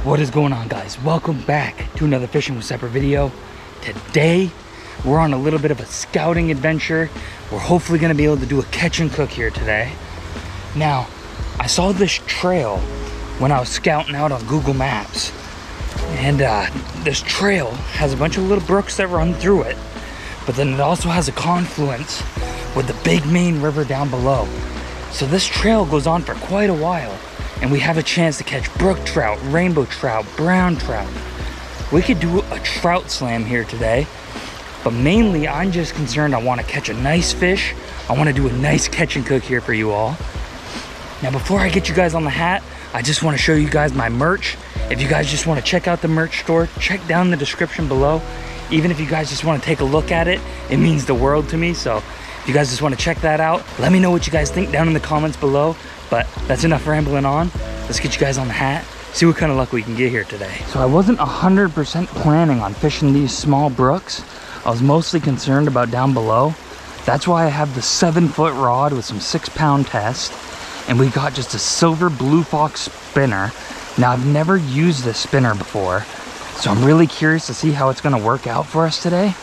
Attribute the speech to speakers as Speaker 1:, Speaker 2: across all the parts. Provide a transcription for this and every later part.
Speaker 1: What is going on, guys? Welcome back to another Fishing with Separate video. Today we're on a little bit of a scouting adventure. We're hopefully going to be able to do a catch and cook here today. Now, I saw this trail when I was scouting out on Google Maps, and this trail has a bunch of little brooks that run through it, but then it also has a confluence with the big main river down below. So this trail goes on for quite a while, and we have a chance to catch brook trout, rainbow trout, brown trout. We could do a trout slam here today, but mainly I'm just concerned I want to catch a nice fish. I want to do a nice catch and cook here for you all. Now, before I get you guys on the hat, I just want to show you guys my merch. If you guys just want to check out the merch store, check down the description below. Even if you guys just want to take a look at it, it means the world to me. So if you guys just want to check that out, let me know what you guys think down in the comments below. But that's enough rambling on. Let's get you guys on the hat, see what kind of luck we can get here today. So I wasn't 100% planning on fishing these small brooks. I was mostly concerned about down below. That's why I have the 7-foot rod with some 6-pound test. And we got just a silver blue fox spinner. Now, I've never used this spinner before, so I'm really curious to see how it's gonna work out for us today.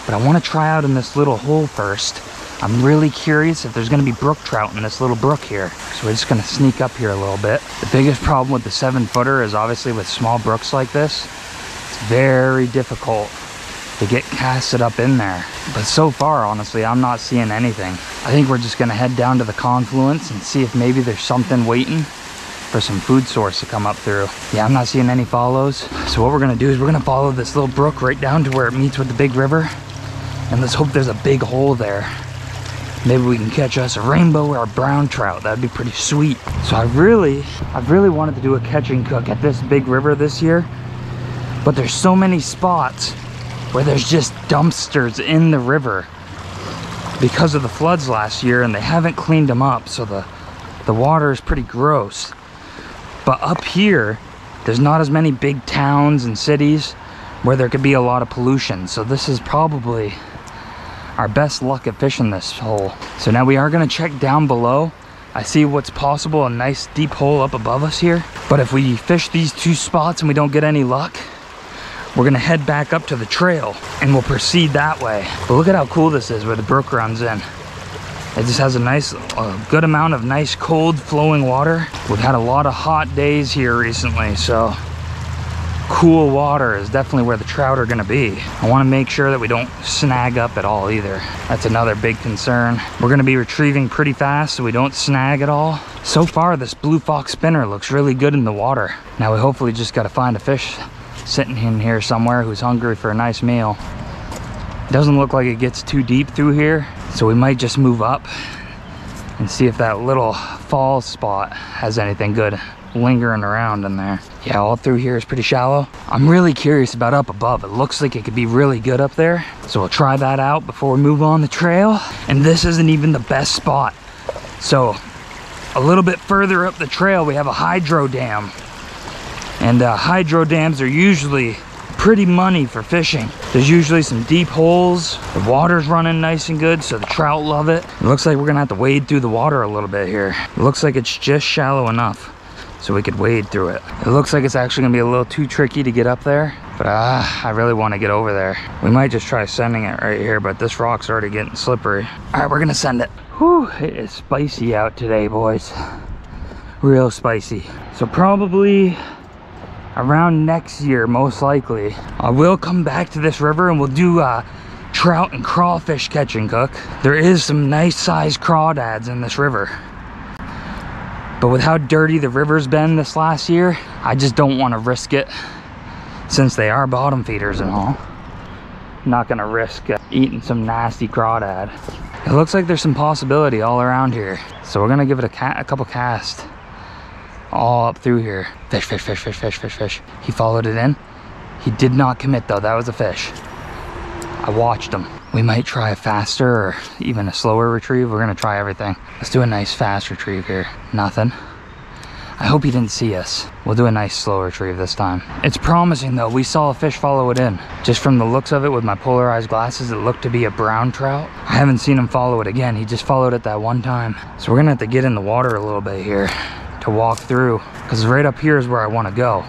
Speaker 1: But I wanna try out in this little hole first. I'm really curious if there's gonna be brook trout in this little brook here. So we're just gonna sneak up here a little bit. The biggest problem with the 7-footer is obviously with small brooks like this, it's very difficult to get casted up in there. But so far, honestly, I'm not seeing anything. I think we're just gonna head down to the confluence and see if maybe there's something waiting for some food source to come up through. Yeah, I'm not seeing any follows. So what we're gonna do is we're gonna follow this little brook right down to where it meets with the big river. And let's hope there's a big hole there. Maybe we can catch us a rainbow or a brown trout. That'd be pretty sweet. So I've really wanted to do a catch and cook at this big river this year, but there's so many spots where there's just dumpsters in the river because of the floods last year, and they haven't cleaned them up, so the water is pretty gross. But up here, there's not as many big towns and cities where there could be a lot of pollution. So this is probably our best luck at fishing this hole. So now we are gonna check down below. I see what's possible, a nice deep hole up above us here. But if we fish these two spots and we don't get any luck, we're gonna head back up to the trail and we'll proceed that way. But look at how cool this is where the brook runs in. It just has a good amount of nice cold flowing water. We've had a lot of hot days here recently, so cool water is definitely where the trout are gonna be. I wanna make sure that we don't snag up at all either. That's another big concern. We're gonna be retrieving pretty fast so we don't snag at all. So far, this blue fox spinner looks really good in the water. Now we hopefully just gotta find a fish sitting in here somewhere who's hungry for a nice meal. Doesn't look like it gets too deep through here, so we might just move up and see if that little fall spot has anything good lingering around in there. Yeah, all through here is pretty shallow. I'm really curious about up above. It looks like it could be really good up there, so we'll try that out before we move on the trail. And this isn't even the best spot. So a little bit further up the trail, we have a hydro dam, and hydro dams are usually pretty money for fishing. There's usually some deep holes. The water's running nice and good, so the trout love it. It looks like we're gonna have to wade through the water a little bit here. It looks like it's just shallow enough so we could wade through it. It looks like it's actually gonna be a little too tricky to get up there, but I really wanna get over there. We might just try sending it right here, but this rock's already getting slippery. All right, we're gonna send it. Whew, it is spicy out today, boys. Real spicy. So probably around next year, most likely, I will come back to this river and we'll do trout and crawfish catch and cook. There is some nice sized crawdads in this river. But with how dirty the river's been this last year, I just don't want to risk it, since they are bottom feeders and all. I'm not gonna risk eating some nasty crawdad. It looks like there's some possibility all around here, so we're gonna give it a couple casts all up through here. Fish, fish, fish, fish, fish, fish, fish. He followed it in. He did not commit though. That was a fish. I watched him. We might try a faster or even a slower retrieve. We're gonna try everything. Let's do a nice fast retrieve here. Nothing. I hope he didn't see us. We'll do a nice slow retrieve this time. It's promising though. We saw a fish follow it in. Just from the looks of it with my polarized glasses, it looked to be a brown trout. I haven't seen him follow it again. He just followed it that one time. So we're gonna have to get in the water a little bit here to walk through, because right up here is where I want to go.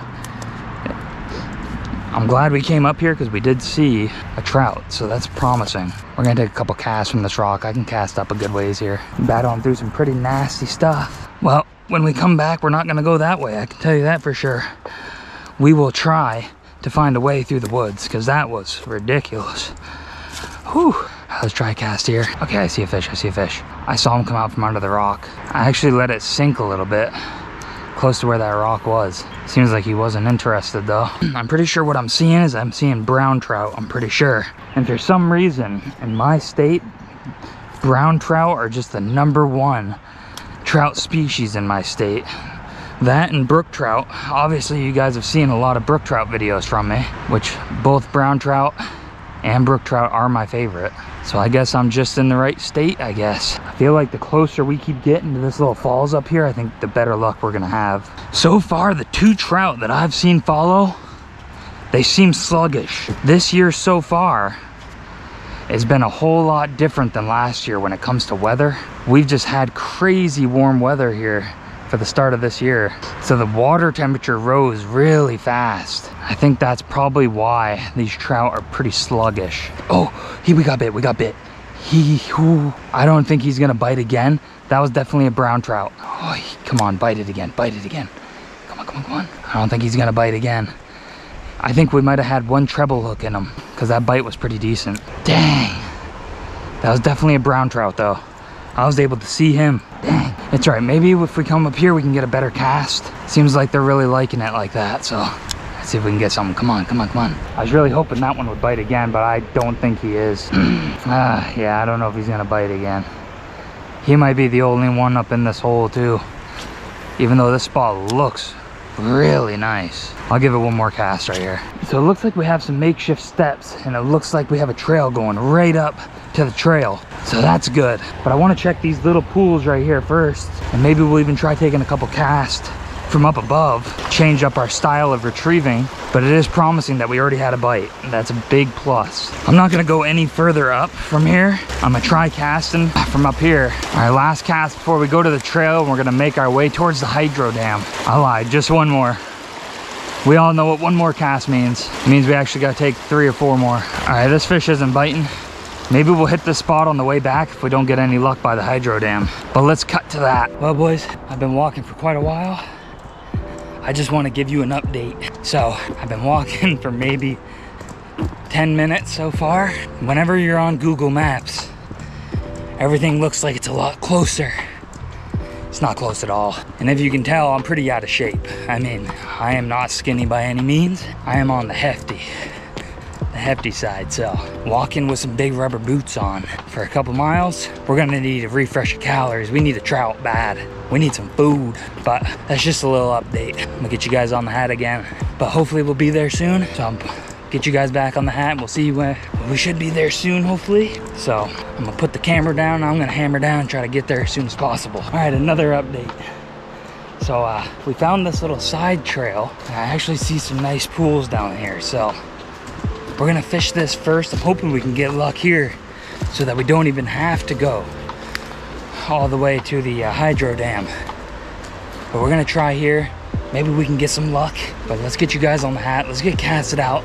Speaker 1: I'm glad we came up here because we did see a trout, so that's promising. We're gonna take a couple casts from this rock. I can cast up a good ways here. Battling through some pretty nasty stuff. Well, when we come back, we're not gonna go that way. I can tell you that for sure. We will try to find a way through the woods because that was ridiculous. Whew. Let's try a cast here. Okay, I see a fish, I see a fish. I saw him come out from under the rock. I actually let it sink a little bit close to where that rock was. Seems like he wasn't interested though. I'm pretty sure what I'm seeing is I'm seeing brown trout, I'm pretty sure. And for some reason, in my state, brown trout are just the #1 trout species in my state. That and brook trout. Obviously you guys have seen a lot of brook trout videos from me, which both brown trout and brook trout are my favorite. So I guess I'm just in the right state, I guess. I feel like the closer we keep getting to this little falls up here, I think the better luck we're gonna have. So far, the 2 trout that I've seen follow, they seem sluggish. This year so far has been a whole lot different than last year when it comes to weather. We've just had crazy warm weather here for the start of this year. So the water temperature rose really fast. I think that's probably why these trout are pretty sluggish. Oh, we got bit, we got bit. I don't think he's gonna bite again. That was definitely a brown trout. Oh, come on, bite it again, bite it again. Come on, come on, come on. I don't think he's gonna bite again. I think we might have had 1 treble hook in him because that bite was pretty decent. Dang, that was definitely a brown trout though. I was able to see him. Dang, it's all right. Maybe if we come up here, we can get a better cast. Seems like they're really liking it like that. So let's see if we can get something. Come on, come on, come on. I was really hoping that one would bite again, but I don't think he is. Yeah, I don't know if he's gonna bite again. He might be the only one up in this hole too. Even though this spot looks really nice. I'll give it 1 more cast right here. So it looks like we have some makeshift steps and it looks like we have a trail going right up to the trail. So that's good. But I want to check these little pools right here first. And maybe we'll even try taking a couple casts from up above, change up our style of retrieving. But it is promising that we already had a bite. That's a big plus. I'm not gonna go any further up from here. I'm gonna try casting from up here. All right, last cast before we go to the trail. We're gonna make our way towards the hydro dam. I lied, just 1 more. We all know what 1 more cast means. It means we actually gotta take 3 or 4 more. All right, this fish isn't biting. Maybe we'll hit this spot on the way back if we don't get any luck by the hydro dam. But let's cut to that. Well, boys, I've been walking for quite a while. I just want to give you an update. So I've been walking for maybe 10 minutes so far. Whenever you're on Google Maps, everything looks like it's a lot closer. It's not close at all. And if you can tell, I'm pretty out of shape. I mean, I am not skinny by any means. I am on the hefty side. So walking with some big rubber boots on for a couple miles, we're gonna need to refresh the calories. We need a trout bad. We need some food, but that's just a little update. I'm gonna get you guys on the hat again, but hopefully we'll be there soon. So I'll get you guys back on the hat and we'll see where we should be there soon, hopefully. So I'm gonna put the camera down. I'm gonna hammer down and try to get there as soon as possible. All right, another update. So we found this little side trail. I actually see some nice pools down here. So we're gonna fish this first. I'm hoping we can get luck here so that we don't even have to go all the way to the hydro dam. But we're gonna try here. Maybe we can get some luck. But let's get you guys on the hat. Let's get casted out.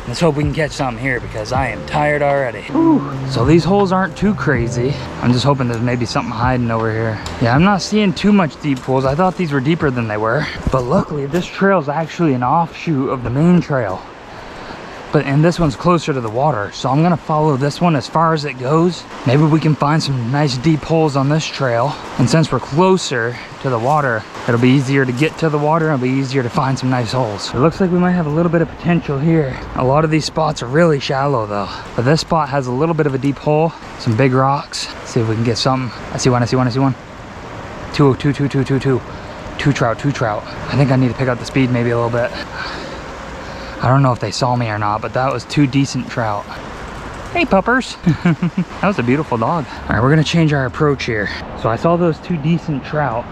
Speaker 1: Let's hope we can catch something here because I am tired already. Whew. So these holes aren't too crazy. I'm just hoping there's maybe something hiding over here. Yeah, I'm not seeing too much deep pools. I thought these were deeper than they were. But luckily, this trail is actually an offshoot of the main trail. And this one's closer to the water, so I'm gonna follow this one as far as it goes. Maybe we can find some nice deep holes on this trail. And since we're closer to the water, it'll be easier to get to the water. It'll be easier to find some nice holes. It looks like we might have a little bit of potential here. A lot of these spots are really shallow though. But this spot has a little bit of a deep hole, some big rocks. See if we can get something. I see one, I see one, I see one. Two trout. I think I need to pick up the speed maybe a little bit. I don't know if they saw me or not, but that was 2 decent trout. Hey, puppers. That was a beautiful dog. All right, we're gonna change our approach here. So I saw those 2 decent trout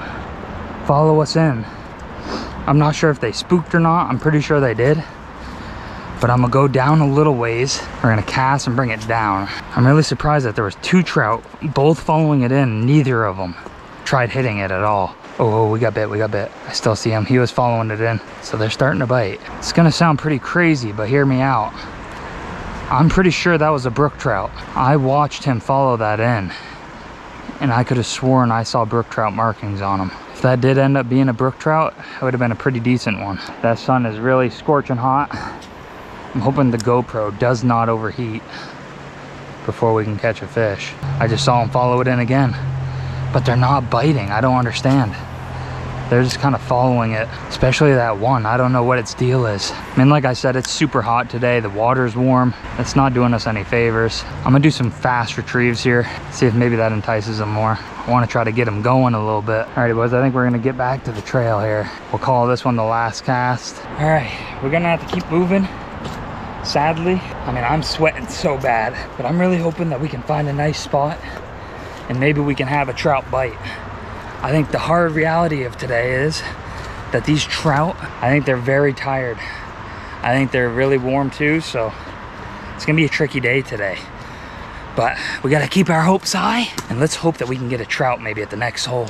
Speaker 1: follow us in. I'm not sure if they spooked or not. I'm pretty sure they did. But I'm gonna go down a little ways. We're gonna cast and bring it down. I'm really surprised that there was 2 trout, both following it in, neither of them tried hitting it at all. Oh, we got bit, we got bit. I still see him. He was following it in. So they're starting to bite. It's gonna sound pretty crazy, but hear me out. I'm pretty sure that was a brook trout. I watched him follow that in, and I could have sworn I saw brook trout markings on him. If that did end up being a brook trout, it would have been a pretty decent one. That sun is really scorching hot. I'm hoping the GoPro does not overheat before we can catch a fish. I just saw him follow it in again, but they're not biting. I don't understand. They're just kind of following it, especially that one. I don't know what its deal is. I mean, like I said, it's super hot today. The water's warm. It's not doing us any favors. I'm gonna do some fast retrieves here, see if maybe that entices them more. I want to try to get them going a little bit. Alrighty, boys, I think we're gonna get back to the trail here. We'll call this one the last cast. All right, we're gonna have to keep moving. Sadly, I mean, I'm sweating so bad, but I'm really hoping that we can find a nice spot and maybe we can have a trout bite. I think the hard reality of today is that these trout, I think they're very tired. I think they're really warm too, so it's gonna be a tricky day today. But we gotta keep our hopes high, and let's hope that we can get a trout maybe at the next hole.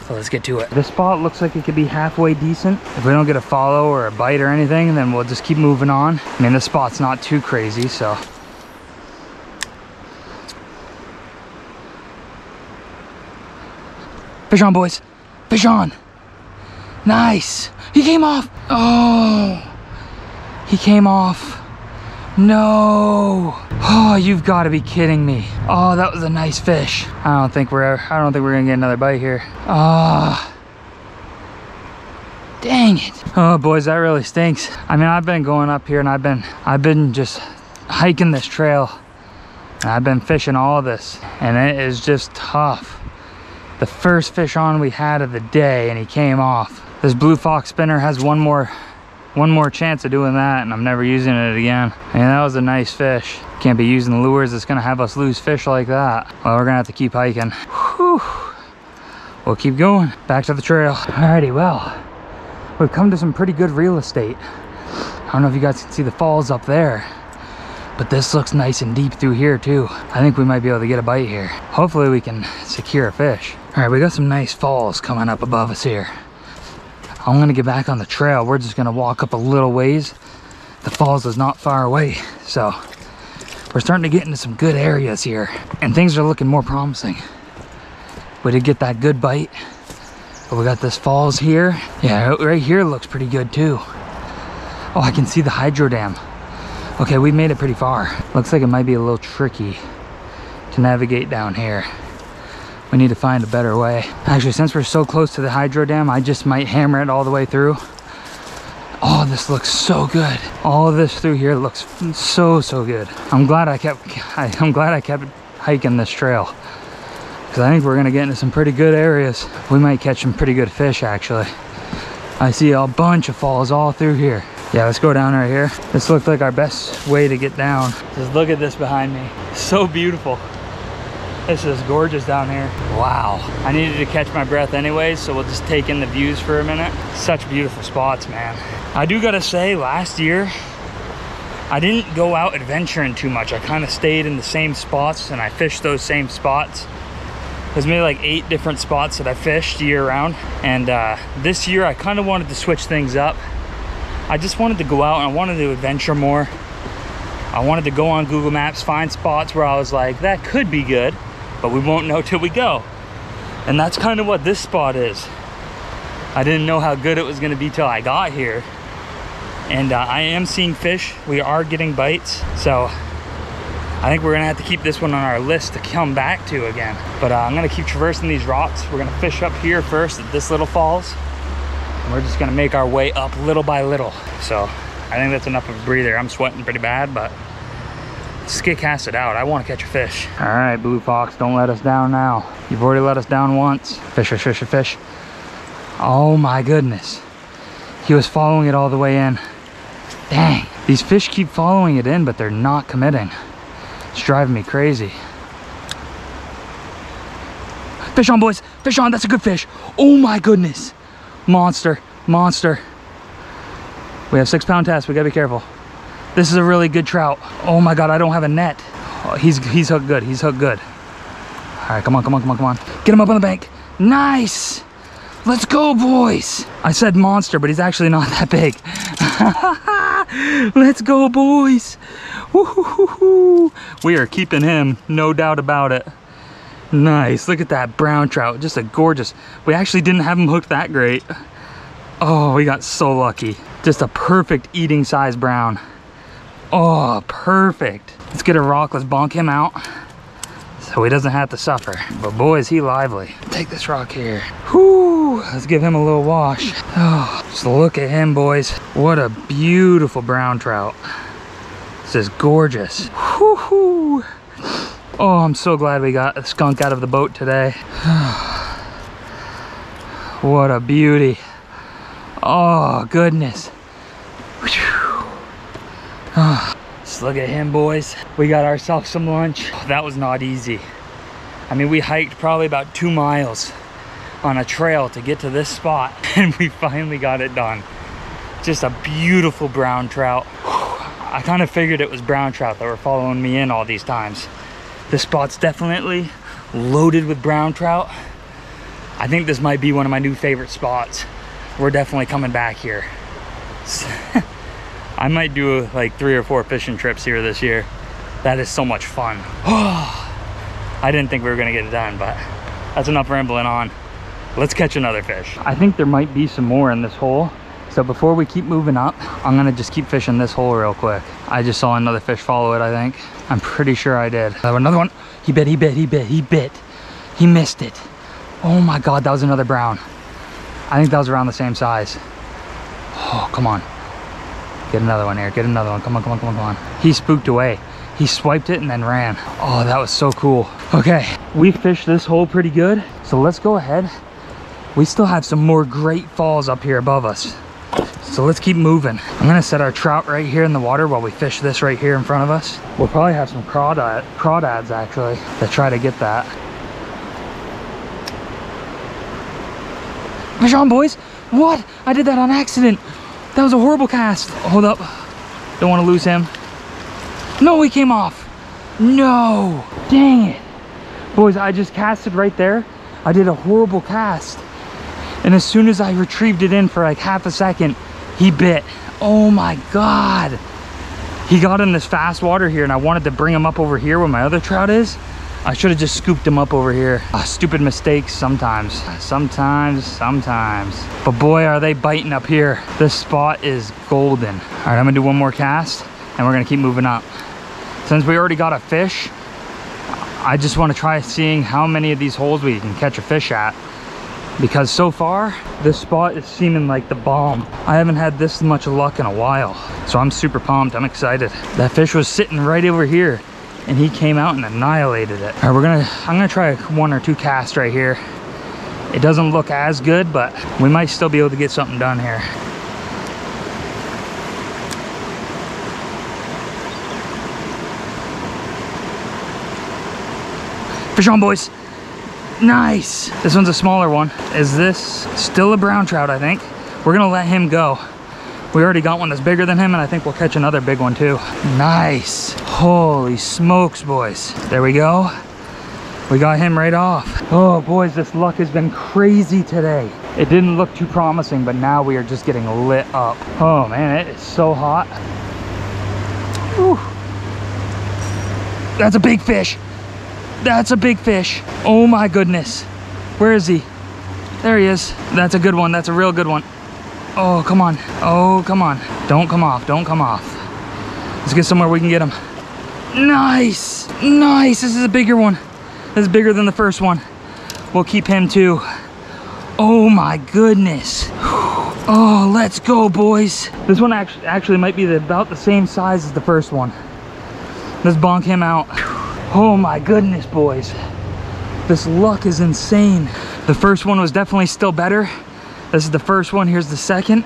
Speaker 1: So let's get to it. This spot looks like it could be halfway decent. If we don't get a follow or a bite or anything, then we'll just keep moving on. I mean, this spot's not too crazy, so. Fish on, boys. Fish on. Nice. He came off. Oh, he came off. No. Oh, you've got to be kidding me. Oh, that was a nice fish. I don't think we're gonna get another bite here. Ah. Dang it. Oh, boys, that really stinks. I mean, I've been going up here and I've been just hiking this trail. And I've been fishing all this, and it is just tough. The first fish on we had of the day, and he came off. This blue fox spinner has one more chance of doing that, and I'm never using it again. And that was a nice fish. Can't be using lures that's gonna have us lose fish like that. Well, we're gonna have to keep hiking. Whew. We'll keep going back to the trail. Alrighty, well, we've come to some pretty good real estate. I don't know if you guys can see the falls up there, but this looks nice and deep through here too. I think we might be able to get a bite here. Hopefully we can secure a fish. All right, we got some nice falls coming up above us here. I'm gonna get back on the trail. We're just gonna walk up a little ways. The falls is not far away, so we're starting to get into some good areas here, and things are looking more promising. We did get that good bite, but we got this falls here. Yeah, right here looks pretty good too. Oh, I can see the hydro dam. Okay, we made it pretty far. Looks like it might be a little tricky to navigate down here. We need to find a better way. Actually, since we're so close to the hydro dam, I just might hammer it all the way through. Oh, this looks so good. All of this through here looks so good. I'm glad I kept hiking this trail, because I think we're gonna get into some pretty good areas. We might catch some pretty good fish, actually. I see a bunch of falls all through here. Yeah, let's go down right here. This looked like our best way to get down. Just look at this behind me. So beautiful. This is gorgeous down here. Wow. I needed to catch my breath anyways, so we'll just take in the views for a minute. Such beautiful spots, man. I do gotta say, last year, I didn't go out adventuring too much. I kind of stayed in the same spots, and I fished those same spots. There's maybe like 8 different spots that I fished year round. And this year, I kind of wanted to switch things up. I just wanted to go out and I wanted to adventure more. I wanted to go on Google Maps, find spots where I was like, that could be good, but we won't know till we go. And that's kind of what this spot is. I didn't know how good it was gonna be till I got here. And I am seeing fish. We are getting bites. So I think we're gonna have to keep this one on our list to come back to again. But I'm gonna keep traversing these rocks. We're gonna fish up here first at this little falls. And we're just gonna make our way up little by little. So I think that's enough of a breather. I'm sweating pretty bad, but let's get cast it out. I wanna catch a fish. All right, Blue Fox, don't let us down now. You've already let us down once. Fish, fish, fish, fish. Oh my goodness. He was following it all the way in. Dang, these fish keep following it in, but they're not committing. It's driving me crazy. Fish on, boys, fish on, that's a good fish. Oh my goodness. Monster, monster. We have 6-pound test, we gotta be careful. This is a really good trout. Oh my God, I don't have a net. Oh, he's hooked good, he's hooked good. All right, come on, come on, come on, come on. Get him up on the bank. Nice. Let's go, boys. I said monster, but he's actually not that big. Let's go, boys. Woo-hoo-hoo-hoo. We are keeping him, no doubt about it. Nice. Look at that brown trout. Just a gorgeous. We actually didn't have him hooked that great. Oh, we got so lucky. Just a perfect eating size brown. Oh, perfect. Let's get a rock. Let's bonk him out so he doesn't have to suffer. But boy, is he lively. Take this rock here. Whoo, let's give him a little wash. Oh, just look at him, boys. What a beautiful brown trout. This is gorgeous. Whoo-hoo. Oh, I'm so glad we got a skunk out of the boat today. What a beauty. Oh, goodness. Oh. Just look at him, boys. We got ourselves some lunch. Oh, that was not easy. I mean, we hiked probably about 2 miles on a trail to get to this spot, and we finally got it done. Just a beautiful brown trout. I kind of figured it was brown trout that were following me in all these times. This spot's definitely loaded with brown trout. I think this might be one of my new favorite spots. We're definitely coming back here. I might do like 3 or 4 fishing trips here this year. That is so much fun. I didn't think we were gonna get it done, but that's enough rambling on. Let's catch another fish. I think there might be some more in this hole. So before we keep moving up, I'm gonna just keep fishing this hole real quick. I just saw another fish follow it, I think. I'm pretty sure I did. Another one. He bit. He missed it. Oh my God, that was another brown. I think that was around the same size. Oh, come on. Get another one here, get another one. Come on. He spooked away. He swiped it and then ran. Oh, that was so cool. Okay, we fished this hole pretty good. So let's go ahead. We still have some more great falls up here above us. So let's keep moving. I'm gonna set our trout right here in the water while we fish this right here in front of us. We'll probably have some crawdads actually that try to get that. Fish on, boys. What? I did that on accident. That was a horrible cast. Hold up. Don't want to lose him. No, he came off. No. Dang it. Boys, I just casted right there. I did a horrible cast. And as soon as I retrieved it in for like half a second, he bit. Oh my God. He got in this fast water here and I wanted to bring him up over here where my other trout is. I should have just scooped him up over here. Stupid mistakes sometimes. Sometimes. But boy, are they biting up here. This spot is golden. All right, I'm gonna do one more cast and we're gonna keep moving up. Since we already got a fish, I just wanna try seeing how many of these holes we can catch a fish at. Because so far, this spot is seeming like the bomb. I haven't had this much luck in a while. So I'm super pumped, I'm excited. That fish was sitting right over here and he came out and annihilated it. All right, I'm gonna try 1 or 2 casts right here. It doesn't look as good, but we might still be able to get something done here. Fish on, boys. Nice. This one's a smaller one. Is this still a brown trout, I think? We're gonna let him go. We already got one that's bigger than him and I think we'll catch another big one too. Nice. Holy smokes, boys. There we go. We got him right off. Oh boys, this luck has been crazy today. It didn't look too promising, but now we are just getting lit up. Oh man, it is so hot. Whew. That's a big fish. That's a big fish. Oh my goodness. Where is he? There he is. That's a good one. That's a real good one. Oh, come on. Oh, come on. Don't come off. Don't come off. Let's get somewhere we can get him. Nice. Nice. This is a bigger one. This is bigger than the first one. We'll keep him too. Oh my goodness. Oh, let's go, boys. This one actually might be about the same size as the first one. Let's bonk him out. Oh my goodness, boys. This luck is insane. The first one was definitely still better. This is the first one, here's the second.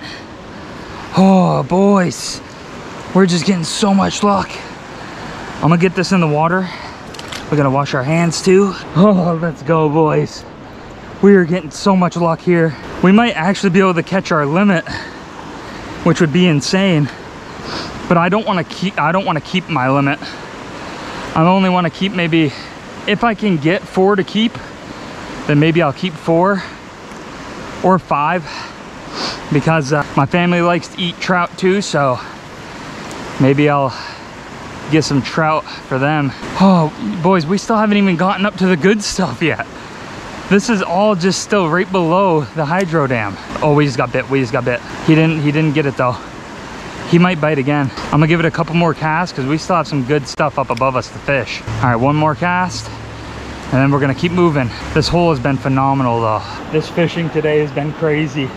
Speaker 1: Oh, boys. We're just getting so much luck. I'm gonna get this in the water. We're gonna wash our hands too. Oh, let's go, boys. We are getting so much luck here. We might actually be able to catch our limit, which would be insane. But I don't wanna keep my limit. I only wanna keep maybe, if I can get 4 to keep, then maybe I'll keep 4 or 5 because my family likes to eat trout too, so maybe I'll get some trout for them. Oh, boys, we still haven't even gotten up to the good stuff yet. This is all just still right below the hydro dam. Oh, we just got bit. He didn't get it though. He might bite again. I'm gonna give it a couple more casts because we still have some good stuff up above us to fish. All right, one more cast, and then we're gonna keep moving. This hole has been phenomenal though. This fishing today has been crazy.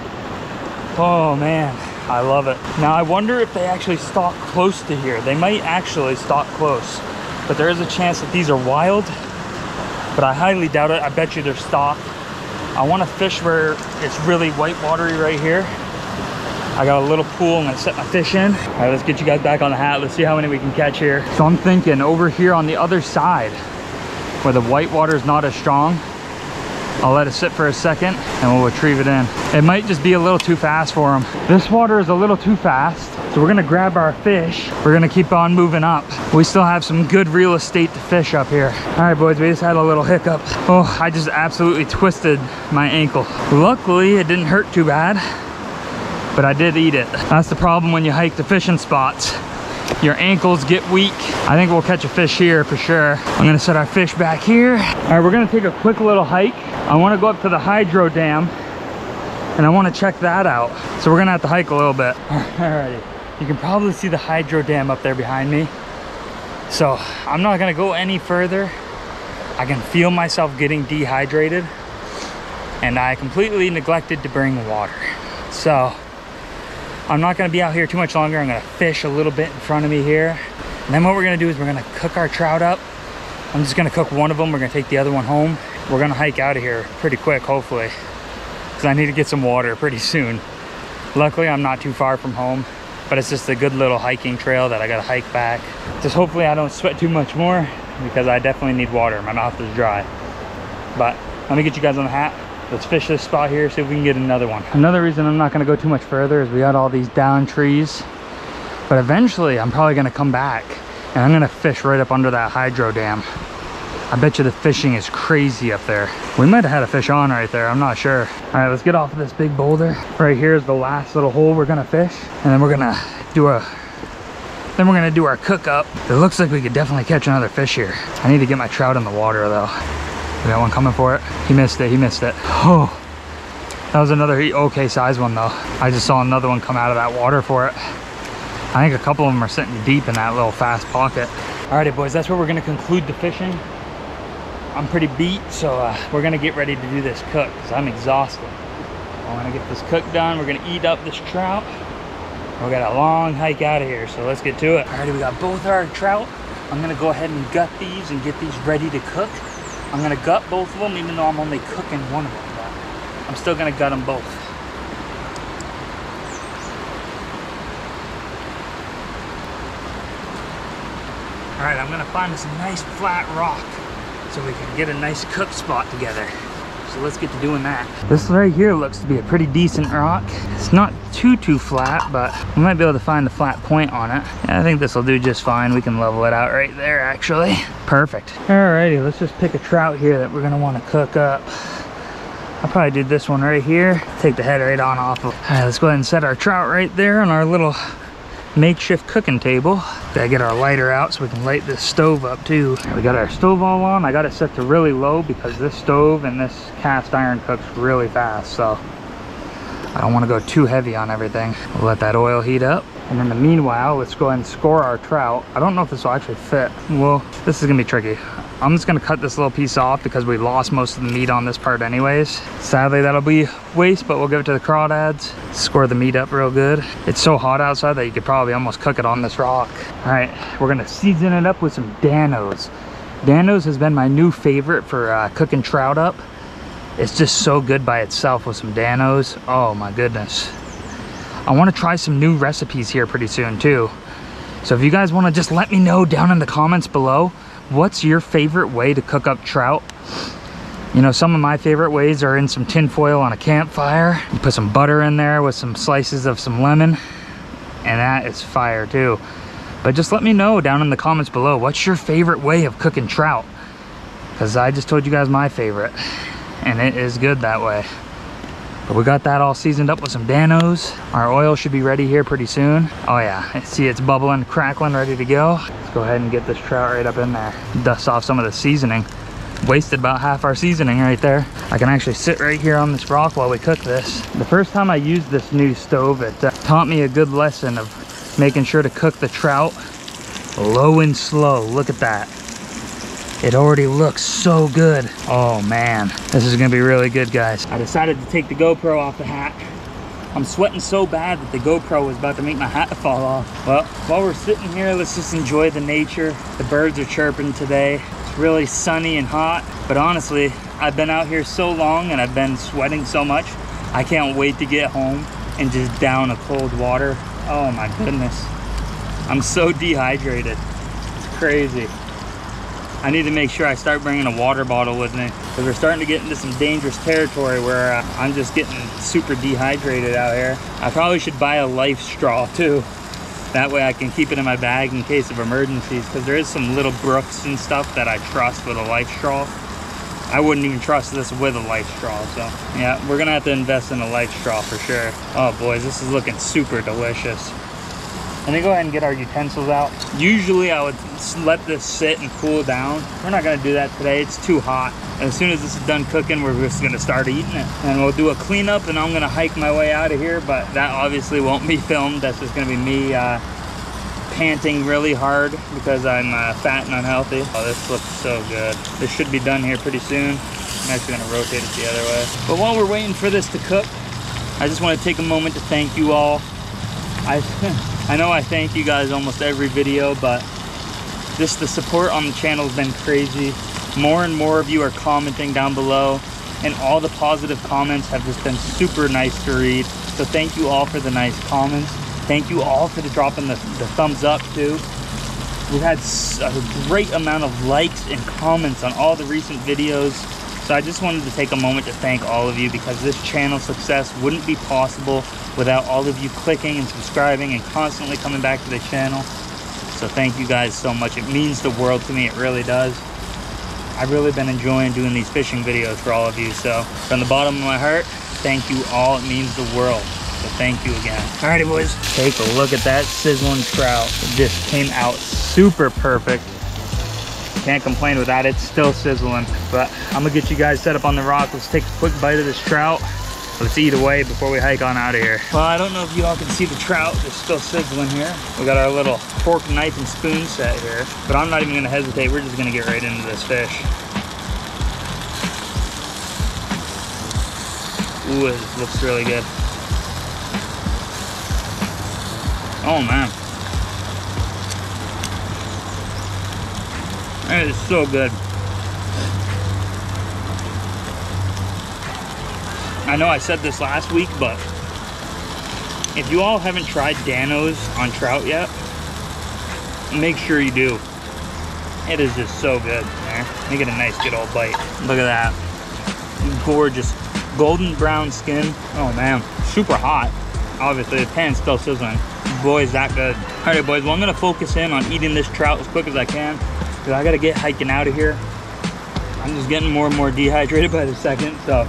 Speaker 1: Oh man, I love it. Now I wonder if they actually stalk close to here. They might actually stalk close, but there is a chance that these are wild, but I highly doubt it. I bet you they're stocked. I wanna fish where it's really white watery right here. I got a little pool I'm gonna set my fish in. All right, let's get you guys back on the hat. Let's see how many we can catch here. So I'm thinking over here on the other side where the white water is not as strong, I'll let it sit for a second and we'll retrieve it in. It might just be a little too fast for them. This water is a little too fast. So we're gonna grab our fish. We're gonna keep on moving up. We still have some good real estate to fish up here. All right, boys, we just had a little hiccup. Oh, I just absolutely twisted my ankle. Luckily, it didn't hurt too bad, but I did eat it. That's the problem when you hike the fishing spots. Your ankles get weak. I think we'll catch a fish here for sure. I'm gonna set our fish back here. All right, we're gonna take a quick little hike. I wanna go up to the hydro dam and I wanna check that out. So we're gonna have to hike a little bit. Alrighty, you can probably see the hydro dam up there behind me. So I'm not gonna go any further. I can feel myself getting dehydrated and I completely neglected to bring water. So I'm not gonna be out here too much longer. I'm gonna fish a little bit in front of me here. And then what we're gonna do is we're gonna cook our trout up. I'm just gonna cook one of them. We're gonna take the other one home. We're gonna hike out of here pretty quick, hopefully, because I need to get some water pretty soon. Luckily, I'm not too far from home, but it's just a good little hiking trail that I gotta hike back. Just hopefully I don't sweat too much more because I definitely need water. My mouth is dry. But let me get you guys on the hat. Let's fish this spot here, see if we can get another one. Another reason I'm not gonna go too much further is we got all these down trees, but eventually I'm probably gonna come back and I'm gonna fish right up under that hydro dam. I bet you the fishing is crazy up there. We might have had a fish on right there, I'm not sure. All right, let's get off of this big boulder. Right here is the last little hole we're gonna fish, and then we're gonna do our cook up. It looks like we could definitely catch another fish here. I need to get my trout in the water though. We got one coming for it. He missed it. Oh, that was another okay size one though. I just saw another one come out of that water for it. I think a couple of them are sitting deep in that little fast pocket. Alrighty, boys, that's where we're gonna conclude the fishing. I'm pretty beat, so we're gonna get ready to do this cook because I'm exhausted. I wanna get this cook done. We're gonna eat up this trout. We got a long hike out of here, so let's get to it. Alrighty, we got both our trout. I'm gonna go ahead and gut these and get these ready to cook. I'm gonna gut both of them, even though I'm only cooking one of them, but I'm still gonna gut them both. All right, I'm gonna find us a nice flat rock so we can get a nice cook spot together. So let's get to doing that. This right here looks to be a pretty decent rock. It's not too flat, but we might be able to find the flat point on it. Yeah, I think this will do just fine. We can level it out right there, actually. Perfect. Alrighty, let's just pick a trout here that we're gonna wanna cook up. I'll probably do this one right here. Take the head right on off of. All right, let's go ahead and set our trout right there on our little makeshift cooking table. Gotta get our lighter out so we can light this stove up too. We got our stove all on. I got it set to really low because this stove and this cast iron cooks really fast, so I don't want to go too heavy on everything. We'll let that oil heat up, and in the meanwhile, let's go ahead and score our trout. I don't know if this will actually fit. Well, this is gonna be tricky. I'm just gonna cut this little piece off because we lost most of the meat on this part anyways. Sadly, that'll be waste, but we'll give it to the crawdads. Score the meat up real good. It's so hot outside that you could probably almost cook it on this rock. All right, we're gonna season it up with some Danos. Danos has been my new favorite for cooking trout up. It's just so good by itself with some Danos. Oh my goodness. I wanna try some new recipes here pretty soon too. So if you guys wanna just let me know down in the comments below, what's your favorite way to cook up trout? You know, some of my favorite ways are in some tin foil on a campfire. You put some butter in there with some slices of some lemon, and that is fire too. But just let me know down in the comments below, what's your favorite way of cooking trout? Because I just told you guys my favorite. and it is good that way. But we got that all seasoned up with some Danos. Our oil should be ready here pretty soon. Oh yeah, see it's bubbling, crackling, ready to go. Let's go ahead and get this trout right up in there. Dust off some of the seasoning. Wasted about half our seasoning right there. I can actually sit right here on this rock while we cook this. The first time I used this new stove, it taught me a good lesson of making sure to cook the trout low and slow. Look at that. It already looks so good. Oh man, this is gonna be really good, guys. I decided to take the GoPro off the hat. I'm sweating so bad that the GoPro was about to make my hat fall off. Well, while we're sitting here, let's just enjoy the nature. The birds are chirping today. It's really sunny and hot, but honestly, I've been out here so long and I've been sweating so much, I can't wait to get home and just down a cold water. Oh my goodness. I'm so dehydrated. It's crazy. I need to make sure I start bringing a water bottle with me, because we're starting to get into some dangerous territory where I'm just getting super dehydrated out here. I probably should buy a life straw too. That way I can keep it in my bag in case of emergencies, because there is some little brooks and stuff that I trust with a life straw. I wouldn't even trust this with a life straw, so yeah, we're gonna have to invest in a life straw for sure. Oh boys, this is looking super delicious. And then go ahead and get our utensils out. Usually I would let this sit and cool down. We're not gonna do that today, it's too hot. As soon as this is done cooking, we're just gonna start eating it. And we'll do a cleanup and I'm gonna hike my way out of here, but that obviously won't be filmed. That's just gonna be me panting really hard because I'm fat and unhealthy. Oh, this looks so good. This should be done here pretty soon. I'm actually gonna rotate it the other way. But while we're waiting for this to cook, I just wanna take a moment to thank you all. I know I thank you guys almost every video, but just the support on the channel has been crazy. More and more of you are commenting down below, and all the positive comments have just been super nice to read. So thank you all for the nice comments. Thank you all for dropping the thumbs up too. We've had a great amount of likes and comments on all the recent videos. So I just wanted to take a moment to thank all of you, because this channel success wouldn't be possible without all of you clicking and subscribing and constantly coming back to the channel. So thank you guys so much. It means the world to me, it really does. I've really been enjoying doing these fishing videos for all of you. So from the bottom of my heart, thank you all. It means the world. So thank you again. Alrighty boys, take a look at that sizzling trout. It just came out super perfect. Can't complain with that, it's still sizzling. But I'm gonna get you guys set up on the rock. Let's take a quick bite of this trout. Let's eat away before we hike on out of here. Well, I don't know if you all can see the trout. They're still sizzling here. We got our little fork, knife, and spoon set here. But I'm not even gonna hesitate. We're just gonna get right into this fish. Ooh, it looks really good. Oh man. It is so good. I know I said this last week, but if you all haven't tried Danos on trout yet, make sure you do. It is just so good. There, let me get a nice good old bite. Look at that. Gorgeous golden brown skin. Oh man, super hot. Obviously the pan's still sizzling. Boy, is that good. All right boys, well I'm gonna focus in on eating this trout as quick as I can, because I gotta get hiking out of here. I'm just getting more and more dehydrated by the second. So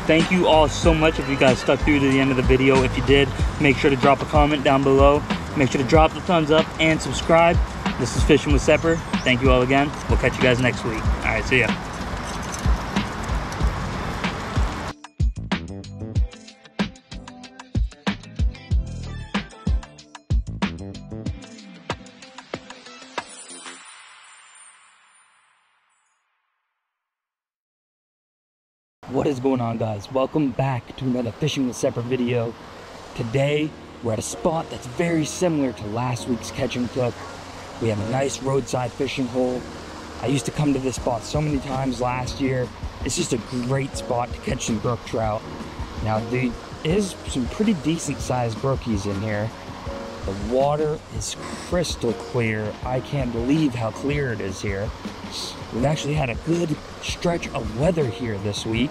Speaker 1: thank you all so much if you guys stuck through to the end of the video. If you did, make sure to drop a comment down below. Make sure to drop the thumbs up and subscribe. This is Fishing with Sepper. Thank you all again. We'll catch you guys next week. All right, see ya. What is going on, guys? Welcome back to another Fishing with Sepper video. Today we're at a spot that's very similar to last week's catch and cook. We have a nice roadside fishing hole. I used to come to this spot so many times last year. It's just a great spot to catch some brook trout. Now there is some pretty decent sized brookies in here. The water is crystal clear. I can't believe how clear it is here. We've actually had a good stretch of weather here this week,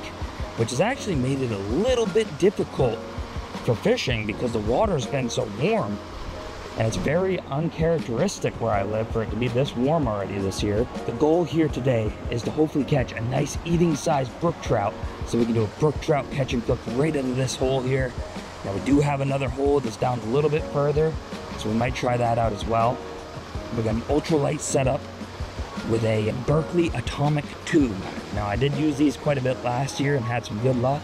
Speaker 1: which has actually made it a little bit difficult for fishing because the water's been so warm. And it's very uncharacteristic where I live for it to be this warm already this year. The goal here today is to hopefully catch a nice eating sized brook trout, so we can do a brook trout catch and cook right into this hole here. Now we do have another hole that's down a little bit further, so we might try that out as well. We got an ultralight setup with a Berkeley atomic tube. Now I did use these quite a bit last year and had some good luck,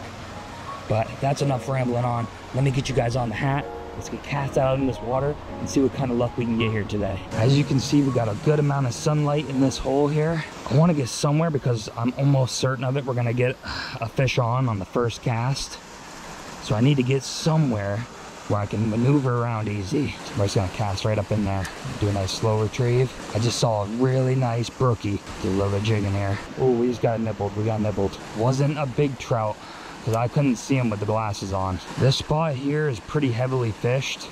Speaker 1: but that's enough rambling on. Let me get you guys on the hat. Let's get cast out in this water and see what kind of luck we can get here today. As you can see, we got a good amount of sunlight in this hole here. I want to get somewhere because I'm almost certain of it. We're going to get a fish on the first cast. So I need to get somewhere where I can maneuver around easy. So I'm just going to cast right up in there. Do a nice slow retrieve. I just saw a really nice brookie. Do a little bit of jigging here. Oh, we just got nibbled. We got nibbled. Wasn't a big trout, because I couldn't see him with the glasses on. This spot here is pretty heavily fished,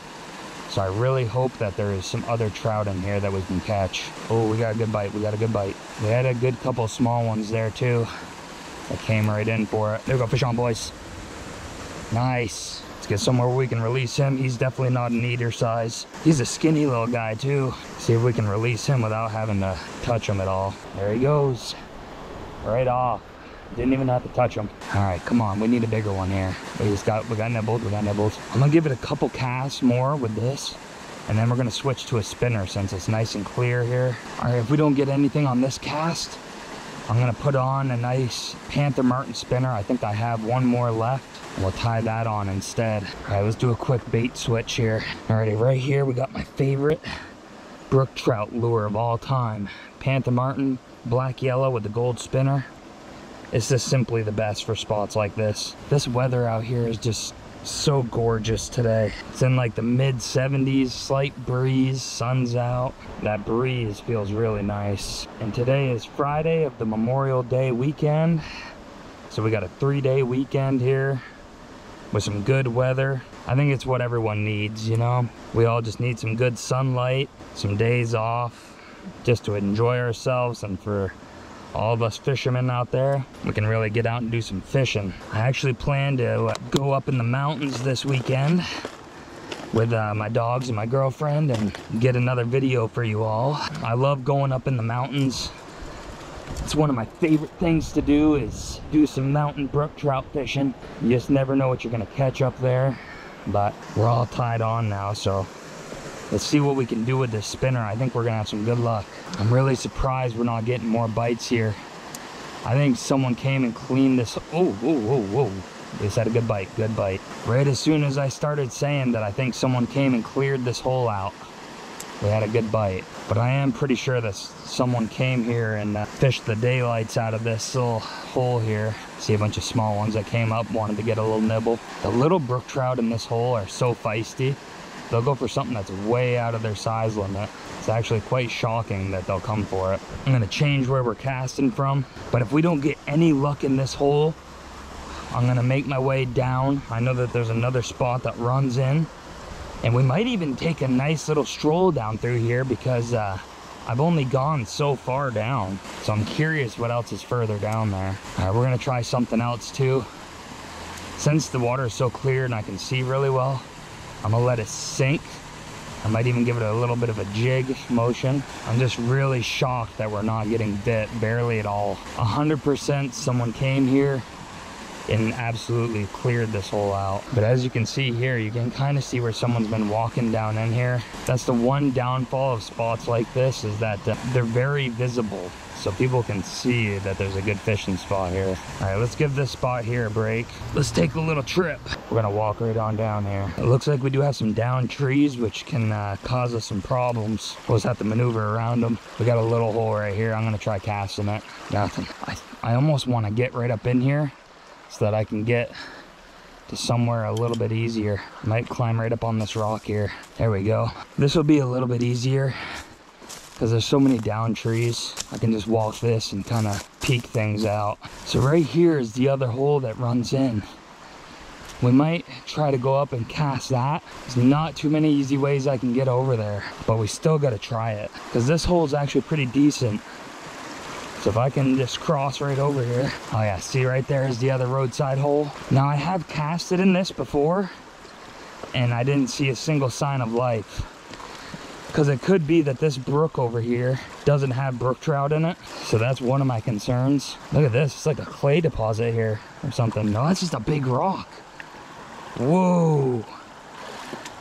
Speaker 1: so I really hope that there is some other trout in here that we can catch. Oh, we got a good bite. We got a good bite. We had a good couple small ones there too that came right in for it. There we go, fish on, boys. Nice. Let's get somewhere where we can release him. He's definitely not an eater size. He's a skinny little guy too. See if we can release him without having to touch him at all. There he goes. Right off. Didn't even have to touch them. All right, come on, we need a bigger one here. We got nibbled. I'm gonna give it a couple casts more with this, and then we're gonna switch to a spinner since it's nice and clear here. All right, if we don't get anything on this cast, I'm gonna put on a nice Panther Martin spinner. I think I have one more left, and we'll tie that on instead. All right, let's do a quick bait switch here. Alrighty, right here we got my favorite brook trout lure of all time. Panther Martin, black yellow with the gold spinner. It's just simply the best for spots like this. This weather out here is just so gorgeous today. It's in like the mid 70s, slight breeze, sun's out. That breeze feels really nice. And today is Friday of the Memorial Day weekend. So we got a 3-day weekend here with some good weather. I think it's what everyone needs, you know? We all just need some good sunlight, some days off, just to enjoy ourselves, and for all of us fishermen out there, we can really get out and do some fishing. I actually plan to go up in the mountains this weekend with my dogs and my girlfriend and get another video for you all. I love going up in the mountains. It's one of my favorite things to do, is do some mountain brook trout fishing. You just never know what you're gonna catch up there, but we're all tied on now, so let's see what we can do with this spinner. I think we're gonna have some good luck. I'm really surprised we're not getting more bites here. I think someone came and cleaned this. Oh. We just had a good bite, good bite. Right as soon as I started saying that I think someone came and cleared this hole out, we had a good bite. But I am pretty sure that someone came here and fished the daylights out of this little hole here. See a bunch of small ones that came up, wanted to get a little nibble. The little brook trout in this hole are so feisty. They'll go for something that's way out of their size limit. It's actually quite shocking that they'll come for it. I'm gonna change where we're casting from, but if we don't get any luck in this hole, I'm gonna make my way down. I know that there's another spot that runs in, and we might even take a nice little stroll down through here because I've only gone so far down. So I'm curious what else is further down there. All right, we're gonna try something else too. Since the water is so clear and I can see really well, I'm gonna let it sink. I might even give it a little bit of a jig motion. I'm just really shocked that we're not getting bit, barely at all. 100% someone came here and absolutely cleared this hole out. But as you can see here, you can kind of see where someone's been walking down in here. That's the one downfall of spots like this, is that they're very visible. So people can see that there's a good fishing spot here. All right, let's give this spot here a break. Let's take a little trip. We're gonna walk right on down here. It looks like we do have some down trees, which can cause us some problems. We'll just have to maneuver around them. We got a little hole right here. I'm gonna try casting it. Nothing. I almost wanna get right up in here so that I can get to somewhere a little bit easier. I might climb right up on this rock here. There we go. This will be a little bit easier because there's so many down trees. I can just walk this and kind of peek things out. So right here is the other hole that runs in. We might try to go up and cast that. There's not too many easy ways I can get over there, but we still got to try it because this hole is actually pretty decent. So if I can just cross right over here. Oh yeah, see right there is the other roadside hole. Now I have casted in this before and I didn't see a single sign of life. because it could be that this brook over here doesn't have brook trout in it. So that's one of my concerns. Look at this, it's like a clay deposit here or something. No, that's just a big rock. Whoa,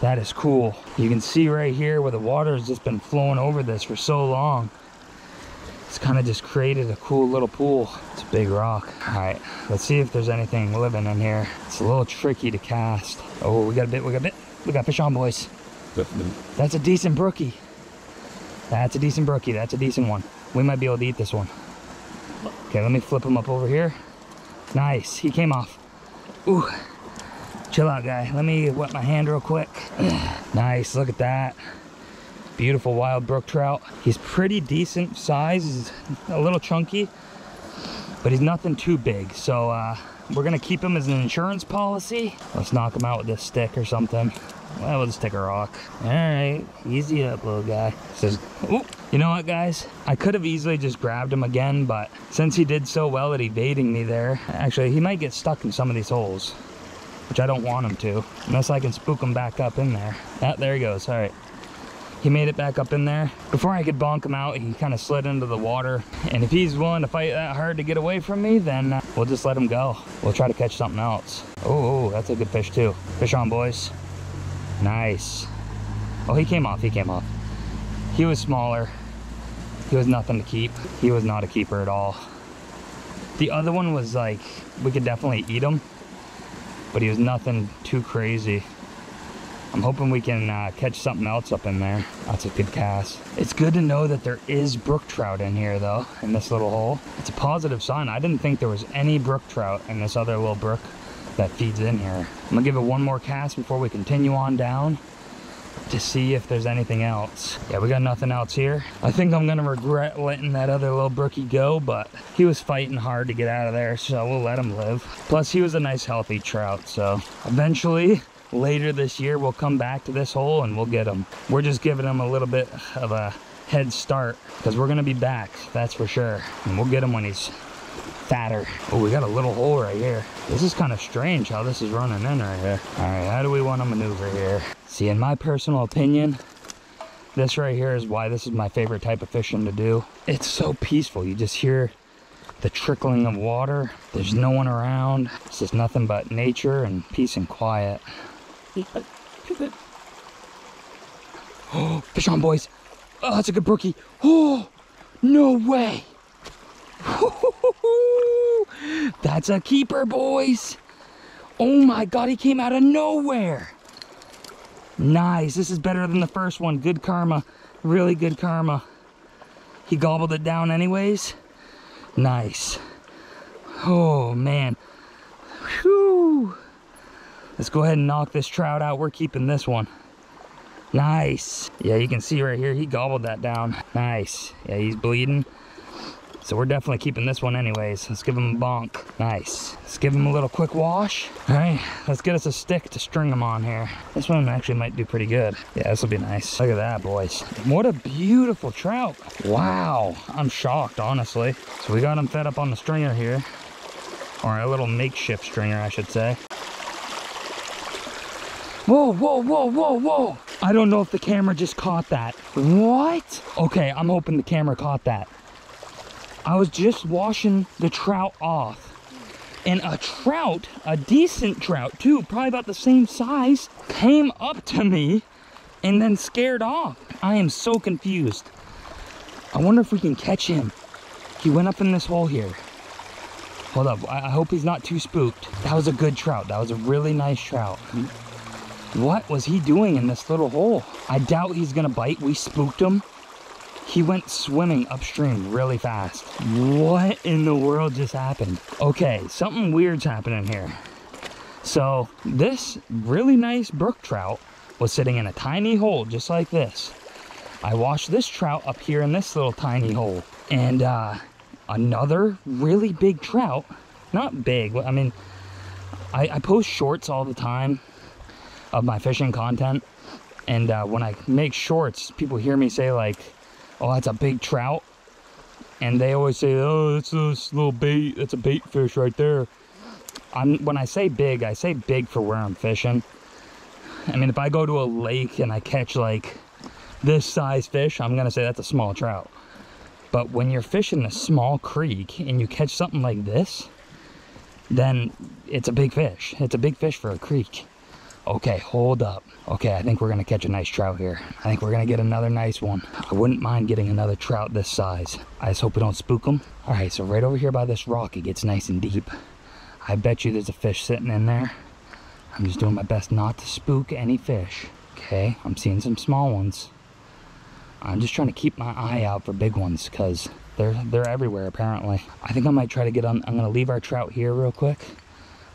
Speaker 1: that is cool. You can see right here where the water has just been flowing over this for so long. It's kind of just created a cool little pool. It's a big rock. All right, let's see if there's anything living in here. It's a little tricky to cast. Oh, we got a bit, we got fish on, boys. That's a decent brookie. That's a decent brookie, that's a decent one. We might be able to eat this one. Okay, let me flip him up over here. Nice, he came off. Ooh, chill out, guy. Let me wet my hand real quick. Nice, look at that. Beautiful wild brook trout. He's pretty decent size. He's a little chunky, but he's nothing too big. So we're gonna keep him as an insurance policy. Let's knock him out with this stick or something. Well, we'll just take a rock. All right, easy up, little guy. Says, ooh, you know what, guys? I could have easily just grabbed him again, but since he did so well at evading me there, actually, he might get stuck in some of these holes, which I don't want him to, unless I can spook him back up in there. Ah, there he goes. All right. He made it back up in there. Before I could bonk him out, he kind of slid into the water. And if he's willing to fight that hard to get away from me, then we'll just let him go. We'll try to catch something else. Oh, that's a good fish too. Fish on, boys. Nice. Oh, he came off, he came off. He was smaller. He was nothing to keep. He was not a keeper at all. The other one was like, we could definitely eat him, but he was nothing too crazy. I'm hoping we can catch something else up in there. That's a good cast. It's good to know that there is brook trout in here though, in this little hole. It's a positive sign. I didn't think there was any brook trout in this other little brook that feeds in here. I'm gonna give it one more cast before we continue on down to see if there's anything else. Yeah, we got nothing else here. I think I'm gonna regret letting that other little brookie go, but he was fighting hard to get out of there, so we'll let him live. Plus, he was a nice healthy trout, so eventually, later this year, we'll come back to this hole and we'll get him. We're just giving him a little bit of a head start because we're gonna be back, that's for sure. And we'll get him when he's fatter. Oh, we got a little hole right here. This is kind of strange how this is running in right here. All right, how do we want to maneuver here? See, in my personal opinion, this right here is why this is my favorite type of fishing to do. It's so peaceful. You just hear the trickling of water. There's no one around. It's just nothing but nature and peace and quiet. Oh, fish on, boys. Oh, that's a good brookie. Oh, no way. That's a keeper, boys. Oh my God, he came out of nowhere. Nice, this is better than the first one. Good karma, really good karma. He gobbled it down anyways. Nice. Oh man. Whew. Let's go ahead and knock this trout out. We're keeping this one. Nice. Yeah, you can see right here, he gobbled that down. Nice. Yeah, he's bleeding. So we're definitely keeping this one anyways. Let's give him a bonk. Nice. Let's give him a little quick wash. All right, let's get us a stick to string him on here. This one actually might do pretty good. Yeah, this will be nice. Look at that, boys. What a beautiful trout. Wow, I'm shocked, honestly. So we got him fed up on the stringer here. Or a little makeshift stringer, I should say. Whoa, whoa, whoa, whoa, whoa. I don't know if the camera just caught that. What? Okay, I'm hoping the camera caught that. I was just washing the trout off, and a trout, a decent trout too, probably about the same size, came up to me and then scared off. I am so confused. I wonder if we can catch him. He went up in this hole here. Hold up, I hope he's not too spooked. That was a good trout. That was a really nice trout. What was he doing in this little hole? I doubt he's gonna bite. We spooked him. He went swimming upstream really fast. What in the world just happened? Okay, something weird's happening here. So this really nice brook trout was sitting in a tiny hole just like this. I washed this trout up here in this little tiny hole. And another really big trout, not big, I mean, I post shorts all the time of my fishing content. And when I make shorts, people hear me say like, oh, that's a big trout. And they always say, oh, that's this little bait, that's a bait fish right there. When I say big for where I'm fishing. I mean, if I go to a lake and I catch like this size fish, I'm gonna say that's a small trout. But when you're fishing a small creek and you catch something like this, then it's a big fish. It's a big fish for a creek. Okay, hold up. Okay, I think we're gonna catch a nice trout here. I think we're gonna get another nice one. I wouldn't mind getting another trout this size. I just hope we don't spook them. All right, so right over here by this rock, it gets nice and deep. I bet you there's a fish sitting in there. I'm just doing my best not to spook any fish. Okay, I'm seeing some small ones. I'm just trying to keep my eye out for big ones because they're everywhere apparently. I think I might try to get on. I'm gonna leave our trout here real quick.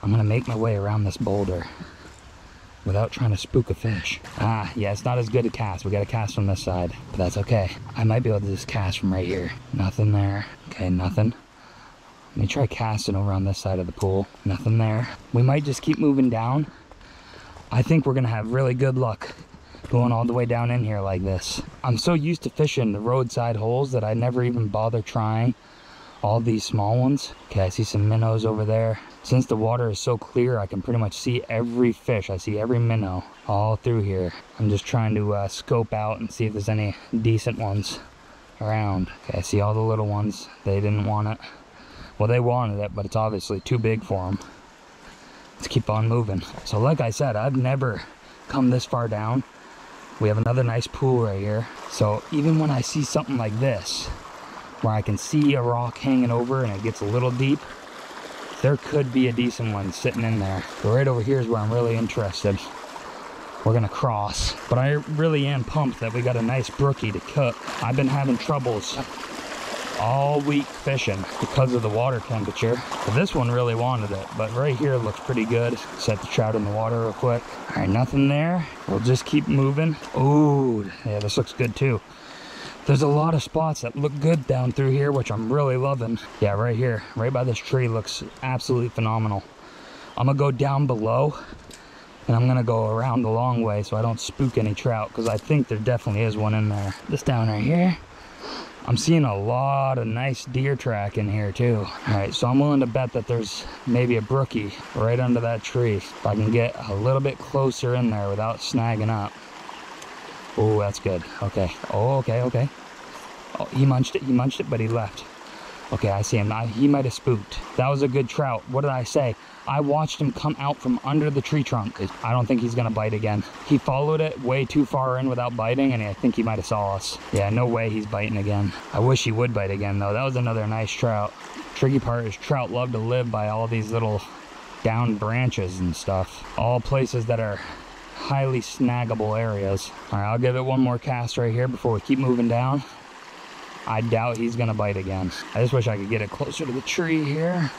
Speaker 1: I'm gonna make my way around this boulder without trying to spook a fish. Ah, yeah, it's not as good a cast. We gotta cast from this side, but that's okay. I might be able to just cast from right here. Nothing there. Okay, nothing. Let me try casting over on this side of the pool. Nothing there. We might just keep moving down. I think we're gonna have really good luck going all the way down in here like this. I'm so used to fishing the roadside holes that I never even bother trying all these small ones. Okay, I see some minnows over there. Since the water is so clear, I can pretty much see every fish. I see every minnow all through here. I'm just trying to scope out and see if there's any decent ones around. Okay, I see all the little ones. They didn't want it. Well, they wanted it, but it's obviously too big for them. Let's keep on moving. So like I said, I've never come this far down. We have another nice pool right here. So even when I see something like this, where I can see a rock hanging over and it gets a little deep, there could be a decent one sitting in there. So right over here is where I'm really interested. We're gonna cross, but I really am pumped that we got a nice brookie to cook. I've been having troubles all week fishing because of the water temperature. But this one really wanted it, but right here looks pretty good. Set the trout in the water real quick. All right, nothing there. We'll just keep moving. Oh, yeah, this looks good too. There's a lot of spots that look good down through here, which I'm really loving. Yeah, right here, right by this tree looks absolutely phenomenal. I'm gonna go down below and I'm gonna go around the long way so I don't spook any trout, because I think there definitely is one in there. This down right here. I'm seeing a lot of nice deer track in here too. All right, so I'm willing to bet that there's maybe a brookie right under that tree. If I can get a little bit closer in there without snagging up. Oh, that's good. Okay. Oh, okay, okay. Oh, he munched it, but he left. Okay, I see him. He might have spooked. That was a good trout. What did I say? I watched him come out from under the tree trunk. I don't think he's gonna bite again. He followed it way too far in without biting, and I think he might have saw us. Yeah, no way he's biting again. I wish he would bite again though. That was another nice trout. Tricky part is trout love to live by all these little down branches and stuff. All places that are highly snaggable areas. All right, I'll give it one more cast right here before we keep moving down. I doubt he's gonna bite again. I just wish I could get it closer to the tree here.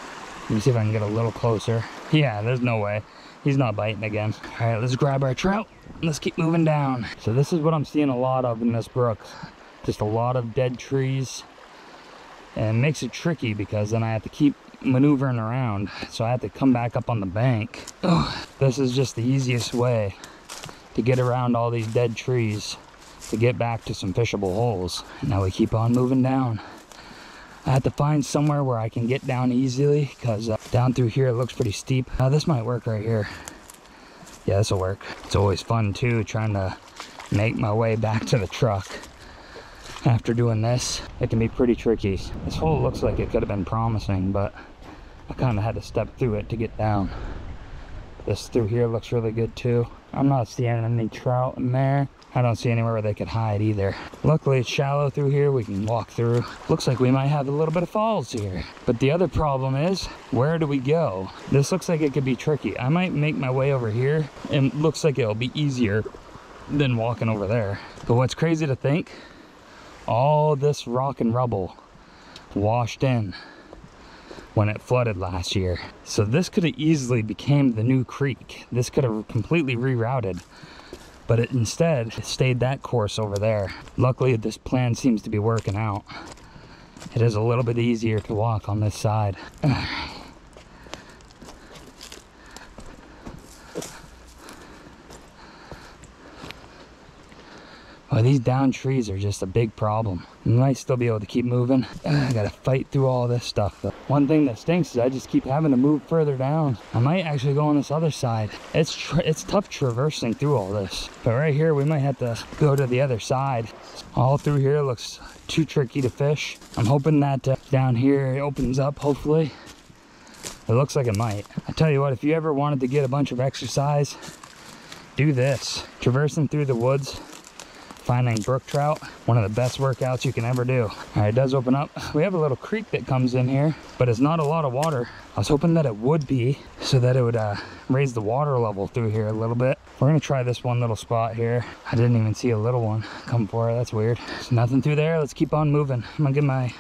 Speaker 1: Let me see if I can get a little closer. Yeah, there's no way. He's not biting again. All right, let's grab our trout and let's keep moving down. So this is what I'm seeing a lot of in this brook. Just a lot of dead trees. And it makes it tricky because then I have to keep maneuvering around. So I have to come back up on the bank. Oh, this is just the easiest way to get around all these dead trees to get back to some fishable holes. Now we keep on moving down. I have to find somewhere where I can get down easily because down through here it looks pretty steep. This might work right here. Yeah, this will work. It's always fun too, trying to make my way back to the truck. After doing this, it can be pretty tricky. This hole looks like it could have been promising, but I kind of had to step through it to get down. This through here looks really good too. I'm not seeing any trout in there. I don't see anywhere where they could hide either. Luckily it's shallow through here, we can walk through. Looks like we might have a little bit of falls here. But the other problem is, where do we go? This looks like it could be tricky. I might make my way over here and looks like it'll be easier than walking over there. But what's crazy to think, all this rock and rubble washed in when it flooded last year. So this could have easily became the new creek. This could have completely rerouted. But it instead stayed that course over there. Luckily, this plan seems to be working out. It is a little bit easier to walk on this side. Well, these down trees are just a big problem. We might still be able to keep moving. I gotta fight through all this stuff though. One thing that stinks is I just keep having to move further down. I might actually go on this other side. It's tough traversing through all this. But right here, we might have to go to the other side. All through here looks too tricky to fish. I'm hoping that down here it opens up, hopefully. It looks like it might. I tell you what, if you ever wanted to get a bunch of exercise, do this. Traversing through the woods, finding brook trout, one of the best workouts you can ever do. All right, it does open up. We have a little creek that comes in here, but it's not a lot of water. I was hoping that it would be, so that it would raise the water level through here a little bit. We're gonna try this one little spot here. I didn't even see a little one come for it. That's weird. There's nothing through there. Let's keep on moving. I'm gonna give my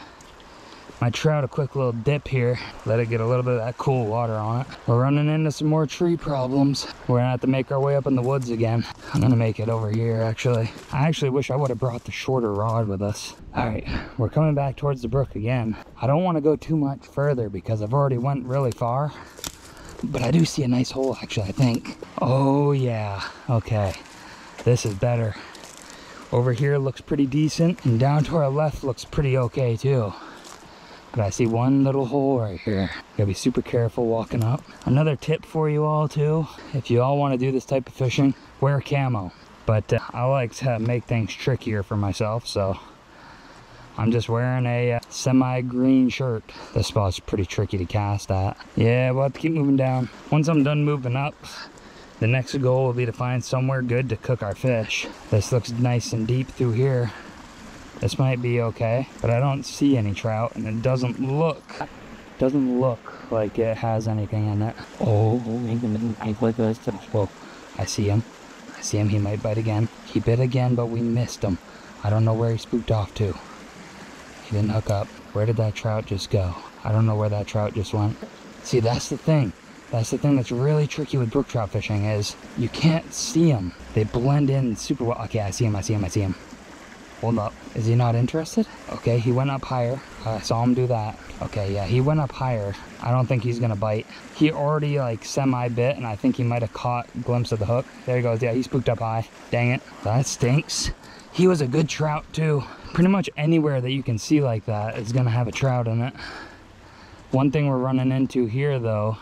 Speaker 1: trout a quick little dip here, let it get a little bit of that cool water on it. We're running into some more tree problems. We're gonna have to make our way up in the woods again. I'm gonna make it over here actually. I actually wish I would have brought the shorter rod with us. All right, we're coming back towards the brook again. I don't want to go too much further because I've already went really far, but I do see a nice hole actually, I think. Oh yeah, okay, this is better. Over here looks pretty decent, and down to our left looks pretty okay too. But I see one little hole right here. Gotta be super careful walking up. Another tip for you all too, if you all want to do this type of fishing, wear camo. But I like to make things trickier for myself, so I'm just wearing a semi-green shirt. This spot's pretty tricky to cast at. Yeah, we'll have to keep moving down. Once I'm done moving up, the next goal will be to find somewhere good to cook our fish. This looks nice and deep through here. This might be okay, but I don't see any trout, and it doesn't look like it has anything in it. Oh, whoa, I see him. I see him. He might bite again. He bit again, but we missed him. I don't know where he spooked off to. He didn't hook up. Where did that trout just go? I don't know where that trout just went. See, that's the thing. That's the thing that's really tricky with brook trout fishing is you can't see them. They blend in super well. Okay, I see him. I see him. I see him. Hold up. Is he not interested? Okay, he went up higher. I saw him do that. Okay, yeah, he went up higher. I don't think he's gonna bite. He already like semi-bit, and I think he might have caught a glimpse of the hook. There he goes. Yeah, he spooked up high. Dang it. That stinks. He was a good trout too. Pretty much anywhere that you can see like that is gonna have a trout in it. One thing we're running into here though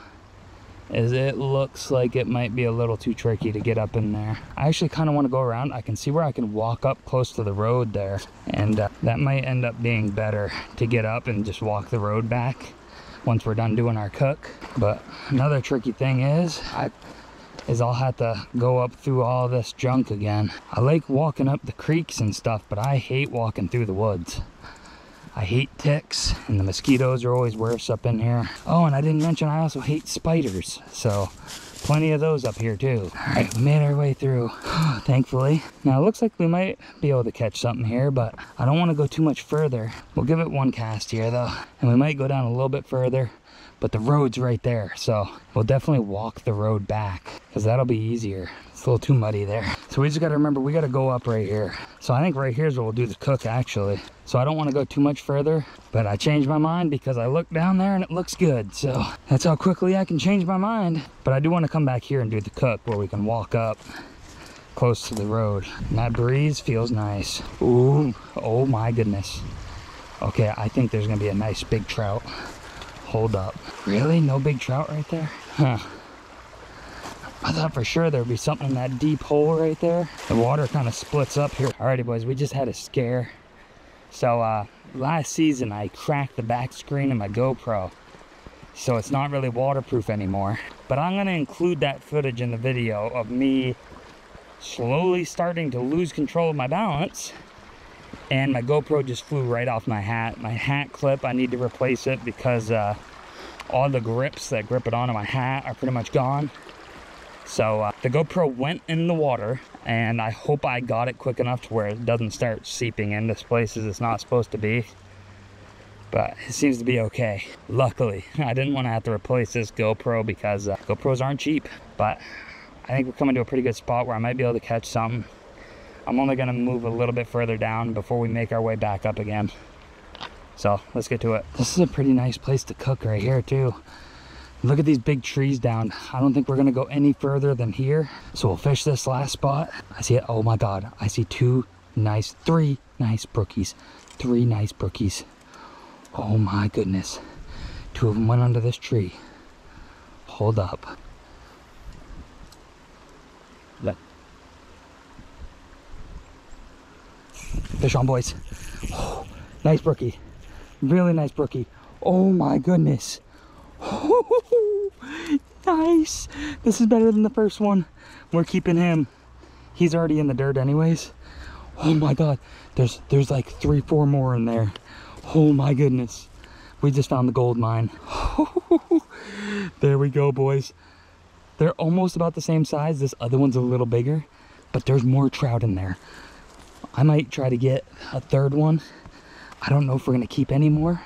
Speaker 1: is it looks like it might be a little too tricky to get up in there. I actually kind of want to go around. I can see where I can walk up close to the road there, and that might end up being better to get up and just walk the road back once we're done doing our cook. But another tricky thing is I'll have to go up through all this junk again. I like walking up the creeks and stuff, but I hate walking through the woods. I hate ticks, and the mosquitoes are always worse up in here. Oh, and I didn't mention I also hate spiders, so plenty of those up here too. All right, we made our way through, thankfully. Now it looks like we might be able to catch something here, but I don't want to go too much further. We'll give it one cast here though, and we might go down a little bit further, but the road's right there, so we'll definitely walk the road back because that'll be easier. It's a little too muddy there. So we just got to remember we got to go up right here. So I think right here is where we'll do the cook actually. So I don't want to go too much further, but I changed my mind because I looked down there and it looks good. So that's how quickly I can change my mind. But I do want to come back here and do the cook where we can walk up close to the road. And that breeze feels nice. Ooh, oh my goodness. Okay, I think there's gonna be a nice big trout. Hold up. Really? No big trout right there? Huh. I thought for sure there'd be something in that deep hole right there. The water kind of splits up here. Alrighty boys, we just had a scare. So last season I cracked the back screen of my GoPro. So it's not really waterproof anymore. But I'm gonna include that footage in the video of me slowly starting to lose control of my balance. And my GoPro just flew right off my hat. My hat clip, I need to replace it because all the grips that grip it onto my hat are pretty much gone. So the GoPro went in the water, and I hope I got it quick enough to where it doesn't start seeping into places it's not supposed to be. But it seems to be okay. Luckily, I didn't want to have to replace this GoPro because GoPros aren't cheap. But I think we're coming to a pretty good spot where I might be able to catch something. I'm only going to move a little bit further down before we make our way back up again. So let's get to it. This is a pretty nice place to cook right here too. Look at these big trees down. I don't think we're gonna go any further than here. So we'll fish this last spot. I see it. Oh my God, I see two nice, 3 nice brookies. 3 nice brookies. Oh my goodness. 2 of them went under this tree. Hold up. Look. Fish on, boys. Oh, nice brookie. Really nice brookie. Oh my goodness. Oh, nice. This is better than the first one. We're keeping him. He's already in the dirt anyways. Oh my god. There's like 3, 4 more in there. Oh my goodness. We just found the gold mine. There we go, boys. They're almost about the same size. This other one's a little bigger, but there's more trout in there. I might try to get a 3rd one. I don't know if we're gonna keep any more,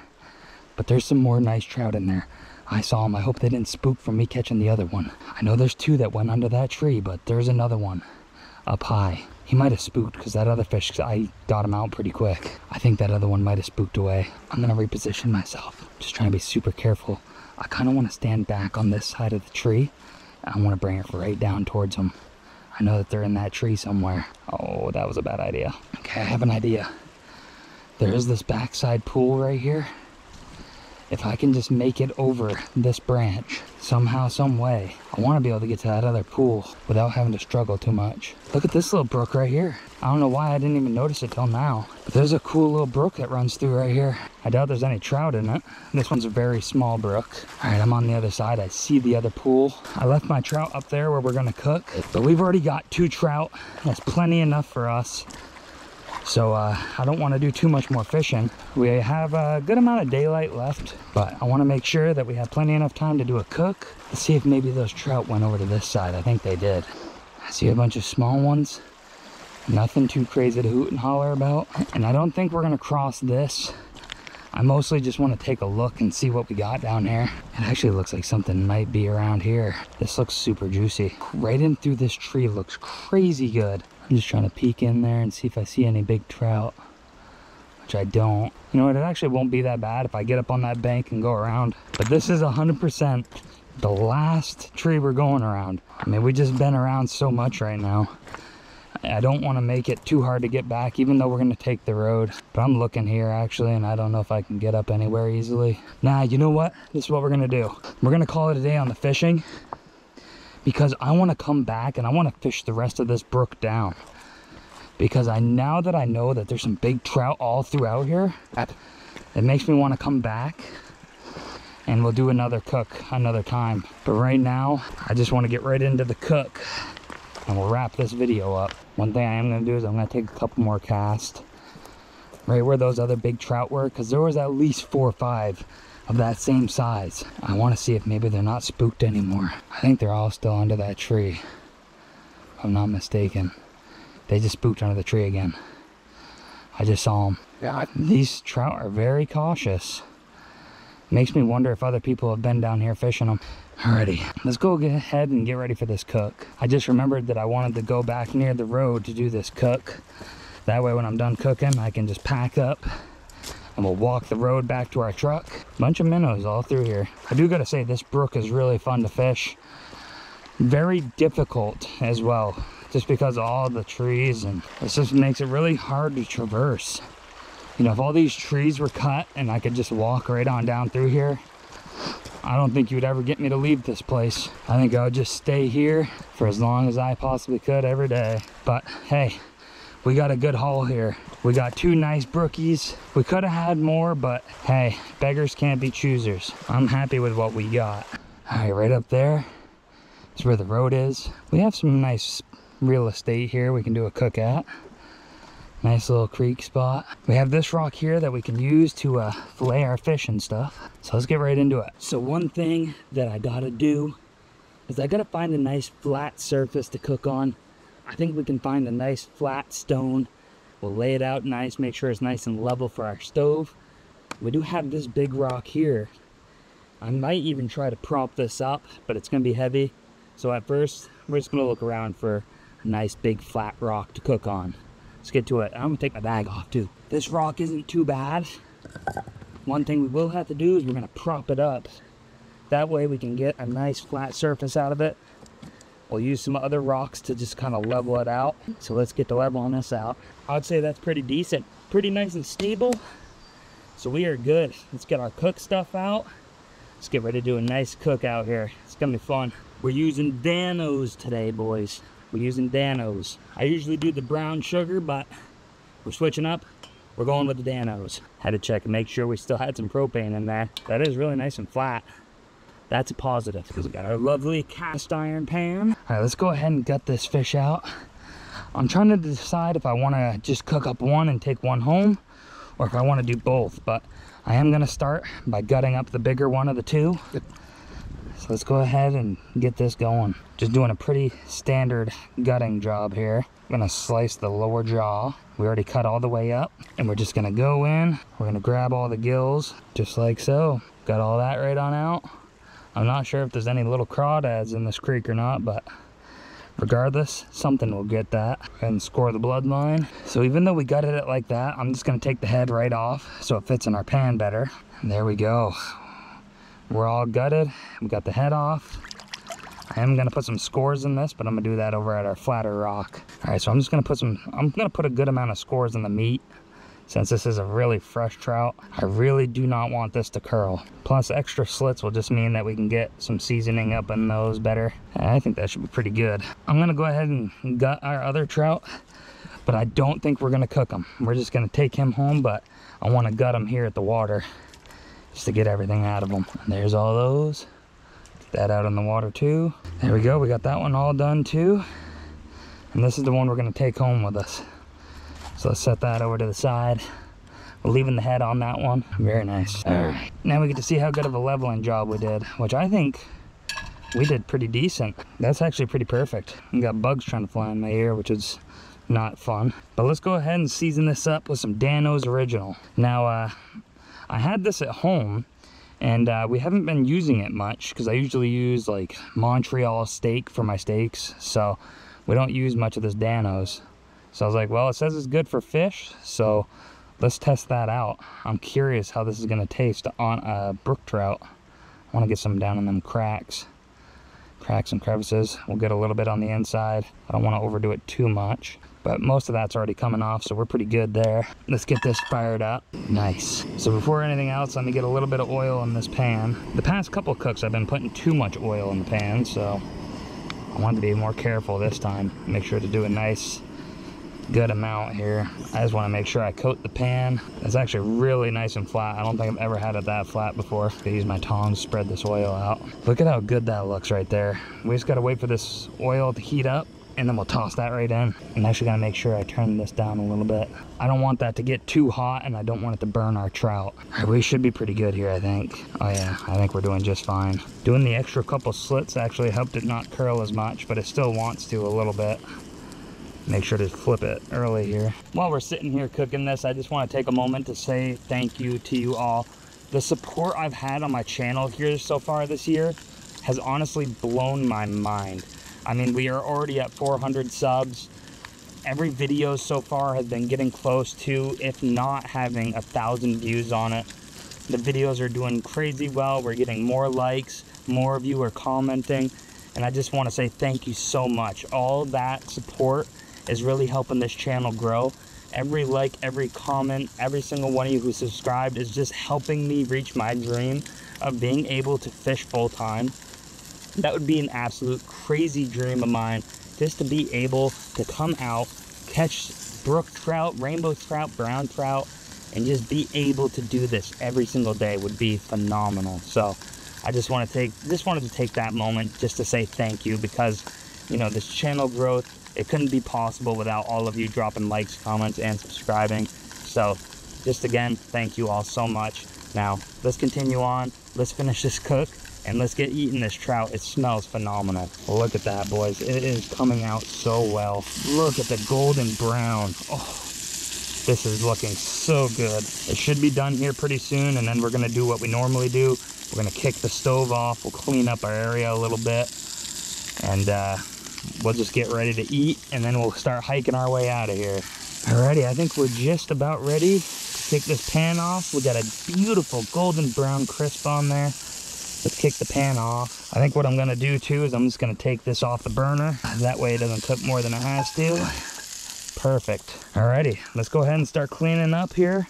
Speaker 1: but there's some more nice trout in there. I saw them. I hope they didn't spook from me catching the other one. I know there's 2 that went under that tree, but there's another one up high. He might have spooked because that other fish, I got him out pretty quick. I think that other one might have spooked away. I'm gonna reposition myself. Just trying to be super careful. I kind of want to stand back on this side of the tree. I want to bring it right down towards them. I know that they're in that tree somewhere. Oh, that was a bad idea. Okay, I have an idea. There is this backside pool right here. If I can just make it over this branch somehow, some way, I want to be able to get to that other pool without having to struggle too much. Look at this little brook right here. I don't know why I didn't even notice it till now, but there's a cool little brook that runs through right here. I doubt there's any trout in it. This one's a very small brook. All right, I'm on the other side. I see the other pool. I left my trout up there where we're gonna cook, but we've already got 2 trout. That's plenty enough for us. So I don't want to do too much more fishing. We have a good amount of daylight left, but I want to make sure that we have plenty enough time to do a cook. Let's see if maybe those trout went over to this side. I think they did. I see a bunch of small ones. Nothing too crazy to hoot and holler about. And I don't think we're going to cross this. I mostly just want to take a look and see what we got down here. It actually looks like something might be around here. This looks super juicy. Right in through this tree looks crazy good. I'm just trying to peek in there and see if I see any big trout, which I don't. You know what, it actually won't be that bad if I get up on that bank and go around. But this is 100% the last tree we're going around. I mean, we just been around so much right now. I don't want to make it too hard to get back, even though we're going to take the road. But I'm looking here actually, and I don't know if I can get up anywhere easily. Nah, you know what? This is what we're going to do. We're going to call it a day on the fishing, because I want to come back and I want to fish the rest of this brook down. Because now that I know that there's some big trout all throughout here, it makes me want to come back and we'll do another cook another time. But right now, I just want to get right into the cook and we'll wrap this video up. One thing I am going to do is I'm going to take a couple more casts right where those other big trout were, because there was at least 4 or 5 of that same size. I want to see if maybe they're not spooked anymore. I think they're all still under that tree, if I'm not mistaken. They just spooked under the tree again. I just saw them. Yeah, these trout are very cautious. Makes me wonder if other people have been down here fishing them. Alrighty, let's go ahead and get ready for this cook. I just remembered that I wanted to go back near the road to do this cook. That way when I'm done cooking, I can just pack up and we'll walk the road back to our truck. Bunch of minnows all through here. I do gotta say, this brook is really fun to fish. Very difficult as well, just because of all the trees, and it just makes it really hard to traverse. You know, if all these trees were cut and I could just walk right on down through here, I don't think you would ever get me to leave this place. I think I would just stay here for as long as I possibly could every day. But hey, we got a good haul here. We got 2 nice brookies. We could have had more, but hey, beggars can't be choosers. I'm happy with what we got. All right, right up there is where the road is. We have some nice real estate here we can do a cook at. Nice little creek spot. We have this rock here that we can use to fillet our fish and stuff. So let's get right into it. So one thing that I gotta do is I gotta find a nice flat surface to cook on. I think we can find a nice flat stone. We'll lay it out nice, make sure it's nice and level for our stove. We do have this big rock here. I might even try to prop this up, but it's gonna be heavy. So at first, we're just gonna look around for a nice big flat rock to cook on. Let's get to it. I'm gonna take my bag off too. This rock isn't too bad. One thing we will have to do is we're gonna prop it up. That way we can get a nice flat surface out of it. We'll use some other rocks to just kind of level it out. So let's get the leveling this out. I'd say that's pretty decent. Pretty nice and stable. So we are good. Let's get our cook stuff out. Let's get ready to do a nice cook out here. It's gonna be fun. We're using Danos today, boys. We're using Danos. I usually do the brown sugar, but we're switching up. We're going with the Danos. Had to check and make sure we still had some propane in there. That is really nice and flat. That's a positive, because we got our lovely cast iron pan. All right, let's go ahead and gut this fish out. I'm trying to decide if I want to just cook up one and take one home, or if I want to do both, but I am going to start by gutting up the bigger one of the two. So let's go ahead and get this going. Just doing a pretty standard gutting job here. I'm going to slice the lower jaw. We already cut all the way up, and we're just going to go in. We're going to grab all the gills, just like so. Got all that right on out. I'm not sure if there's any little crawdads in this creek or not, but regardless, something will get that and score the bloodline. So even though we gutted it like that, I'm just gonna take the head right off so it fits in our pan better. And there we go. We're all gutted. We got the head off. I am gonna put some scores in this, but I'm gonna do that over at our flatter rock. All right, so I'm gonna put a good amount of scores in the meat. Since this is a really fresh trout, I really do not want this to curl. Plus extra slits will just mean that we can get some seasoning up in those better. And I think that should be pretty good. I'm gonna go ahead and gut our other trout, but I don't think we're gonna cook him. We're just gonna take him home, but I wanna gut him here at the water just to get everything out of him. And there's all those. Get that out in the water too. There we go, we got that one all done too. And this is the one we're gonna take home with us. So let's set that over to the side. We're leaving the head on that one. Very nice. All right, now we get to see how good of a leveling job we did, which I think we did pretty decent. That's actually pretty perfect. We got bugs trying to fly in my ear, which is not fun. But let's go ahead and season this up with some Danos Original. Now, I had this at home, and we haven't been using it much because I usually use like Montreal steak for my steaks. So we don't use much of this Danos. So I was like, well, it says it's good for fish, so let's test that out. I'm curious how this is gonna taste on a brook trout. I wanna get some down in them cracks and crevices. We'll get a little bit on the inside. I don't wanna overdo it too much, but most of that's already coming off, so we're pretty good there. Let's get this fired up. Nice. So before anything else, let me get a little bit of oil in this pan. The past couple cooks, I've been putting too much oil in the pan, so I wanted to be more careful this time. Make sure to do a nice good amount here. I just want to make sure I coat the pan. It's actually really nice and flat. I don't think I've ever had it that flat before. I use my tongs to spread this oil out. Look at how good that looks right there. We just got to wait for this oil to heat up, and then we'll toss that right in. I'm actually gonna make sure I turn this down a little bit. I don't want that to get too hot, and I don't want it to burn our trout. We should be pretty good here, I think. Oh yeah, I think we're doing just fine. Doing the extra couple slits actually helped it not curl as much, but it still wants to a little bit. Make sure to flip it early here. While we're sitting here cooking this, I just want to take a moment to say thank you to you all. The support I've had on my channel here so far this year has honestly blown my mind. I mean, we are already at 400 subs. Every video so far has been getting close to, if not having 1,000 views on it. The videos are doing crazy well. We're getting more likes, more of you are commenting, and I just want to say thank you so much. All that support is really helping this channel grow. Every like, every comment, every single one of you who subscribed is just helping me reach my dream of being able to fish full time. That would be an absolute crazy dream of mine, just to be able to come out, catch brook trout, rainbow trout, brown trout, and just be able to do this every single day would be phenomenal. So I just wanted to take that moment just to say thank you, because you know, this channel growth, it couldn't be possible without all of you dropping likes, comments, and subscribing. So just again, thank you all so much. Now let's continue on, let's finish this cook, and let's get eating this trout. It smells phenomenal. Look at that, boys. It is coming out so well. Look at the golden brown. Oh, this is looking so good. It should be done here pretty soon, and then we're gonna do what we normally do. We're gonna kick the stove off. We'll clean up our area a little bit, and we'll just get ready to eat, and then we'll start hiking our way out of here. Alrighty, I think we're just about ready to take this pan off. We got a beautiful golden brown crisp on there. Let's kick the pan off. I think what I'm gonna do too is I'm just gonna take this off the burner. That way it doesn't cook more than it has to. Perfect. Alrighty, let's go ahead and start cleaning up here.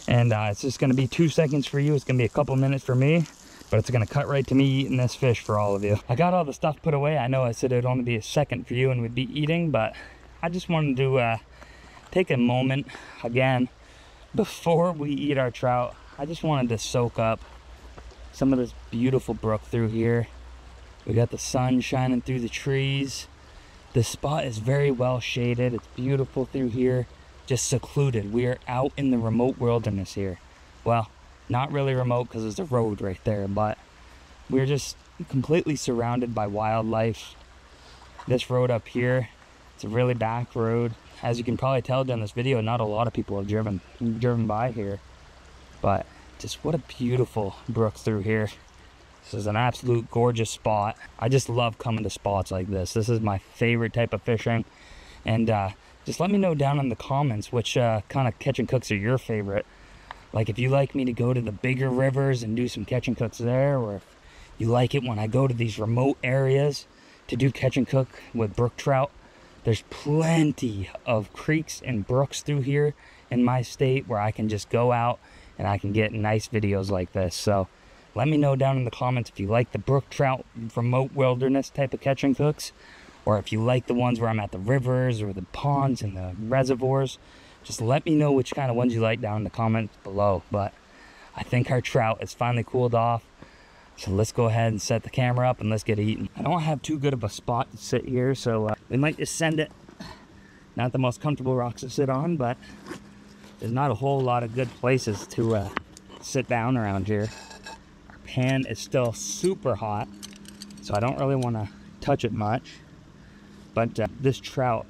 Speaker 1: And it's just gonna be 2 seconds for you. It's gonna be a couple minutes for me, but it's gonna cut right to me eating this fish for all of you. I got all the stuff put away. I know I said it'd only be a second for you and we'd be eating, but I just wanted to take a moment again before we eat our trout. I just wanted to soak up some of this beautiful brook through here. We got the sun shining through the trees. The spot is very well shaded. It's beautiful through here, just secluded. We are out in the remote wilderness here. Well, not really remote because there's a road right there, but we're just completely surrounded by wildlife. This road up here, it's a really back road. As you can probably tell during this video, not a lot of people have driven by here, but just what a beautiful brook through here. This is an absolute gorgeous spot. I just love coming to spots like this. This is my favorite type of fishing. And just let me know down in the comments which kind of catch and cooks are your favorite. Like if you like me to go to the bigger rivers and do some catch and cooks there, or if you like it when I go to these remote areas to do catch and cook with brook trout. There's plenty of creeks and brooks through here in my state where I can just go out and I can get nice videos like this. So let me know down in the comments if you like the brook trout remote wilderness type of catch and cooks, or if you like the ones where I'm at the rivers or the ponds and the reservoirs. Just let me know which kind of ones you like down in the comments below. But I think our trout is finally cooled off. So let's go ahead and set the camera up and let's get eating. I don't have too good of a spot to sit here, so we might just send it. Not the most comfortable rocks to sit on, but there's not a whole lot of good places to sit down around here. Our pan is still super hot, so I don't really want to touch it much. But this trout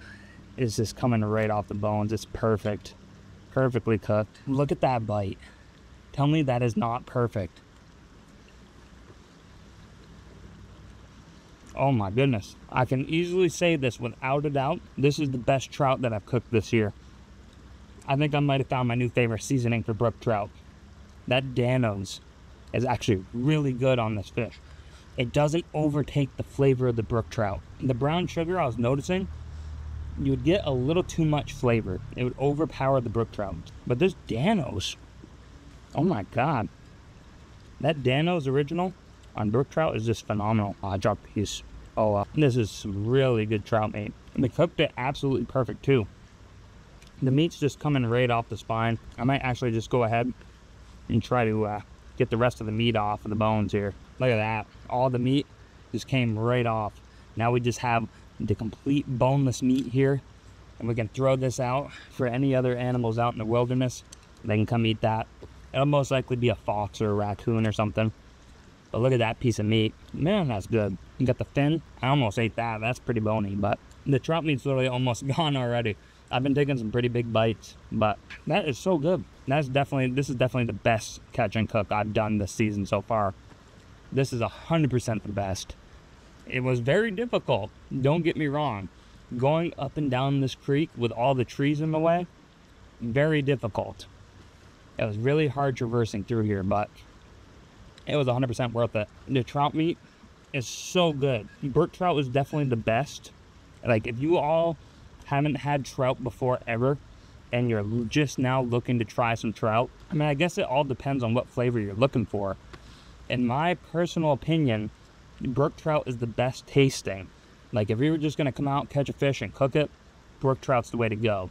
Speaker 1: is just coming right off the bones. It's perfect. Perfectly cooked. Look at that bite. Tell me that is not perfect. Oh my goodness. I can easily say this without a doubt. This is the best trout that I've cooked this year. I think I might have found my new favorite seasoning for brook trout. That Danos is actually really good on this fish. It doesn't overtake the flavor of the brook trout. The brown sugar, I was noticing, you would get a little too much flavor. It would overpower the brook trout. But this Danos, oh my God. That Danos original on brook trout is just phenomenal. I dropped a piece. Oh, this is some really good trout meat. And they cooked it absolutely perfect too. The meat's just coming right off the spine. I might actually just go ahead and try to get the rest of the meat off of the bones here. Look at that. All the meat just came right off. Now we just have the complete boneless meat here. And we can throw this out for any other animals out in the wilderness. They can come eat that. It'll most likely be a fox or a raccoon or something. But look at that piece of meat. Man, that's good. You got the fin. I almost ate that. That's pretty bony, but the trout meat's literally almost gone already. I've been taking some pretty big bites, but that is so good. This is definitely the best catch and cook I've done this season so far. This is 100% the best. It was very difficult. Don't get me wrong. Going up and down this creek with all the trees in the way, very difficult. It was really hard traversing through here, but it was 100% worth it. The trout meat is so good. Brook trout is definitely the best. Like if you all haven't had trout before ever and you're just now looking to try some trout, I mean, I guess it all depends on what flavor you're looking for. In my personal opinion, brook trout is the best tasting. Like if you were just gonna come out, catch a fish and cook it, brook trout's the way to go.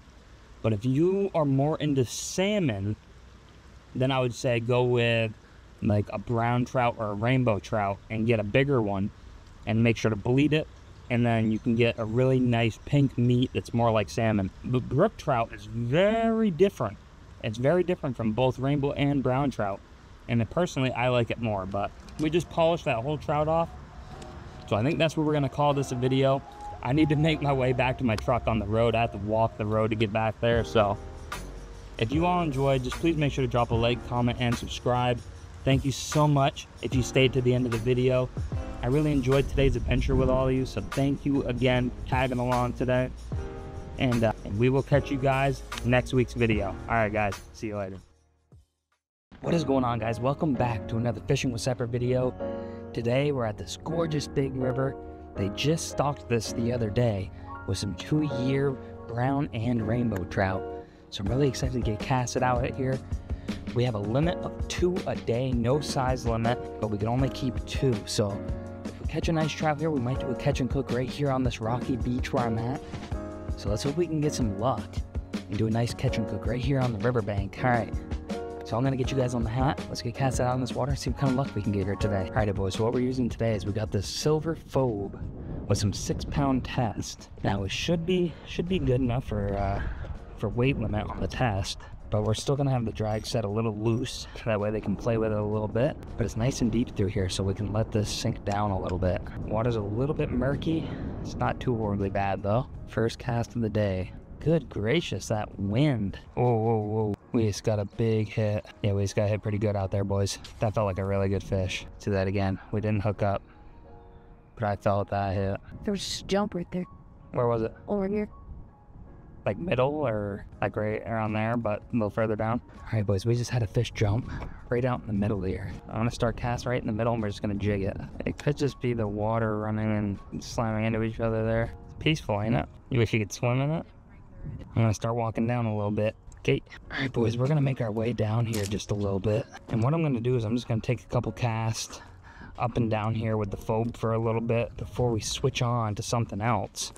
Speaker 1: But if you are more into salmon, then I would say go with like a brown trout or a rainbow trout and get a bigger one and make sure to bleed it, and then you can get a really nice pink meat that's more like salmon. But brook trout is very different. It's very different from both rainbow and brown trout, and personally I like it more. But we just polished that whole trout off, so I think that's what we're gonna call this a video. I need to make my way back to my truck on the road. I have to walk the road to get back there. So if you all enjoyed, just please make sure to drop a like, comment, and subscribe. Thank you so much if you stayed to the end of the video. I really enjoyed today's adventure with all of you, so thank you again for tagging along today. And we will catch you guys next week's video. All right, guys, see you later. What is going on, guys? Welcome back to another Fishing with Sepper video. Today we're at this gorgeous big river. They just stocked this the other day with some 2-year brown and rainbow trout. So I'm really excited to get casted out here. We have a limit of 2 a day, no size limit, but we can only keep 2. So if we catch a nice trout here, we might do a catch and cook right here on this rocky beach where I'm at. So let's hope we can get some luck and do a nice catch and cook right here on the riverbank. All right. So I'm gonna get you guys on the hat. Let's get casted out in this water and see what kind of luck we can get here today. All right, boys, so what we're using today is we got this silver phobe with some 6-pound test. Now it should be good enough for weight limit on the test, but we're still gonna have the drag set a little loose. That way they can play with it a little bit, but it's nice and deep through here so we can let this sink down a little bit. Water's a little bit murky. It's not too horribly bad though. First cast of the day. Good gracious, that wind. Whoa, whoa, whoa. We just got a big hit. Yeah, we just got hit pretty good out there, boys. That felt like a really good fish. Do that again. We didn't hook up, but I felt that hit.
Speaker 2: There was just a jump right there.
Speaker 1: Where was it?
Speaker 2: Over here.
Speaker 1: Like middle or like right around there, but a little further down? All right, boys, we just had a fish jump right out in the middle here. I'm gonna start casting right in the middle and we're just gonna jig it. It could just be the water running and slamming into each other there. It's peaceful, ain't it? You wish you could swim in it? I'm gonna start walking down a little bit. Okay. All right, boys, we're gonna make our way down here just a little bit. And what I'm gonna do is I'm just gonna take a couple casts up and down here with the phobe for a little bit before we switch on to something else.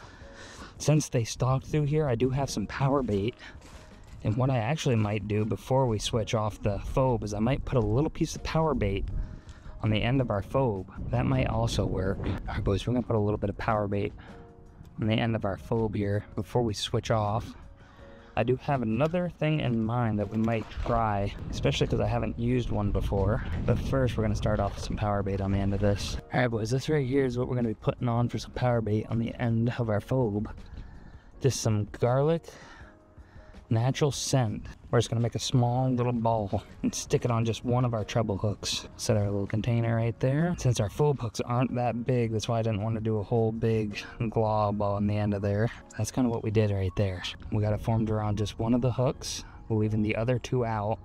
Speaker 1: Since they stocked through here, I do have some power bait. And what I actually might do before we switch off the phobe is I might put a little piece of power bait on the end of our phobe. That might also work. All right, boys, we're gonna put a little bit of power bait on the end of our phobe here before we switch off. I do have another thing in mind that we might try, especially because I haven't used one before. But first, we're gonna start off with some power bait on the end of this. All right, boys, this right here is what we're gonna be putting on for some power bait on the end of our phobe. Just some garlic natural scent. We're just gonna make a small little ball and stick it on just one of our treble hooks. Set our little container right there. Since our phobe hooks aren't that big, that's why I didn't want to do a whole big glob on the end of there. That's kind of what we did right there. We got it formed around just one of the hooks, leaving the other 2 out,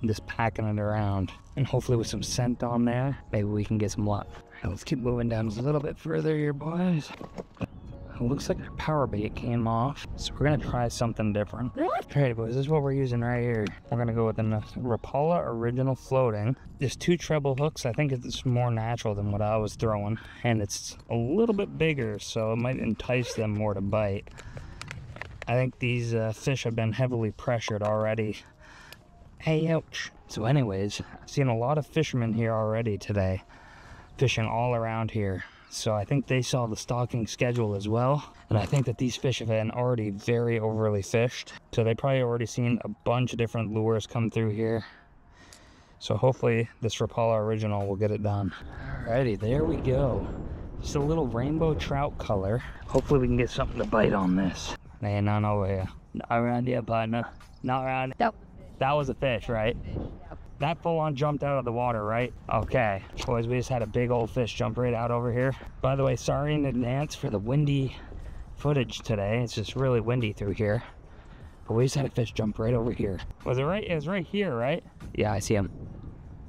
Speaker 1: and just packing it around. And hopefully with some scent on there, maybe we can get some luck. Now let's keep moving down a little bit further here, boys. It looks like our power bait came off, so we're gonna try something different. Alright, boys, this is what we're using right here. We're gonna go with a Rapala Original Floating. Just 2 treble hooks. I think it's more natural than what I was throwing, and it's a little bit bigger, so it might entice them more to bite. I think these fish have been heavily pressured already. Hey, ouch. So anyways, I've seen a lot of fishermen here already today, fishing all around here. So I think they saw the stocking schedule as well. And I think that these fish have been already very overly fished. So they probably already seen a bunch of different lures come through here. So hopefully this Rapala Original will get it done. Alrighty, there we go. Just a little rainbow trout color. Hopefully we can get something to bite on this. Hey, none over here. Not around here, partner. Not around. That was a fish, right? That full on jumped out of the water, right? Okay, boys, we just had a big old fish jump right out over here. By the way, sorry in advance for the windy footage today. It's just really windy through here. But we just had a fish jump right over here. Was it right? It was right here, right? Yeah, I see him.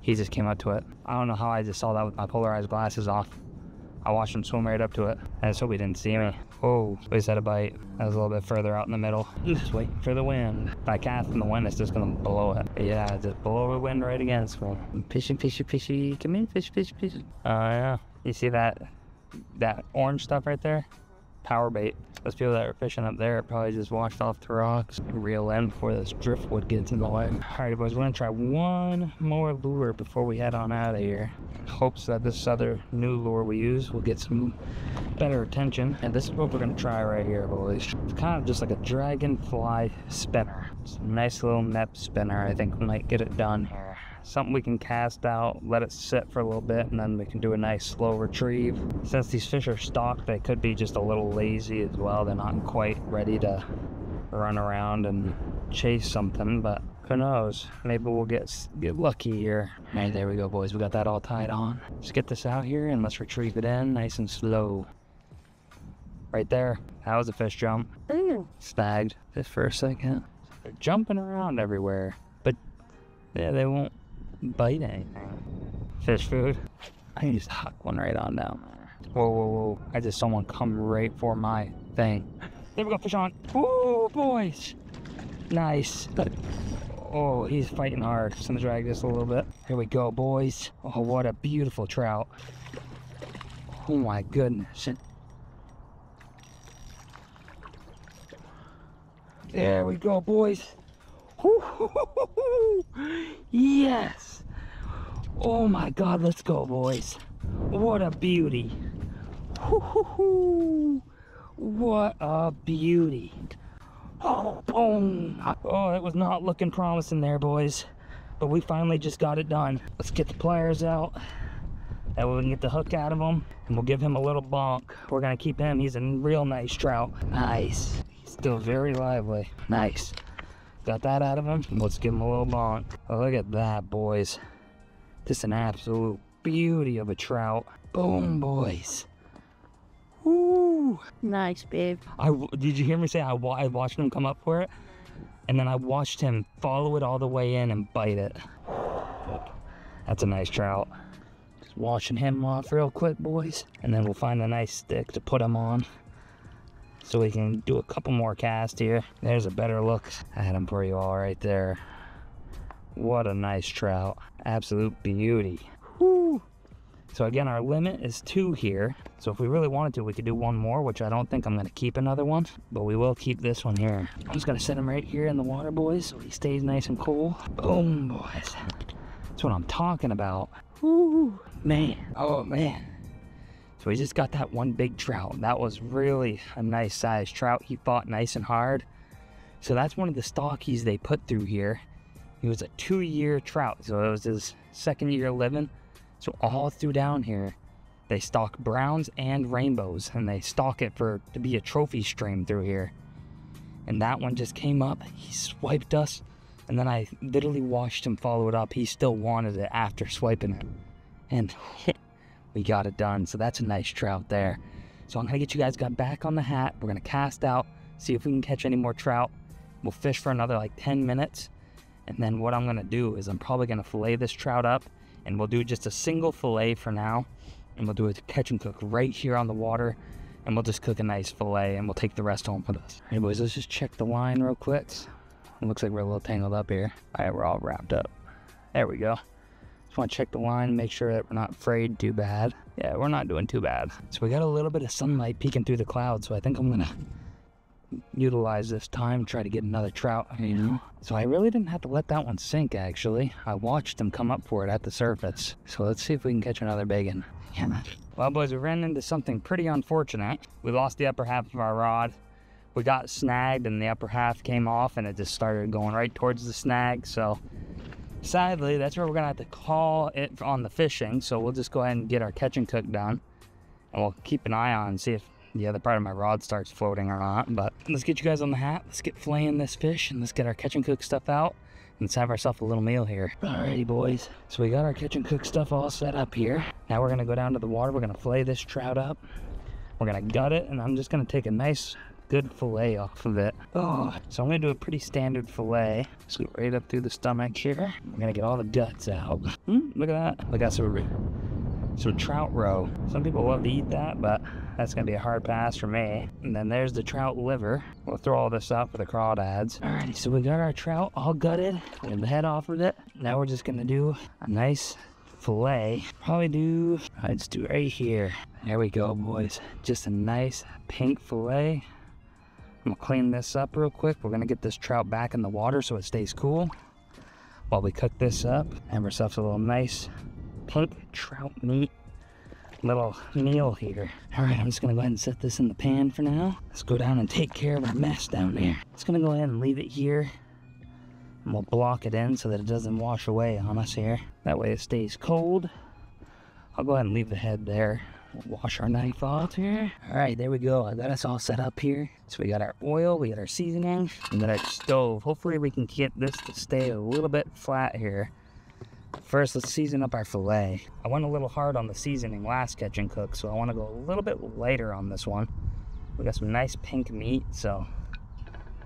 Speaker 1: He just came up to it. I don't know how I just saw that with my polarized glasses off. I watched him swim right up to it. I just hope he didn't see me. Oh, we just had a bite. That was a little bit further out in the middle. Just waiting for the wind. If I cast in the wind, it's just gonna blow it. Yeah, just blow the wind right against me. Fishy, fishy, fishy. Come in, fish, fish, fish. Oh yeah. You see that orange stuff right there? Power bait. Those people that are fishing up there probably just washed off the rocks. Reel in before this driftwood gets in the way. Alright, boys, we're gonna try one more lure before we head on out of here. Hopes that this other new lure we use will get some better attention. And this is what we're gonna try right here, boys. It's kind of just like a dragonfly spinner. It's a nice little net spinner. I think we might get it done here. Something we can cast out, let it sit for a little bit, and then we can do a nice slow retrieve. Since these fish are stocked, they could be just a little lazy as well. They're not quite ready to run around and chase something, but who knows? Maybe we'll get lucky here. All right, there we go, boys. We got that all tied on. Let's get this out here and let's retrieve it in nice and slow. Right there. That was a fish jump. Snagged just for a second. They're jumping around everywhere, but yeah, they won't bite anything. Fish food. I can just huck one right on down there. Whoa, whoa, whoa. I just saw one come right for my thing. There we go, fish on. Oh, boys. Nice. Oh, he's fighting hard. Just gonna drag this a little bit. Here we go, boys. Oh, what a beautiful trout. Oh my goodness. There we go, boys. Yes. Oh my God, let's go, boys. What a beauty. What a beauty. Oh, boom. Oh, it was not looking promising there, boys. But we finally just got it done. Let's get the pliers out. That way we can get the hook out of him. And we'll give him a little bonk. We're gonna keep him. He's a real nice trout. Nice. He's still very lively. Nice. Got that out of him. Let's give him a little bonk. Oh, look at that, boys. Just an absolute beauty of a trout. Boom, boys. Woo.
Speaker 2: Nice, babe.
Speaker 1: Did you hear me say I watched him come up for it? And then I watched him follow it all the way in and bite it. That's a nice trout. Just washing him off real quick, boys. And then we'll find a nice stick to put him on, so we can do a couple more casts here. There's a better look at him for you all right there. What a nice trout. Absolute beauty. Woo. So again, our limit is 2 here. So if we really wanted to, we could do one more, which I don't think I'm gonna keep another one, but we will keep this one here. I'm just gonna set him right here in the water, boys, so he stays nice and cool. Boom, boys. That's what I'm talking about. Woo, man. Oh, man. So we just got that one big trout. That was really a nice sized trout. He fought nice and hard. So that's one of the stockies they put through here. He was a 2-year trout, so it was his 2nd year living. So all through down here, they stock browns and rainbows, and they stock it to be a trophy stream through here. And that one just came up, he swiped us, and then I literally watched him follow it up. He still wanted it after swiping it. And we got it done. So that's a nice trout there. So I'm gonna get you guys back on the hat. We're gonna cast out, see if we can catch any more trout. We'll fish for another like 10 minutes. And then what I'm gonna do is I'm probably gonna fillet this trout up, and we'll do just a single fillet for now, and we'll do a catch and cook right here on the water, and we'll just cook a nice fillet, and we'll take the rest home with us. All right, boys, let's just check the line real quick. It looks like we're a little tangled up here. All right, we're all wrapped up. There we go. Just want to check the line, make sure that we're not frayed too bad. Yeah, we're not doing too bad. So we got a little bit of sunlight peeking through the clouds, so I think I'm gonna utilize this time, try to get another trout, you know. So I really didn't have to let that one sink, actually. I watched him come up for it at the surface. So let's see if we can catch another big one. Yeah. Well, boys, we ran into something pretty unfortunate. We lost the upper half of our rod. We got snagged and the upper half came off, and it just started going right towards the snag. So sadly, that's where we're gonna have to call it on the fishing. So we'll just go ahead and get our catch and cook done, and we'll keep an eye on and see if the other part of my rod starts floating or not. But let's get you guys on the hat. Let's get filleting this fish, and let's get our catch and cook stuff out, and let's have ourselves a little meal here. Alrighty, boys. So we got our catch and cook stuff all set up here. Now we're gonna go down to the water. We're gonna fillet this trout up. We're gonna gut it, and I'm just gonna take a nice good fillet off of it. Oh, so I'm gonna do a pretty standard fillet. Scoot right up through the stomach here. We're gonna get all the guts out. Look at that. Look at some trout roe. Some people love to eat that, but that's gonna be a hard pass for me. And then there's the trout liver. We'll throw all this up for the crawdads. Alrighty, so we got our trout all gutted and the head off of it. Now we're just gonna do a nice fillet. Let's do right here. There we go, boys. Just a nice pink fillet. I'm gonna clean this up real quick. We're gonna get this trout back in the water so it stays cool while we cook this up. Have ourselves a little nice pink trout meat little meal here. All right, I'm just gonna go ahead and set this in the pan for now. Let's go down and take care of our mess down there. Just gonna go ahead and leave it here, and we'll block it in so that it doesn't wash away on us here. That way it stays cold. I'll go ahead and leave the head there. We'll wash our knife off here. All right, there we go. I got us all set up here. So we got our oil, we got our seasoning, and then our stove. Hopefully we can get this to stay a little bit flat here. First, let's season up our fillet. I went a little hard on the seasoning last catch and cook, so I want to go a little bit lighter on this one. We got some nice pink meat, so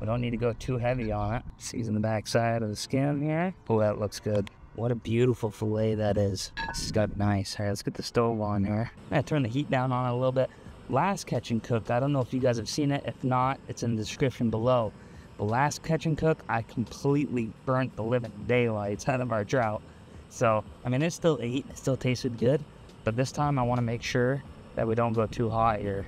Speaker 1: we don't need to go too heavy on it. Season the back side of the skin here. Oh, that looks good. What a beautiful fillet that is. This has got nice. All right, let's get the stove on here. I'm gonna turn the heat down on it a little bit. Last catch and cook, I don't know if you guys have seen it. If not, it's in the description below. The last catch and cook, I completely burnt the living daylights out of our trout. So, I mean, it still ate, it still tasted good, but this time I want to make sure that we don't go too hot here.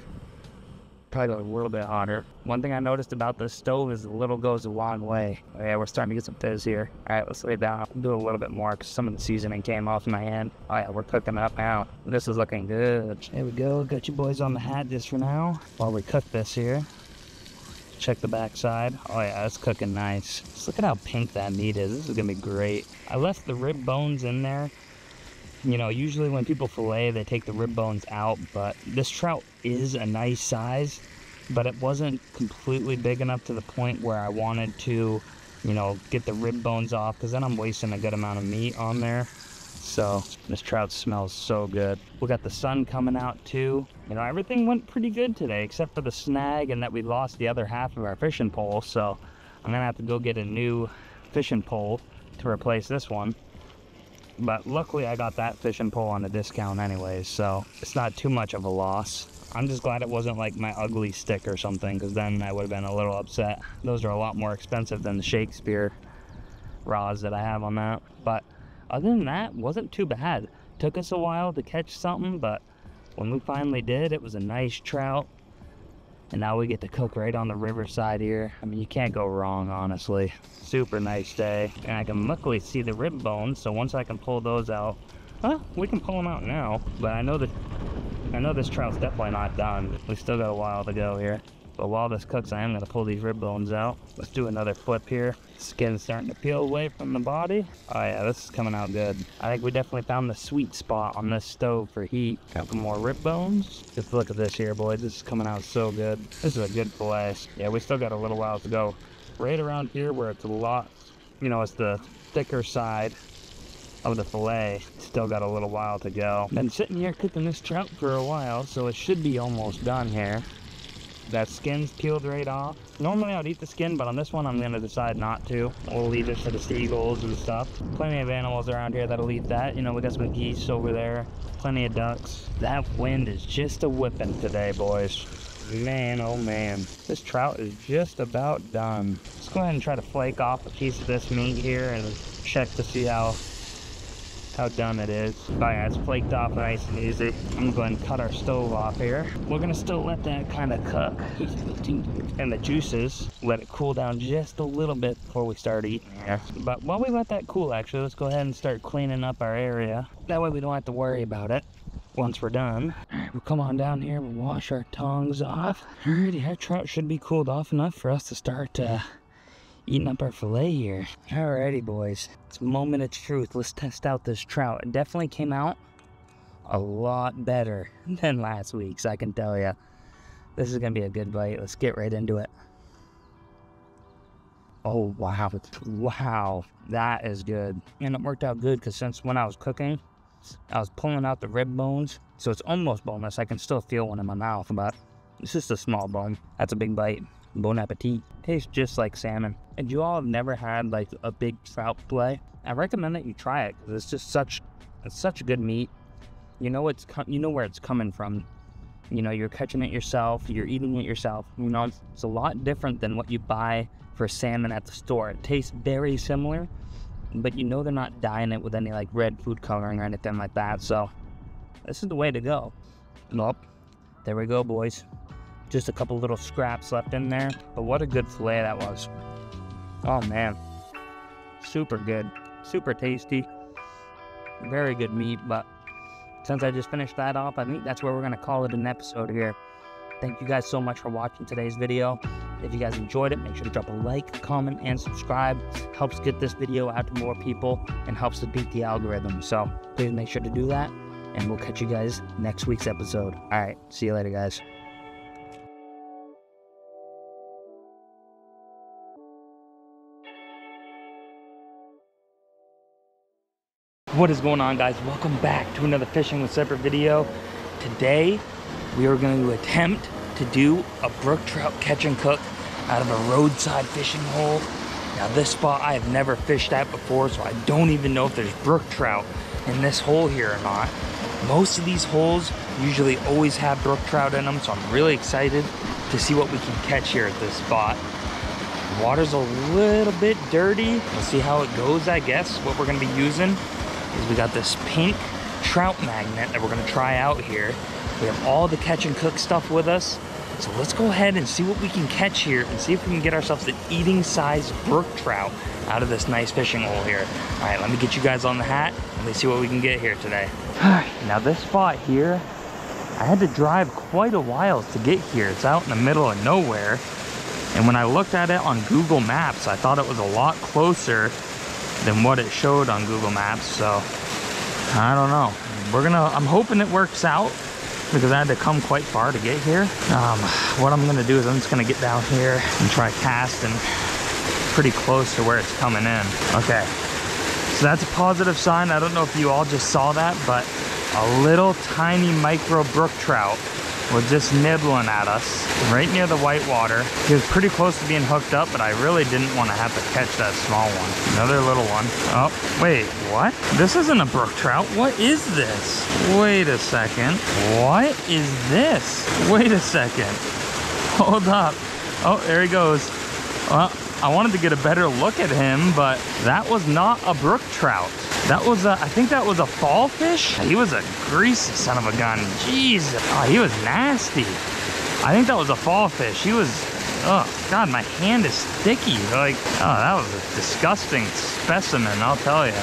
Speaker 1: Probably go a little bit hotter. One thing I noticed about this stove is the little goes a long way. Oh yeah, we're starting to get some fizz here. All right, let's lay it down. I'll do a little bit more because some of the seasoning came off my hand. Oh yeah, we're cooking it up now. This is looking good. There we go. Got you boys on the hat just for now while we cook this here. Check the back side. Oh yeah, it's cooking nice. Just look at how pink that meat is. This is gonna be great. I left the rib bones in there. You know, usually when people fillet, they take the rib bones out, but this trout is a nice size, but it wasn't completely big enough to the point where I wanted to, you know, get the rib bones off, because then I'm wasting a good amount of meat on there. So this trout smells so good. We got the sun coming out too. You know, everything went pretty good today, except for the snag and that we lost the other half of our fishing pole. So I'm gonna have to go get a new fishing pole to replace this one. But luckily I got that fishing pole on a discount anyways, so it's not too much of a loss. I'm just glad it wasn't like my ugly stick or something, because then I would have been a little upset. Those are a lot more expensive than the Shakespeare rods that I have on that. But other than that, wasn't too bad. Took us a while to catch something, but when we finally did, it was a nice trout. And now we get to cook right on the riverside here. I mean, you can't go wrong, honestly. Super nice day. And I can luckily see the rib bones, so once I can pull those out, well, we can pull them out now. But I know this trout's definitely not done. We still got a while to go here. But while this cooks, I am gonna pull these rib bones out. Let's do another flip here. Skin's starting to peel away from the body. Oh yeah, this is coming out good. I think we definitely found the sweet spot on this stove for heat. Couple more rib bones. Just look at this here, boys. This is coming out so good. This is a good fillet. Yeah, we still got a little while to go. Right around here where it's a lot, you know, it's the thicker side of the fillet. Still got a little while to go. Been sitting here cooking this trout for a while, so it should be almost done here. That skin's peeled right off. Normally I'd eat the skin, but on this one I'm gonna decide not to. We'll leave it for the seagulls and stuff. Plenty of animals around here that'll eat that. You know, we got some geese over there, plenty of ducks. That wind is just a whipping today, boys. Man, oh man. This trout is just about done. Let's go ahead and try to flake off a piece of this meat here and check to see how done it is. Oh yeah, it's flaked off nice and easy. I'm going to cut our stove off here. We're gonna still let that kind of cook and the juices, let it cool down just a little bit before we start eating here. But while we let that cool, actually, let's go ahead and start cleaning up our area. That way we don't have to worry about it once we're done. We'll come on down here, we'll wash our tongs off. Alrighty, our trout should be cooled off enough for us to start eating up our fillet here. Alrighty, boys. It's a moment of truth. Let's test out this trout. It definitely came out a lot better than last week's, I can tell you. This is gonna be a good bite. Let's get right into it. Oh, wow. Wow, that is good. And it worked out good because since when I was cooking, I was pulling out the rib bones, so it's almost boneless. I can still feel one in my mouth, but it's just a small bone. That's a big bite. Bon appetit. Tastes just like salmon. And you all have never had like a big trout fillet, I recommend that you try it because it's just such good meat. You know where it's coming from. You know, you're catching it yourself, you're eating it yourself. You know, it's a lot different than what you buy for salmon at the store. It tastes very similar, but you know they're not dyeing it with any like red food coloring or anything like that. So this is the way to go. Well, there we go, boys. Just a couple little scraps left in there, but what a good fillet that was. Oh man, super good, super tasty, very good meat. But since I just finished that off, I think that's where we're gonna call it an episode here. Thank you guys so much for watching today's video. If you guys enjoyed it, make sure to drop a like, comment, and subscribe. Helps get this video out to more people and helps to beat the algorithm. So please make sure to do that, and we'll catch you guys next week's episode. All right, see you later, guys. What is going on, guys? Welcome back to another Fishing with Separate video. Today we are going to attempt to do a brook trout catch and cook out of a roadside fishing hole. Now this spot I have never fished at before, so I don't even know if there's brook trout in this hole here or not. Most of these holes usually always have brook trout in them, so I'm really excited to see what we can catch here at this spot. The water's a little bit dirty. We'll see how it goes, I guess. What we're gonna be using is we got this pink trout magnet that we're gonna try out here. We have all the catch and cook stuff with us. So let's go ahead and see what we can catch here and see if we can get ourselves an eating size brook trout out of this nice fishing hole here. All right, let me get you guys on the hat and let's see what we can get here today. All right, now this spot here, I had to drive quite a while to get here. It's out in the middle of nowhere. And when I looked at it on Google Maps, I thought it was a lot closer than what it showed on Google Maps. So I don't know. I'm hoping it works out, because I had to come quite far to get here. What I'm gonna do is I'm just gonna get down here and try casting pretty close to where it's coming in. Okay, so that's a positive sign. I don't know if you all just saw that, but a little tiny micro brook trout was just nibbling at us right near the white water. He was pretty close to being hooked up, but I really didn't want to have to catch that small one. Another little one. Oh, wait, what? This isn't a brook trout. What is this? Wait a second. What is this? Wait a second. Hold up. Oh, there he goes. Well, I wanted to get a better look at him, but that was not a brook trout. That was I think that was a fall fish. He was a greasy son of a gun. Jeez, oh, he was nasty. I think that was a fall fish. He was, oh God, my hand is sticky. Like, oh, that was a disgusting specimen, I'll tell you.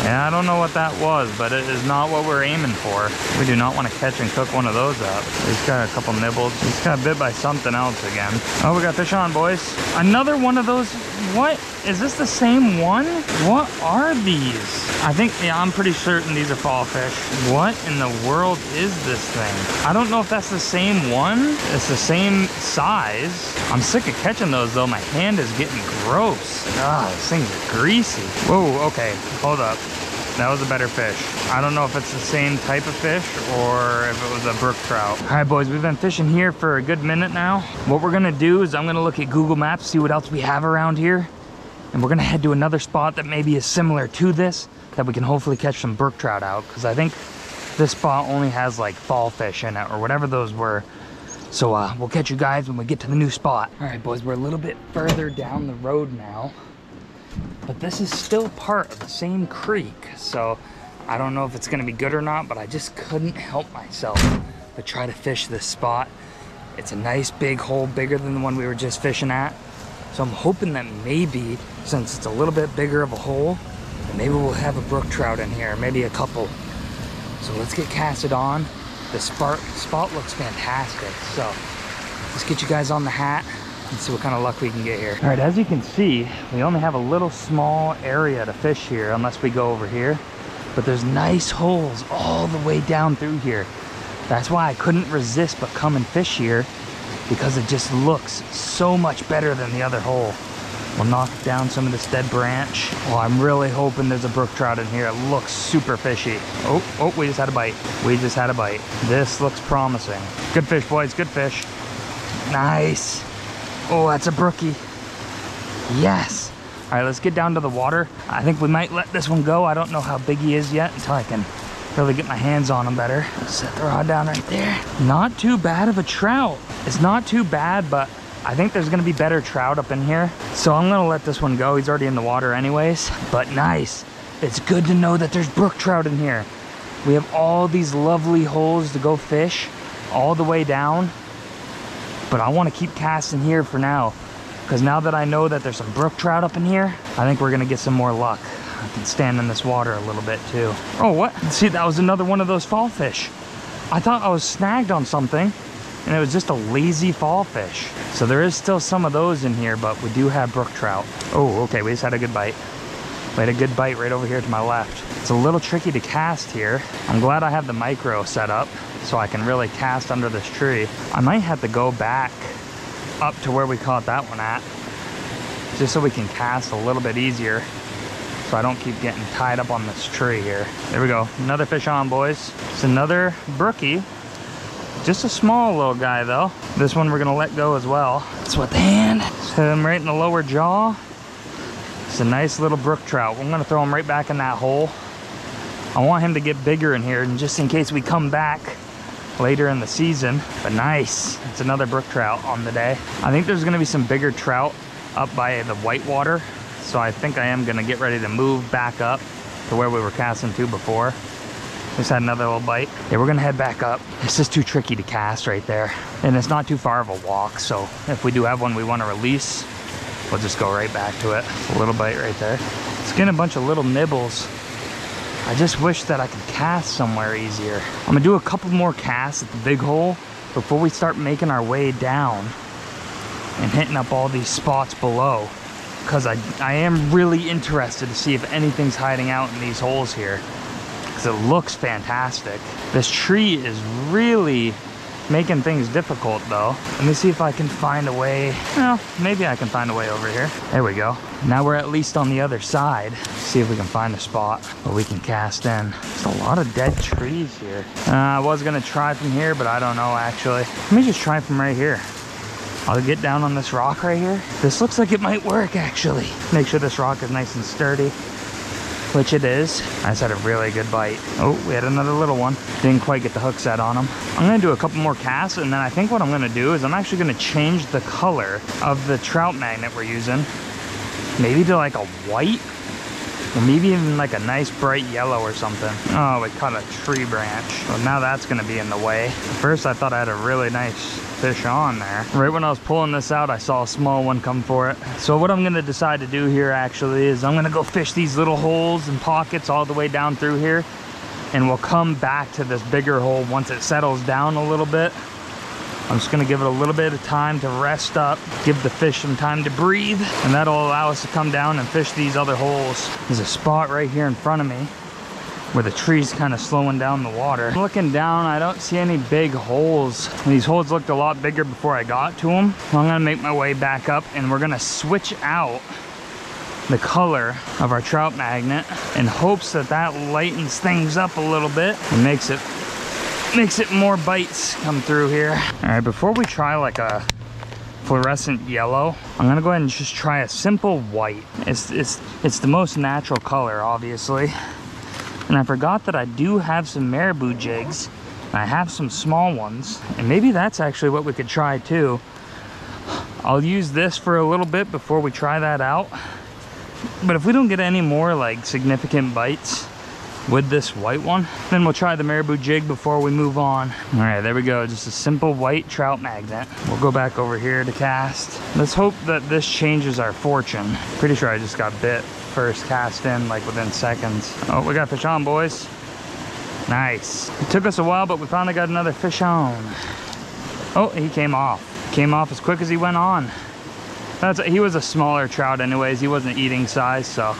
Speaker 1: Yeah, I don't know what that was, but it is not what we're aiming for. We do not want to catch and cook one of those up. He's got a couple nibbles. He's got bit by something else again. Oh, we got fish on, boys. Another one of those. What? Is this the same one? What are these? I think, yeah, I'm pretty certain these are fall fish. What in the world is this thing? I don't know if that's the same one. It's the same size. I'm sick of catching those though. My hand is getting gross. Ah, these things are greasy. Whoa, okay, hold up. That was a better fish. I don't know if it's the same type of fish or if it was a brook trout. All right, boys, we've been fishing here for a good minute now. What we're gonna do is I'm gonna look at Google Maps, see what else we have around here. And we're gonna head to another spot that maybe is similar to this, that we can hopefully catch some brook trout out. Because I think this spot only has like fall fish in it or whatever those were. So we'll catch you guys when we get to the new spot. All right, boys, we're a little bit further down the road now. But this is still part of the same creek, so I don't know if it's gonna be good or not, but I just couldn't help myself to try to fish this spot. It's a nice big hole, bigger than the one we were just fishing at. So I'm hoping that maybe, since it's a little bit bigger of a hole, that maybe we'll have a brook trout in here, maybe a couple. So let's get casted on. The spot looks fantastic, so let's get you guys on the hat and see what kind of luck we can get here. All right, as you can see, we only have a little small area to fish here unless we go over here, but there's nice holes all the way down through here. That's why I couldn't resist but come and fish here, because it just looks so much better than the other hole. We'll knock down some of this dead branch. Well, I'm really hoping there's a brook trout in here. It looks super fishy. Oh, we just had a bite. We just had a bite. This looks promising. Good fish, boys, good fish. Nice. Oh, that's a brookie. Yes. All right, let's get down to the water. I think we might let this one go. I don't know how big he is yet until I can really get my hands on him better. Set the rod down right there. Not too bad of a trout. It's not too bad, but I think there's gonna be better trout up in here. So I'm gonna let this one go. He's already in the water anyways, but nice. It's good to know that there's brook trout in here. We have all these lovely holes to go fish all the way down. But I want to keep casting here for now, because now that I know that there's some brook trout up in here, I think we're gonna get some more luck. I can stand in this water a little bit too. Oh, what? See, that was another one of those fall fish. I thought I was snagged on something and it was just a lazy fall fish. So there is still some of those in here, but we do have brook trout. Oh, okay, we just had a good bite. We had a good bite right over here to my left. It's a little tricky to cast here. I'm glad I have the micro set up so I can really cast under this tree. I might have to go back up to where we caught that one at, just so we can cast a little bit easier, so I don't keep getting tied up on this tree here. There we go, another fish on, boys. It's another brookie. Just a small little guy though. This one we're gonna let go as well. That's what the hand. Just hit him right in the lower jaw. It's a nice little brook trout. I'm gonna throw him right back in that hole. I want him to get bigger in here, and just in case we come back later in the season. But nice, it's another brook trout on the day. I think there's gonna be some bigger trout up by the whitewater, so I think I am gonna get ready to move back up to where we were casting to before. Just had another little bite. Yeah, we're gonna head back up. It's just too tricky to cast right there, and it's not too far of a walk, so if we do have one we want to release, we'll just go right back to it. A little bite right there. It's getting a bunch of little nibbles. I just wish that I could cast somewhere easier. I'm gonna do a couple more casts at the big hole before we start making our way down and hitting up all these spots below, because I am really interested to see if anything's hiding out in these holes here, because it looks fantastic. This tree is really making things difficult though. Let me see if I can find a way. Well, maybe I can find a way over here. There we go. Now we're at least on the other side. See if we can find a spot where we can cast in. There's a lot of dead trees here. I was gonna try from here, but I don't know actually. Let me just try from right here. I'll get down on this rock right here. This looks like it might work actually. Make sure this rock is nice and sturdy, which it is. I just had a really good bite. Oh, we had another little one. Didn't quite get the hook set on him. I'm gonna do a couple more casts, and then I think what I'm gonna do is I'm actually gonna change the color of the trout magnet we're using. Maybe to like a white, or maybe even like a nice bright yellow or something. Oh, we caught a tree branch. Well, now that's gonna be in the way. At first I thought I had a really nice fish on there. Right when I was pulling this out, I saw a small one come for it. So what I'm gonna decide to do here actually is I'm gonna go fish these little holes and pockets all the way down through here, and we'll come back to this bigger hole once it settles down a little bit. I'm just gonna give it a little bit of time to rest up, give the fish some time to breathe, and that'll allow us to come down and fish these other holes. There's a spot right here in front of me where the tree's kind of slowing down the water. Looking down, I don't see any big holes. These holes looked a lot bigger before I got to them. So I'm gonna make my way back up, and we're gonna switch out the color of our trout magnet in hopes that that lightens things up a little bit and makes it more bites come through here. All right, before we try like a fluorescent yellow, I'm gonna go ahead and just try a simple white. It's the most natural color, obviously. And I forgot that I do have some marabou jigs, and I have some small ones, and maybe that's actually what we could try too. I'll use this for a little bit before we try that out. But if we don't get any more like significant bites with this white one, then we'll try the marabou jig before we move on. All right, there we go, just a simple white trout magnet. We'll go back over here to cast. Let's hope that this changes our fortune. Pretty sure I just got bit first cast in, like within seconds. Oh, we got fish on, boys. Nice. It took us a while, but we finally got another fish on. Oh, he came off. Came off as quick as he went on. He was a smaller trout anyways. He wasn't eating size, so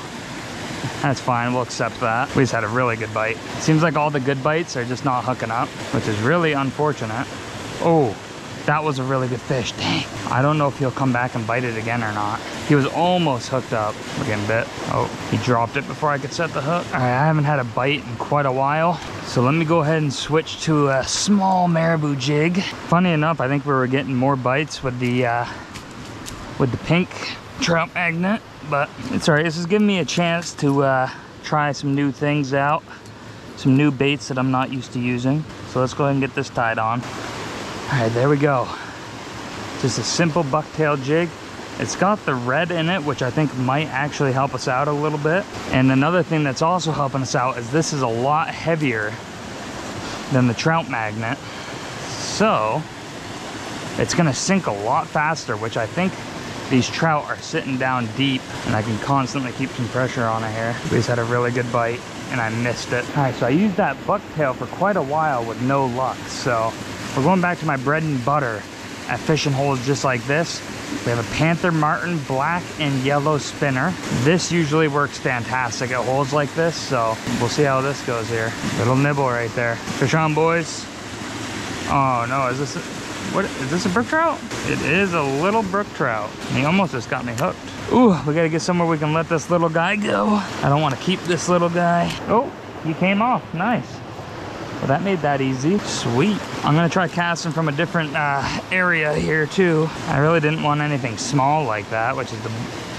Speaker 1: that's fine. We'll accept that. We just had a really good bite. Seems like all the good bites are just not hooking up, which is really unfortunate. Oh, that was a really good fish. Dang. I don't know if he'll come back and bite it again or not. He was almost hooked up. We're getting bit. Oh, he dropped it before I could set the hook. All right, I haven't had a bite in quite a while, so let me go ahead and switch to a small marabou jig. Funny enough, I think we were getting more bites with the pink trout magnet, but it's all right. This is giving me a chance to try some new things out, some new baits that I'm not used to using. So let's go ahead and get this tied on. All right, there we go. Just a simple bucktail jig. It's got the red in it, which I think might actually help us out a little bit. And another thing that's also helping us out is this is a lot heavier than the trout magnet. So it's gonna sink a lot faster, which I think these trout are sitting down deep, and I can constantly keep some pressure on it here. We just had a really good bite and I missed it. All right, so I used that bucktail for quite a while with no luck. So we're going back to my bread and butter at fishing holes just like this. We have a Panther Martin black and yellow spinner. This usually works fantastic at holes like this, so we'll see how this goes here. Little nibble right there. Fish on, boys. Oh no, is this a brook trout? It is a little brook trout. He almost just got me hooked. Ooh, we gotta get somewhere we can let this little guy go. I don't want to keep this little guy. Oh, he came off. Nice. Well, that made that easy. Sweet. I'm gonna try casting from a different area here too. I really didn't want anything small like that, which is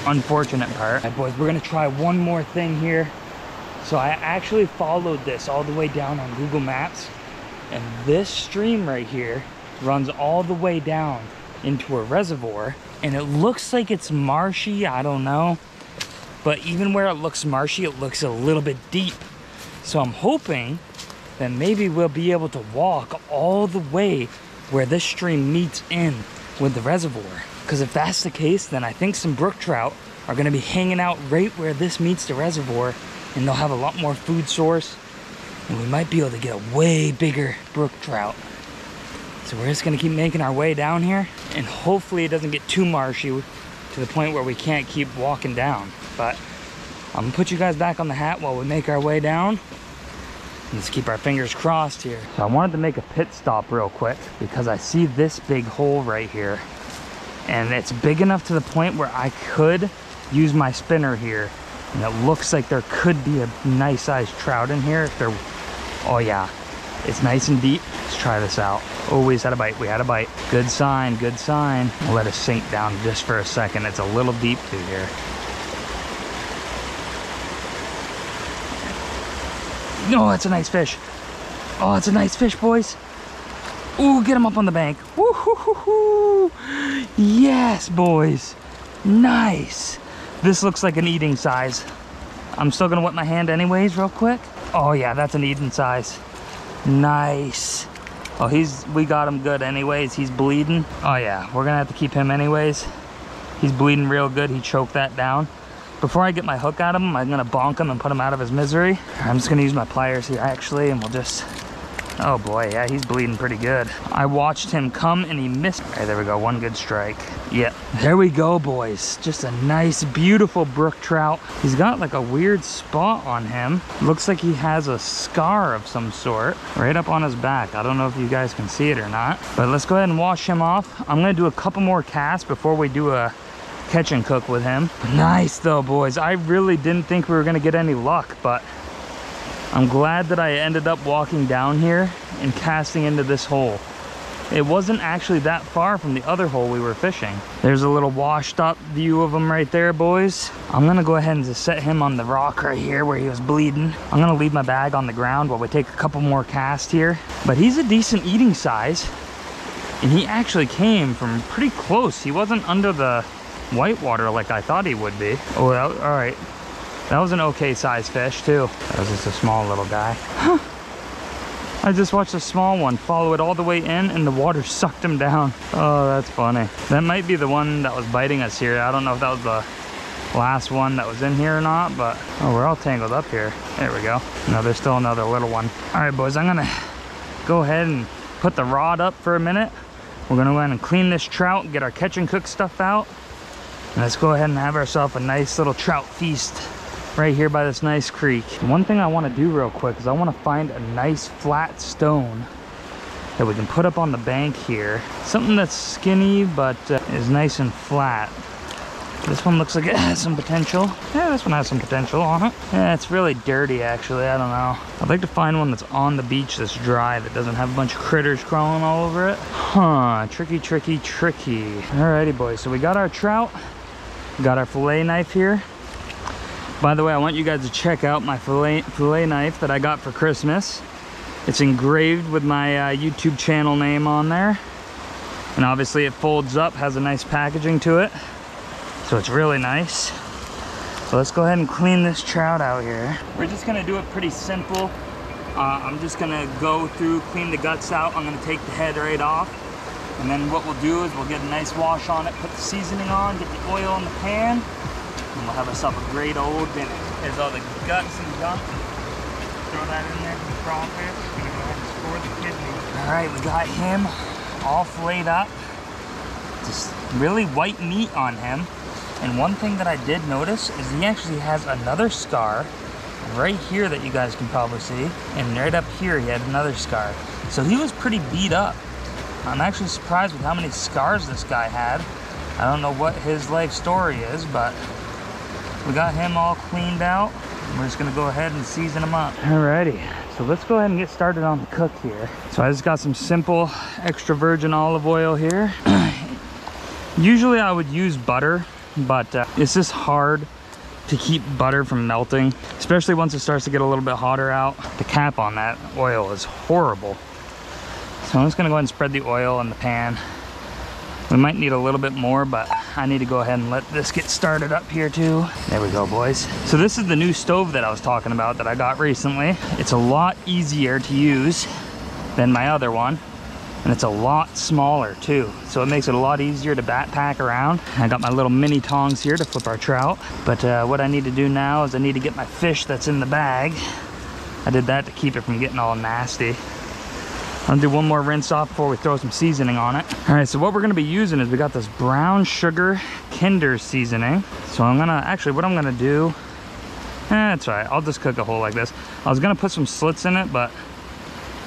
Speaker 1: unfortunate part. All right, boys, we're gonna try one more thing here. So I actually followed this all the way down on Google Maps, and this stream right here runs all the way down into a reservoir, and it looks like it's marshy, I don't know. But even where it looks marshy, it looks a little bit deep. So I'm hoping that maybe we'll be able to walk all the way where this stream meets in with the reservoir. Because if that's the case, then I think some brook trout are gonna be hanging out right where this meets the reservoir, and they'll have a lot more food source, and we might be able to get a way bigger brook trout. So we're just gonna keep making our way down here, and hopefully it doesn't get too marshy to the point where we can't keep walking down. But I'm gonna put you guys back on the hat while we make our way down. Let's keep our fingers crossed here. So I wanted to make a pit stop real quick because I see this big hole right here, and it's big enough to the point where I could use my spinner here, and it looks like there could be a nice sized trout in here if there. Oh yeah, it's nice and deep. Let's try this out. Oh, we just had a bite. We had a bite. Good sign, good sign. We'll let it sink down just for a second. It's a little deep through here. No, that's a nice fish. Oh, it's a nice fish, boys. Ooh, get him up on the bank. Woo hoo hoo hoo. Yes, boys. Nice. This looks like an eating size. I'm still gonna wet my hand anyways real quick. Oh yeah, that's an eating size. Nice. Oh, we got him good anyways. He's bleeding. Oh yeah, we're gonna have to keep him anyways. He's bleeding real good. He choked that down. Before I get my hook out of him, I'm gonna bonk him and put him out of his misery. I'm just gonna use my pliers here actually, and we'll just, oh boy, yeah, he's bleeding pretty good. I watched him come and he missed. All right, there we go, one good strike. Yep, there we go, boys. Just a nice, beautiful brook trout. He's got like a weird spot on him. Looks like he has a scar of some sort right up on his back. I don't know if you guys can see it or not, but let's go ahead and wash him off. I'm gonna do a couple more casts before we do a catch and cook with him. Nice though, boys. I really didn't think we were gonna get any luck, but I'm glad that I ended up walking down here and casting into this hole. It wasn't actually that far from the other hole we were fishing. There's a little washed up view of him right there, boys. I'm gonna go ahead and just set him on the rock right here where he was bleeding. I'm gonna leave my bag on the ground while we take a couple more casts here. But he's a decent eating size, and he actually came from pretty close. He wasn't under the whitewater like I thought he would be. Oh, all right. That was an okay size fish too. That was just a small little guy. Huh. I just watched a small one follow it all the way in, and the water sucked him down. Oh, that's funny. That might be the one that was biting us here. I don't know if that was the last one that was in here or not, but oh, we're all tangled up here. There we go. No, there's still another little one. All right, boys, I'm gonna go ahead and put the rod up for a minute. We're gonna go ahead and clean this trout and get our catch and cook stuff out. And let's go ahead and have ourselves a nice little trout feast right here by this nice creek. One thing I want to do real quick is I want to find a nice flat stone that we can put up on the bank here. Something that's skinny but is nice and flat. This one looks like it has some potential. Yeah, this one has some potential on it. Yeah, it's really dirty actually. I don't know. I'd like to find one that's on the beach that's dry, that doesn't have a bunch of critters crawling all over it. Huh, tricky, tricky, tricky. Alrighty, boys, so we got our trout. Got our fillet knife here. By the way, I want you guys to check out my fillet knife that I got for Christmas. It's engraved with my YouTube channel name on there. And obviously it folds up, has a nice packaging to it. So it's really nice. So let's go ahead and clean this trout out here. We're just gonna do it pretty simple. I'm just gonna go through, clean the guts out. I'm gonna take the head right off. And then what we'll do is we'll get a nice wash on it, put the seasoning on, get the oil in the pan, and we'll have ourselves a great old dinner. There's all the guts and gunk. Throw that in there for the crawfish. We're gonna go ahead and score the kidney. All right, we got him all filleted up. Just really white meat on him. And one thing that I did notice is he actually has another scar right here that you guys can probably see. And right up here, he had another scar. So he was pretty beat up. I'm actually surprised with how many scars this guy had. I don't know what his life story is, but we got him all cleaned out. We're just gonna go ahead and season him up. Alrighty, so let's go ahead and get started on the cook here. So I just got some simple extra virgin olive oil here. Usually I would use butter but it's just hard to keep butter from melting, especially once it starts to get a little bit hotter out. The cap on that oil is horrible. So I'm just gonna go ahead and spread the oil in the pan. We might need a little bit more, but I need to go ahead and let this get started up here too. There we go, boys. So this is the new stove that I was talking about that I got recently. It's a lot easier to use than my other one. And it's a lot smaller too. So it makes it a lot easier to backpack around. I got my little mini tongs here to flip our trout. But what I need to do now is I need to get my fish that's in the bag. I did that to keep it from getting all nasty. I'll do one more rinse off before we throw some seasoning on it. All right, so what we're gonna be using is we got this brown sugar Kinder seasoning. So I'm gonna, actually what I'm gonna do, that's all right, I'll just cook a whole like this. I was gonna put some slits in it, but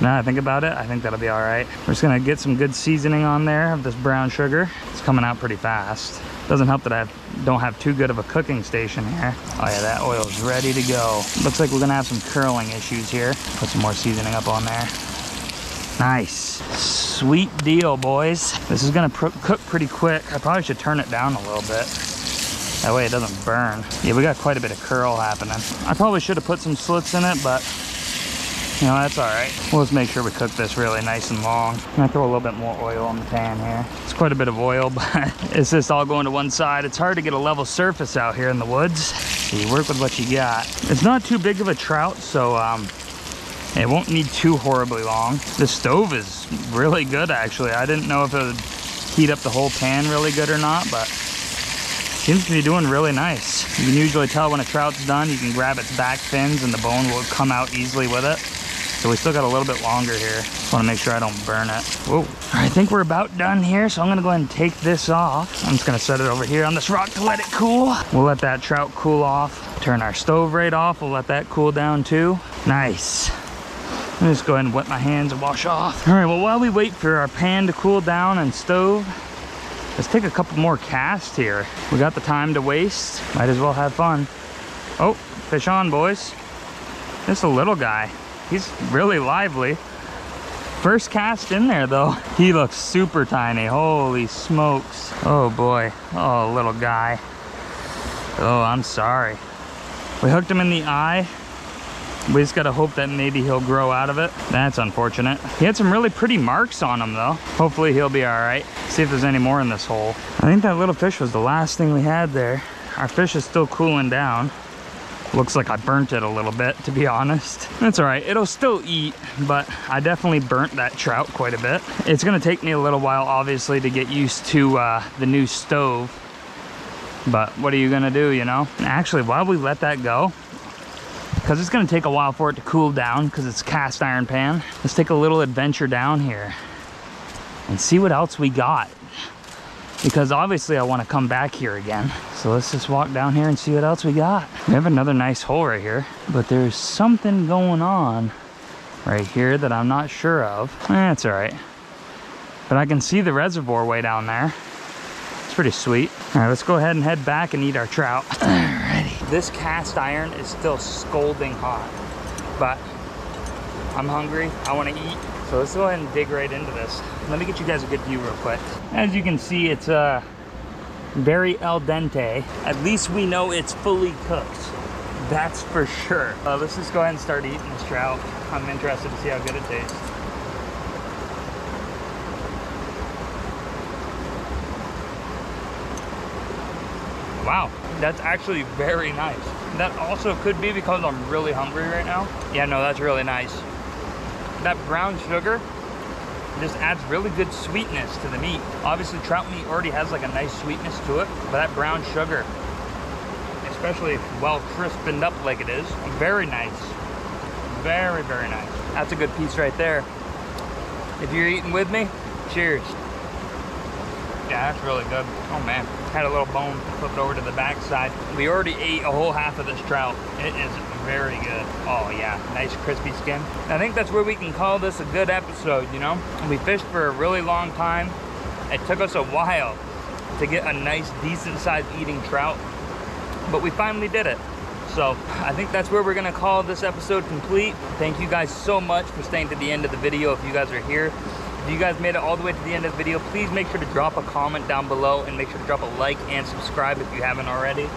Speaker 1: now I think about it, I think that'll be all right. We're just gonna get some good seasoning on there of this brown sugar. It's coming out pretty fast. Doesn't help that I don't have too good of a cooking station here. Oh yeah, that oil's ready to go. Looks like we're gonna have some curling issues here. Put some more seasoning up on there. Nice, sweet deal, boys. This is gonna cook pretty quick. I probably should turn it down a little bit. That way it doesn't burn. Yeah, we got quite a bit of curl happening. I probably should have put some slits in it, but you know, that's all right. We'll just make sure we cook this really nice and long. I'm gonna throw a little bit more oil on the pan here. It's quite a bit of oil, but it's just all going to one side. It's hard to get a level surface out here in the woods. So you work with what you got. It's not too big of a trout, so it won't need too horribly long. The stove is really good, actually. I didn't know if it would heat up the whole pan really good or not, but seems to be doing really nice. You can usually tell when a trout's done. You can grab its back fins and the bone will come out easily with it. So we still got a little bit longer here. Just want to make sure I don't burn it. Whoa. All right, I think we're about done here, so I'm gonna go ahead and take this off. I'm just gonna set it over here on this rock to let it cool. We'll let that trout cool off. Turn our stove right off. We'll let that cool down too. Nice. Let me just go ahead and wet my hands and wash off. All right, well, while we wait for our pan to cool down and stove, let's take a couple more casts here. We got the time to waste. Might as well have fun. Oh, fish on, boys. This is a little guy. He's really lively. First cast in there though. He looks super tiny. Holy smokes. Oh boy. Oh, little guy. Oh, I'm sorry. We hooked him in the eye. We just gotta hope that maybe he'll grow out of it. That's unfortunate. He had some really pretty marks on him though. Hopefully he'll be all right. See if there's any more in this hole. I think that little fish was the last thing we had there. Our fish is still cooling down. Looks like I burnt it a little bit, to be honest. That's all right, it'll still eat, but I definitely burnt that trout quite a bit. It's gonna take me a little while, obviously, to get used to the new stove. But what are you gonna do, you know? Actually, while we let that go, because it's gonna take a while for it to cool down because it's a cast iron pan, let's take a little adventure down here and see what else we got. Because obviously I want to come back here again. So let's just walk down here and see what else we got. We have another nice hole right here, but there's something going on right here that I'm not sure of. That's all right. But I can see the reservoir way down there. It's pretty sweet. All right, let's go ahead and head back and eat our trout. Alrighty. This cast iron is still scalding hot, but I'm hungry. I want to eat. So let's go ahead and dig right into this. Let me get you guys a good view real quick. As you can see, it's very al dente. At least we know it's fully cooked. That's for sure. Let's just go ahead and start eating this trout. I'm interested to see how good it tastes. Wow, that's actually very nice. That also could be because I'm really hungry right now. Yeah, no, that's really nice. That brown sugar just adds really good sweetness to the meat. Obviously, trout meat already has like a nice sweetness to it, but that brown sugar, especially well crispened up like it is, very nice. Very, very nice. That's a good piece right there. If you're eating with me, cheers. Yeah, that's really good. Oh man, had a little bone, flipped over to the back side. We already ate a whole half of this trout. It is very good. Oh yeah, nice crispy skin. I think that's where we can call this a good episode, you know? We fished for a really long time. It took us a while to get a nice, decent sized eating trout, but we finally did it. So I think that's where we're gonna call this episode complete. Thank you guys so much for staying to the end of the video if you guys are here. If you guys made it all the way to the end of the video, please make sure to drop a comment down below and make sure to drop a like and subscribe if you haven't already.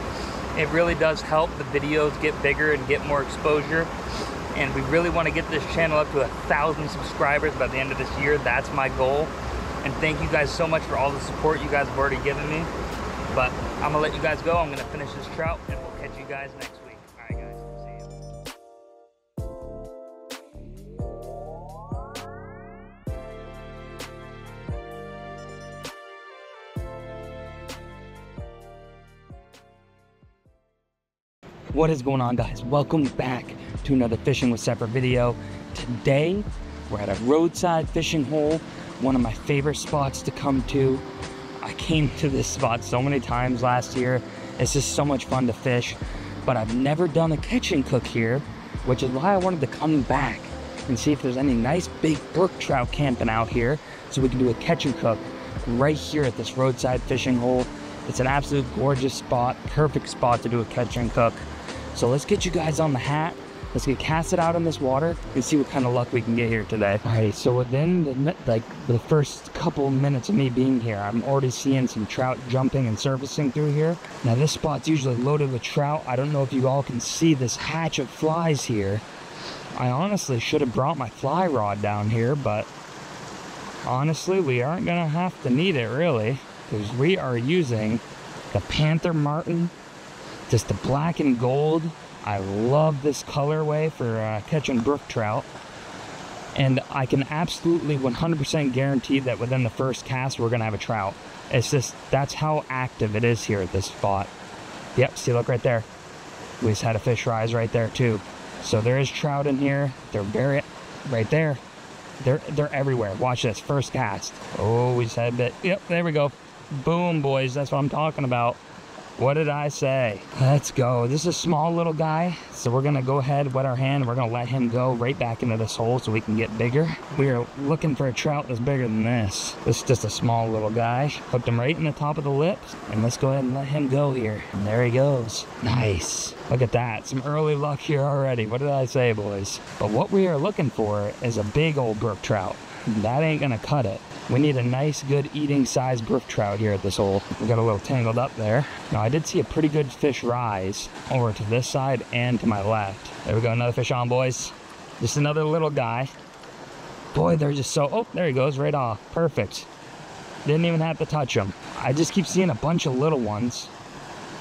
Speaker 1: It really does help the videos get bigger and get more exposure. And we really want to get this channel up to 1,000 subscribers by the end of this year. That's my goal. And thank you guys so much for all the support you guys have already given me. But I'm gonna let you guys go. I'm gonna finish this trout and we'll catch you guys next week. All right, guys, see you. What is going on, guys? Welcome back to another Fishing with Sepper video. Today, we're at a roadside fishing hole, one of my favorite spots to come to. I came to this spot so many times last year. It's just so much fun to fish, but I've never done a catch and cook here, which is why I wanted to come back and see if there's any nice big brook trout camping out here so we can do a catch and cook right here at this roadside fishing hole. It's an absolute gorgeous spot, perfect spot to do a catch and cook. So let's get you guys on the hat. Let's get casted out in this water and see what kind of luck we can get here today. All right, so within the first couple minutes of me being here, I'm already seeing some trout jumping and surfacing through here. Now this spot's usually loaded with trout. I don't know if you all can see this hatch of flies here. I honestly should have brought my fly rod down here, but honestly, we aren't gonna have to need it really, because we are using the Panther Martin, just the black and gold. I love this colorway for catching brook trout, and I can absolutely 100% guarantee that within the first cast we're gonna have a trout. It's just, that's how active it is here at this spot. Yep, see, look right there. We just had a fish rise right there too. So there is trout in here. They're very, right there. They're everywhere. Watch this, first cast. Oh, we just had a bit. Yep, there we go. Boom, boys, that's what I'm talking about. What did I say? Let's go. This is a small little guy, so we're gonna go ahead, wet our hand, and we're gonna let him go right back into this hole so we can get bigger. We are looking for a trout that's bigger than this. This is just a small little guy. Hooked him right in the top of the lips, and let's go ahead and let him go here. And there he goes. Nice. Look at that. Some early luck here already. What did I say, boys? But what we are looking for is a big old brook trout. That ain't gonna cut it. We need a nice, good eating size brook trout here at this hole. We got a little tangled up there. Now, I did see a pretty good fish rise over to this side and to my left. There we go, another fish on, boys. Just another little guy. Boy, they're just so, oh, there he goes, right off. Perfect. Didn't even have to touch him. I just keep seeing a bunch of little ones.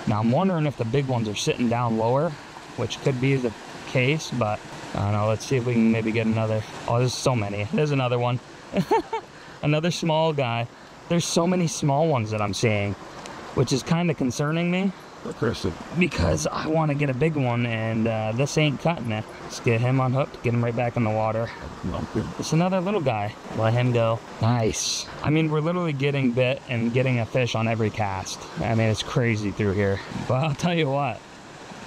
Speaker 1: Now, I'm wondering if the big ones are sitting down lower, which could be the case, but I don't know. Let's see if we can maybe get another. Oh, there's so many. There's another one. Another small guy. There's so many small ones that I'm seeing, which is kind of concerning me because I want to get a big one, and this ain't cutting it. Let's get him unhooked, get him right back in the water. It's another little guy. Let him go. Nice. I mean, we're literally getting bit and getting a fish on every cast. I mean, it's crazy through here. But I'll tell you what,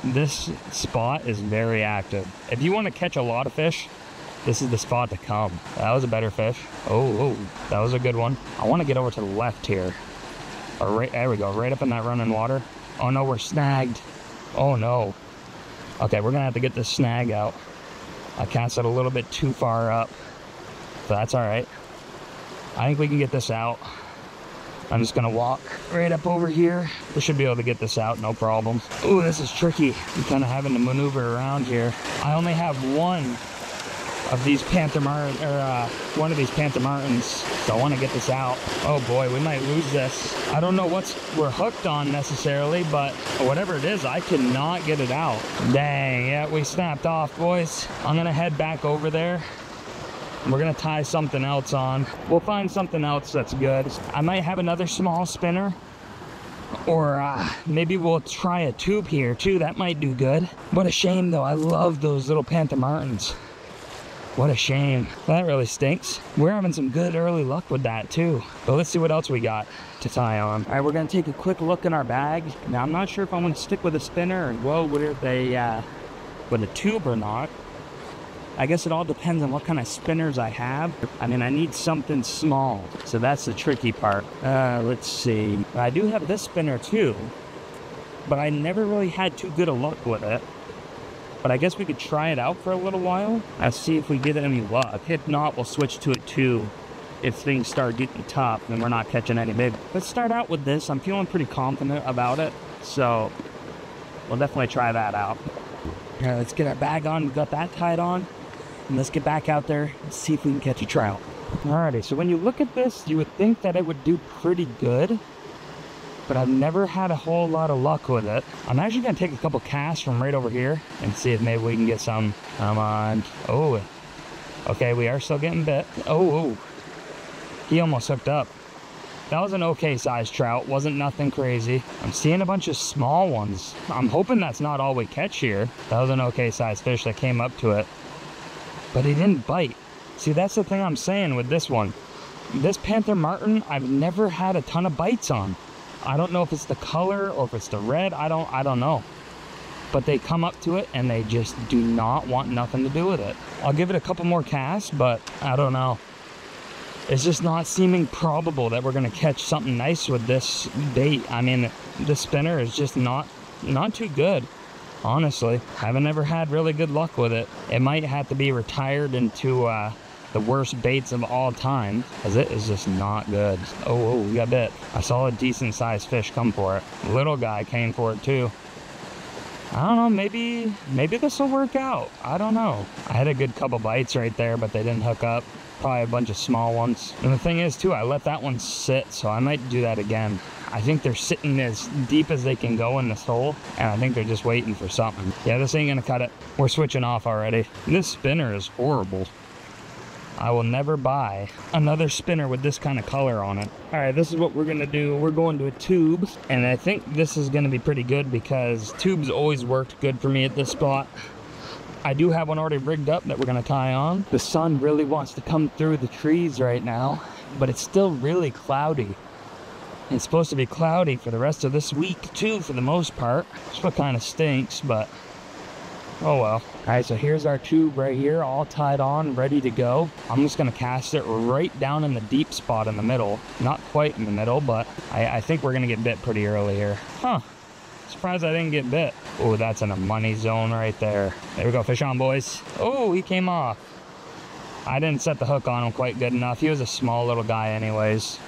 Speaker 1: this spot is very active. If you want to catch a lot of fish, this is the spot to come. That was a better fish. Oh, that was a good one. I want to get over to the left here. Or right, there we go, right up in that running water. Oh no, we're snagged. Oh no. Okay, we're gonna have to get this snag out. I cast it a little bit too far up, but that's all right. I think we can get this out. I'm just gonna walk right up over here. We should be able to get this out, no problem. Ooh, this is tricky. I'm kind of having to maneuver around here. I only have one of these Panther Martin, or one of these Panther Martins, so I want to get this out. Oh boy, we might lose this. I don't know what we're hooked on necessarily, but whatever it is, I cannot get it out. Dang, yeah, we snapped off, boys. I'm gonna head back over there. We're gonna tie something else on. We'll find something else that's good. I might have another small spinner, or maybe we'll try a tube here too. That might do good. What a shame though, I love those little Panther Martins. What a shame. That really stinks. We're having some good early luck with that too. But let's see what else we got to tie on. All right, we're gonna take a quick look in our bag. Now, I'm not sure if I'm gonna stick with a spinner and go with a tube or not. I guess it all depends on what kind of spinners I have. I mean, I need something small, so that's the tricky part. Let's see. I do have this spinner too, but I never really had too good a luck with it. But I guess we could try it out for a little while and see if we get any luck. If not, we'll switch to it too. if things start getting tough and we're not catching any big. Let's start out with this. I'm feeling pretty confident about it, so we'll definitely try that out. All right, let's get our bag on. We got that tied on, and let's get back out there and see if we can catch a trout. Alrighty, so when you look at this, you would think that it would do pretty good, but I've never had a whole lot of luck with it. I'm actually gonna take a couple casts from right over here and see if maybe we can get some. Come on. Oh, okay, we are still getting bit. Oh, he almost hooked up. That was an okay sized trout, wasn't nothing crazy. I'm seeing a bunch of small ones. I'm hoping that's not all we catch here. That was an okay sized fish that came up to it, but he didn't bite. See, that's the thing I'm saying with this one. This Panther Martin, I've never had a ton of bites on. I don't know if it's the color or if it's the red, I don't know. But they come up to it and they just do not want nothing to do with it. I'll give it a couple more casts, but I don't know. It's just not seeming probable that we're gonna catch something nice with this bait. I mean, the spinner is just not too good. Honestly, haven't ever had really good luck with it. It might have to be retired into the worst baits of all time, because it is just not good. Oh, we got bit. I saw a decent sized fish come for it. Little guy came for it too. I don't know, maybe this will work out. I don't know. I had a good couple bites right there, but they didn't hook up. Probably a bunch of small ones. And the thing is too, I let that one sit, so I might do that again. I think they're sitting as deep as they can go in this hole, and I think they're just waiting for something. Yeah, this ain't gonna cut it. We're switching off already. This spinner is horrible. I will never buy another spinner with this kind of color on it. All right, this is what we're gonna do. We're going to a tube, and I think this is gonna be pretty good because tubes always worked good for me at this spot. I do have one already rigged up that we're gonna tie on. The sun really wants to come through the trees right now, but it's still really cloudy. It's supposed to be cloudy for the rest of this week too, for the most part. That's what kind of stinks, but oh well. All right, so here's our tube right here, all tied on, ready to go. I'm just gonna cast it right down in the deep spot in the middle. Not quite in the middle, but I think we're gonna get bit pretty early here. Huh, surprised I didn't get bit. Oh, that's in a money zone right there. There we go, fish on, boys. Oh, he came off. I didn't set the hook on him quite good enough. He was a small little guy anyways.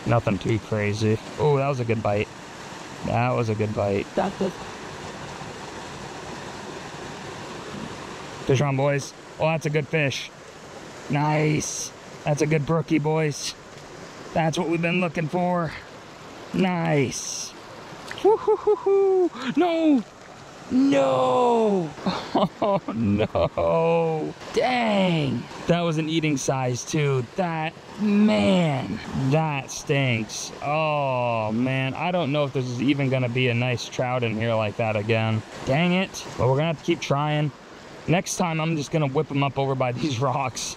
Speaker 1: Nothing too crazy. Oh, that was a good bite. That was a good bite. Fish on, boys. Oh, that's a good fish. Nice. That's a good brookie, boys. That's what we've been looking for. Nice. Woo-hoo-hoo-hoo. No. No. Oh, no. Dang. That was an eating size, too. Man, that stinks. Oh, man. I don't know if this is even going to be a nice trout in here like that again. Dang it. But we're going to have to keep trying. Next time, I'm just gonna whip them up over by these rocks.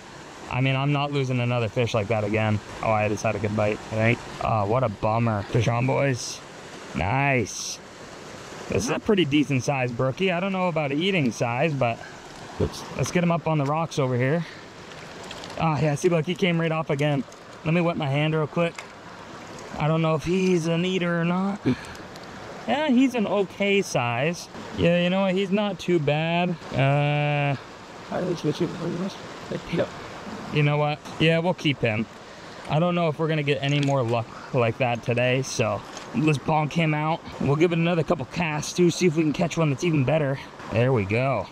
Speaker 1: I mean, I'm not losing another fish like that again. Oh, I just had a good bite, I think. Oh, what a bummer. Fish on, boys. Nice. This is a pretty decent sized brookie. I don't know about eating size, but let's get him up on the rocks over here. Ah, yeah, see, look, he came right off again. Let me wet my hand real quick. I don't know if he's an eater or not. Yeah, he's an okay size. Yeah, you know what? He's not too bad. You know what? Yeah, we'll keep him. I don't know if we're gonna get any more luck like that today, so let's bonk him out. We'll give it another couple casts too, see if we can catch one that's even better. There we go.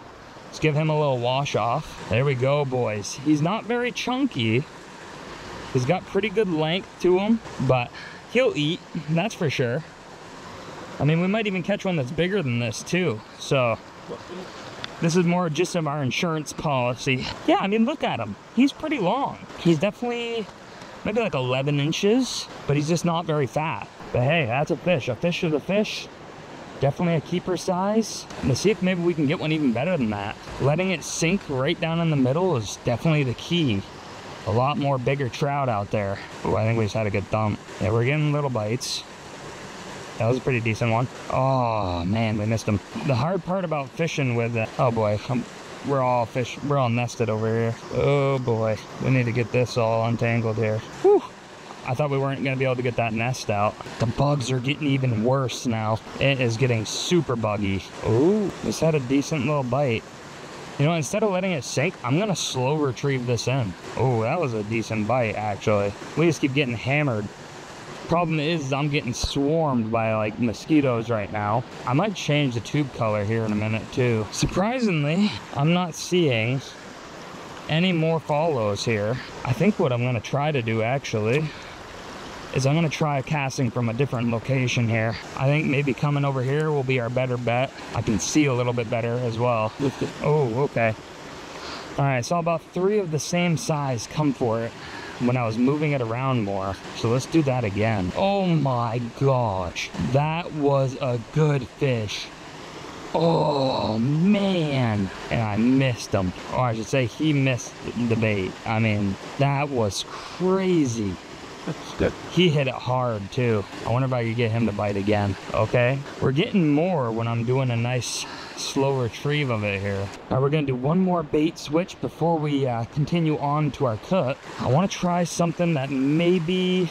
Speaker 1: Let's give him a little wash off. There we go, boys. He's not very chunky. He's got pretty good length to him, but he'll eat, that's for sure. I mean, we might even catch one that's bigger than this too. So this is more just of our insurance policy. Yeah, I mean, look at him. He's pretty long. He's definitely maybe like 11 inches, but he's just not very fat. But hey, that's a fish. A fish is a fish. Definitely a keeper size. And to see if maybe we can get one even better than that. Letting it sink right down in the middle is definitely the key. A lot more bigger trout out there. Oh, I think we just had a good thump. Yeah, we're getting little bites. That was a pretty decent one. Oh man, we missed him. The hard part about fishing with oh boy, we're all nested over here. Oh boy, we need to get this all untangled here. Whew. I thought we weren't gonna be able to get that nest out. The bugs are getting even worse now. It is getting super buggy. Ooh, just had a decent little bite. You know, instead of letting it sink, I'm gonna slow retrieve this in. Oh, that was a decent bite, actually. We just keep getting hammered. Problem is, I'm getting swarmed by like mosquitoes right now. I might change the tube color here in a minute too. Surprisingly, I'm not seeing any more follows here. I think what I'm gonna try to do actually is I'm gonna try casting from a different location here. I think maybe coming over here will be our better bet. I can see a little bit better as well. Oh, okay. All right, saw about 3 of the same size come for it when I was moving it around more. So let's do that again. Oh my gosh, that was a good fish. Oh man, and I missed him. Or I should say he missed the bait. I mean, that was crazy. He hit it hard too. I wonder if I could get him to bite again. Okay, we're getting more when I'm doing a nice slow retrieve of it here. All right, we're gonna do one more bait switch before we continue on to our cut. I want to try something that maybe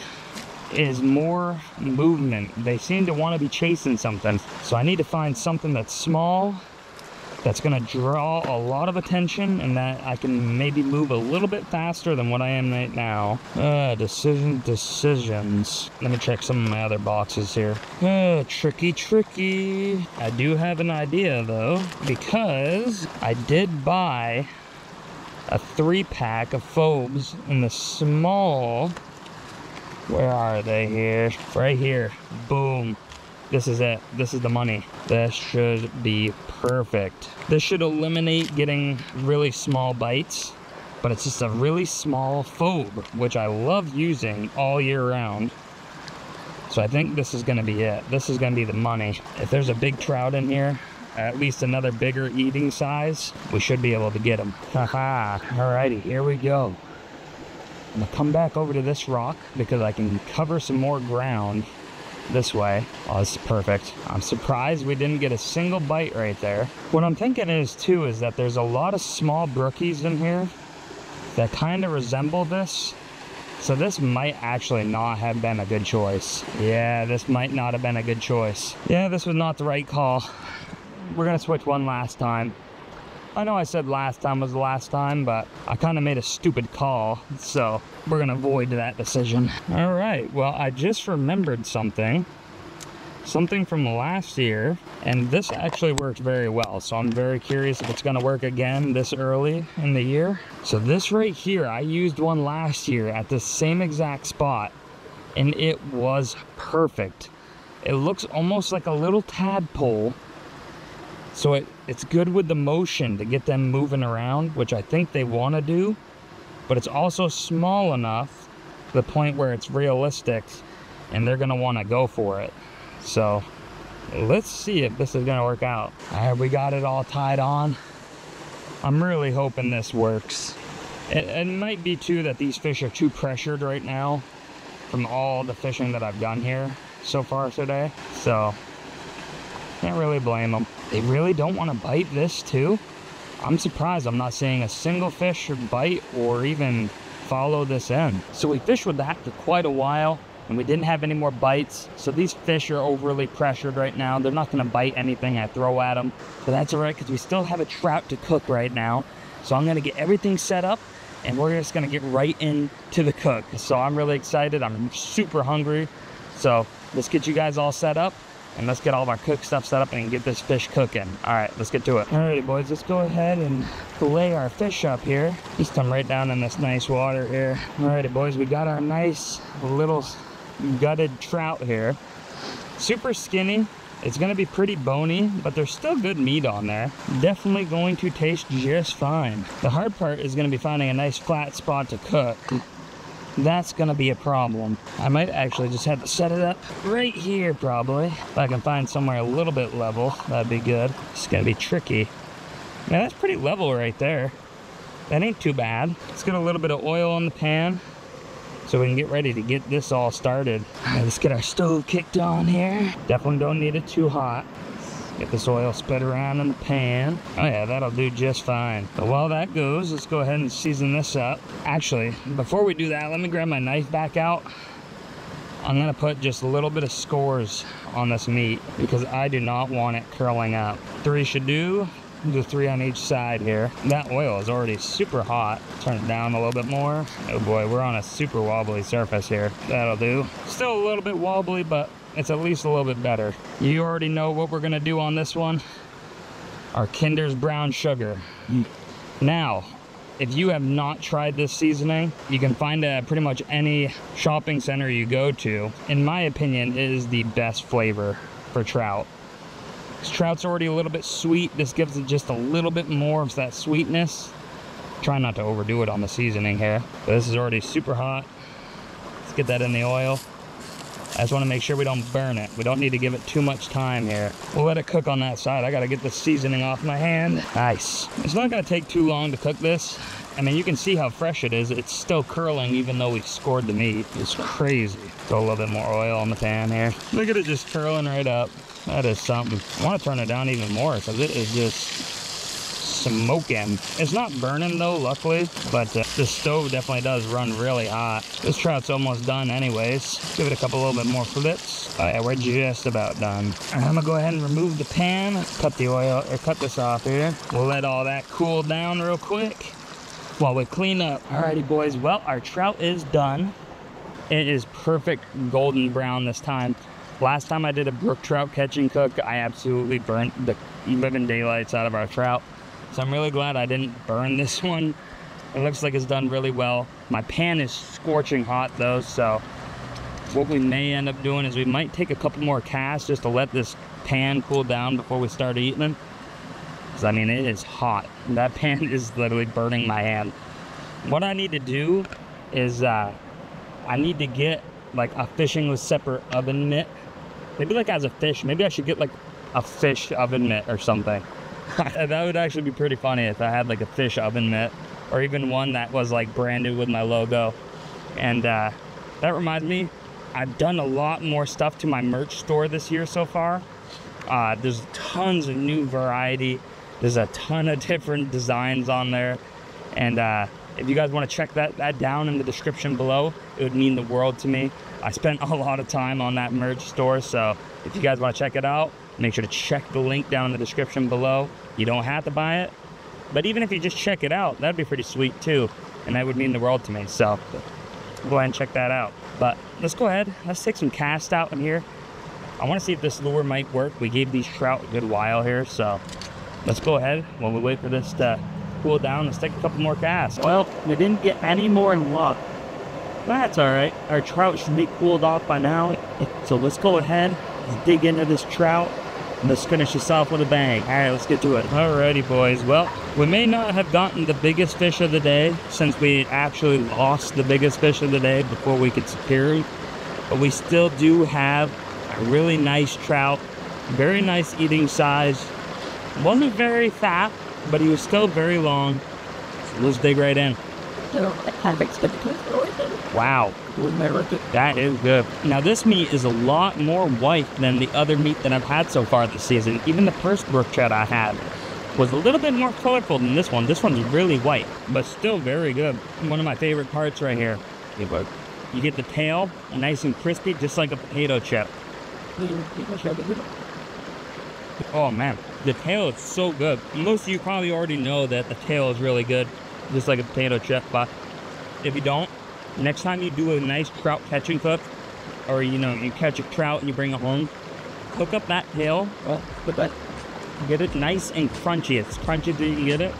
Speaker 1: is more movement. They seem to want to be chasing something, so I need to find something that's small, that's gonna draw a lot of attention, and that I can maybe move a little bit faster than what I am right now. Decisions. Let me check some of my other boxes here. Tricky. I do have an idea though, because I did buy a 3-pack of phobes in the small. Where are they here? Right here. Boom. This is it. This is the money. This should be perfect. This should eliminate getting really small bites, but it's just a really small phobe, which I love using all year round. So I think this is gonna be it. This is gonna be the money. If there's a big trout in here, at least another bigger eating size, we should be able to get them. Haha. Alrighty, here we go. I'm gonna come back over to this rock because I can cover some more ground this way. Oh, this is perfect. I'm surprised we didn't get a single bite right there. What I'm thinking is too is that there's a lot of small brookies in here that kind of resemble this. So this might actually not have been a good choice. Yeah, this might not have been a good choice. Yeah, this was not the right call. We're gonna switch one last time. I know I said last time was the last time, but I kind of made a stupid call, so we're gonna avoid that decision. All right, well, I just remembered something from last year, and this actually worked very well, so I'm very curious if it's gonna work again this early in the year. So this right here, I used one last year at the same exact spot, and it was perfect. It looks almost like a little tadpole. So it's good with the motion to get them moving around, which I think they want to do, but it's also small enough to the point where it's realistic and they're going to want to go for it. So let's see if this is going to work out. All right, we got it all tied on. I'm really hoping this works. It might be too that these fish are too pressured right now from all the fishing that I've done here so far today. So can't really blame them. They really don't want to bite this too. I'm surprised I'm not seeing a single fish bite or even follow this in. So we fished with that for quite a while and we didn't have any more bites. So these fish are overly pressured right now. They're not going to bite anything I throw at them. But that's all right because we still have a trout to cook right now. So I'm going to get everything set up and we're just going to get right into the cook. So I'm really excited. I'm super hungry. So let's get you guys all set up. And let's get all of our cook stuff set up and get this fish cooking. All right, let's get to it. Alrighty, boys, let's go ahead and fillet our fish up here. Just come right down in this nice water here. Alrighty, boys, we got our nice little gutted trout here. Super skinny. It's gonna be pretty bony, but there's still good meat on there. Definitely going to taste just fine. The hard part is gonna be finding a nice flat spot to cook. That's gonna be a problem. I might actually just have to set it up right here probably. If I can find somewhere a little bit level, that'd be good. It's gonna be tricky. Man, that's pretty level right there. That ain't too bad. Let's get a little bit of oil on the pan so we can get ready to get this all started. All right, let's get our stove kicked on here. Definitely don't need it too hot. Get this oil spread around in the pan. Oh yeah, that'll do just fine. But while that goes, let's go ahead and season this up. Actually, before we do that, let me grab my knife back out. I'm gonna put just a little bit of scores on this meat because I do not want it curling up. 3 should do. Do 3 on each side here. That oil is already super hot. Turn it down a little bit more. Oh boy, we're on a super wobbly surface here. That'll do. Still a little bit wobbly, but it's at least a little bit better. You already know what we're gonna do on this one. Our Kinder's brown sugar. Now, if you have not tried this seasoning, you can find it at pretty much any shopping center you go to. In my opinion, it is the best flavor for trout. This trout's already a little bit sweet. This gives it just a little bit more of that sweetness. Try not to overdo it on the seasoning here. But this is already super hot. Let's get that in the oil. I just want to make sure we don't burn it. We don't need to give it too much time here. We'll let it cook on that side. I got to get the seasoning off my hand. Nice. It's not going to take too long to cook this. I mean, you can see how fresh it is. It's still curling even though we scored the meat. It's crazy. Throw a little bit more oil on the pan here. Look at it just curling right up. That is something. I want to turn it down even more because it is just smoking. It's not burning though, luckily, but the stove definitely does run really hot. This trout's almost done anyways. Give it a little bit more flips. Oh yeah, we're just about done. I'm gonna go ahead and remove the pan. Cut the oil, or cut this off here. We'll let all that cool down real quick while we clean up. Alrighty boys, well, our trout is done. It is perfect golden brown this time. Last time I did a brook trout catch and cook, I absolutely burnt the living daylights out of our trout. So I'm really glad I didn't burn this one. It looks like it's done really well. My pan is scorching hot though, so what we may end up doing is we might take a couple more casts just to let this pan cool down before we start eating them. Because I mean, it is hot. That pan is literally burning my hand. What I need to do is I need to get like a fishing with separate oven mitt. Maybe like as a fish, maybe I should get like a fish oven mitt or something. That would actually be pretty funny if I had like a fish oven mitt, or even one that was like branded with my logo. And that reminds me, I've done a lot more stuff to my merch store this year so far. There's tons of new variety. There's a ton of different designs on there. And if you guys want to check that down in the description below, it would mean the world to me. I spent a lot of time on that merch store, so if you guys want to check it out, make sure to check the link down in the description below. You don't have to buy it, but even if you just check it out, that'd be pretty sweet too, and that would mean the world to me. So go ahead and check that out. But let's go ahead, let's take some cast out in here. I want to see if this lure might work. We gave these trout a good while here, so let's go ahead while we wait for this to cool down. Let's take a couple more casts. Well, we didn't get any more luck. That's all right. Our trout should be cooled off by now. So let's go ahead, let's dig into this trout, and let's finish this off with a bang. All right, let's get to it. Alrighty, boys. Well, we may not have gotten the biggest fish of the day since we actually lost the biggest fish of the day before we could secure him, but we still do have a really nice trout, very nice eating size. Wasn't very fat, but he was still very long. So let's dig right in. Wow, that is good. Now this meat is a lot more white than the other meat that I've had so far this season. Even the first brook trout I had was a little bit more colorful than this one. This one's really white, but still very good. One of my favorite parts right here. You get the tail, nice and crispy, just like a potato chip. Oh man, the tail is so good. Most of you probably already know that the tail is really good, just like a potato chip, but if you don't, next time you do a nice trout catching cook, or you know, you catch a trout and you bring it home, cook up that tail, get it nice and crunchy. It's crunchy so you can get it,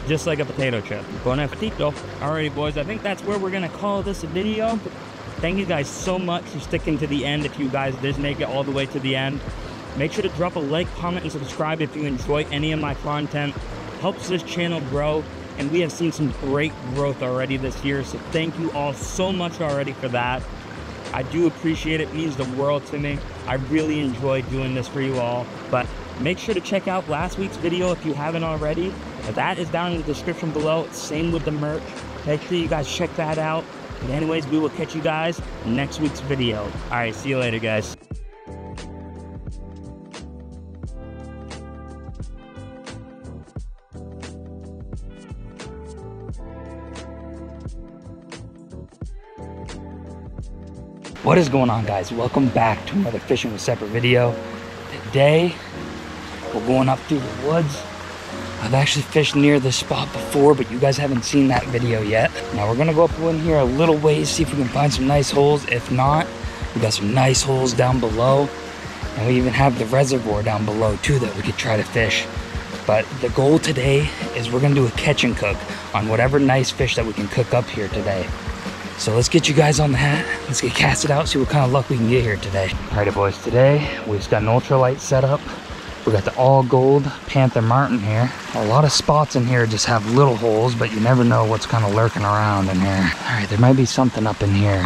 Speaker 1: just like a potato chip. Bon appetito. Alrighty boys, I think that's where we're gonna call this a video. Thank you guys so much for sticking to the end. If you guys did make it all the way to the end, make sure to drop a like, comment, and subscribe if you enjoy any of my content. Helps this channel grow, and we have seen some great growth already this year, so thank you all so much already for that. I do appreciate it. It means the world to me. I really enjoy doing this for you all. But make sure to check out last week's video if you haven't already. That is down in the description below. Same with the merch. Make sure you guys check that out. But anyways, we will catch you guys in next week's video. All right, see you later, guys. What is going on, guys? Welcome back to another Fishing with Separate video. Today, we're going up through the woods. I've actually fished near this spot before, but you guys haven't seen that video yet. Now we're gonna go up in here a little ways, see if we can find some nice holes. If not, we got some nice holes down below. And we even have the reservoir down below too that we could try to fish. But the goal today is we're gonna do a catch and cook on whatever nice fish that we can cook up here today. So let's get you guys on the hat. Let's get casted out, see what kind of luck we can get here today. Alrighty boys, today we've just got an ultralight setup. We got the all gold Panther Martin here. A lot of spots in here just have little holes, but you never know what's kind of lurking around in here. Alright, there might be something up in here.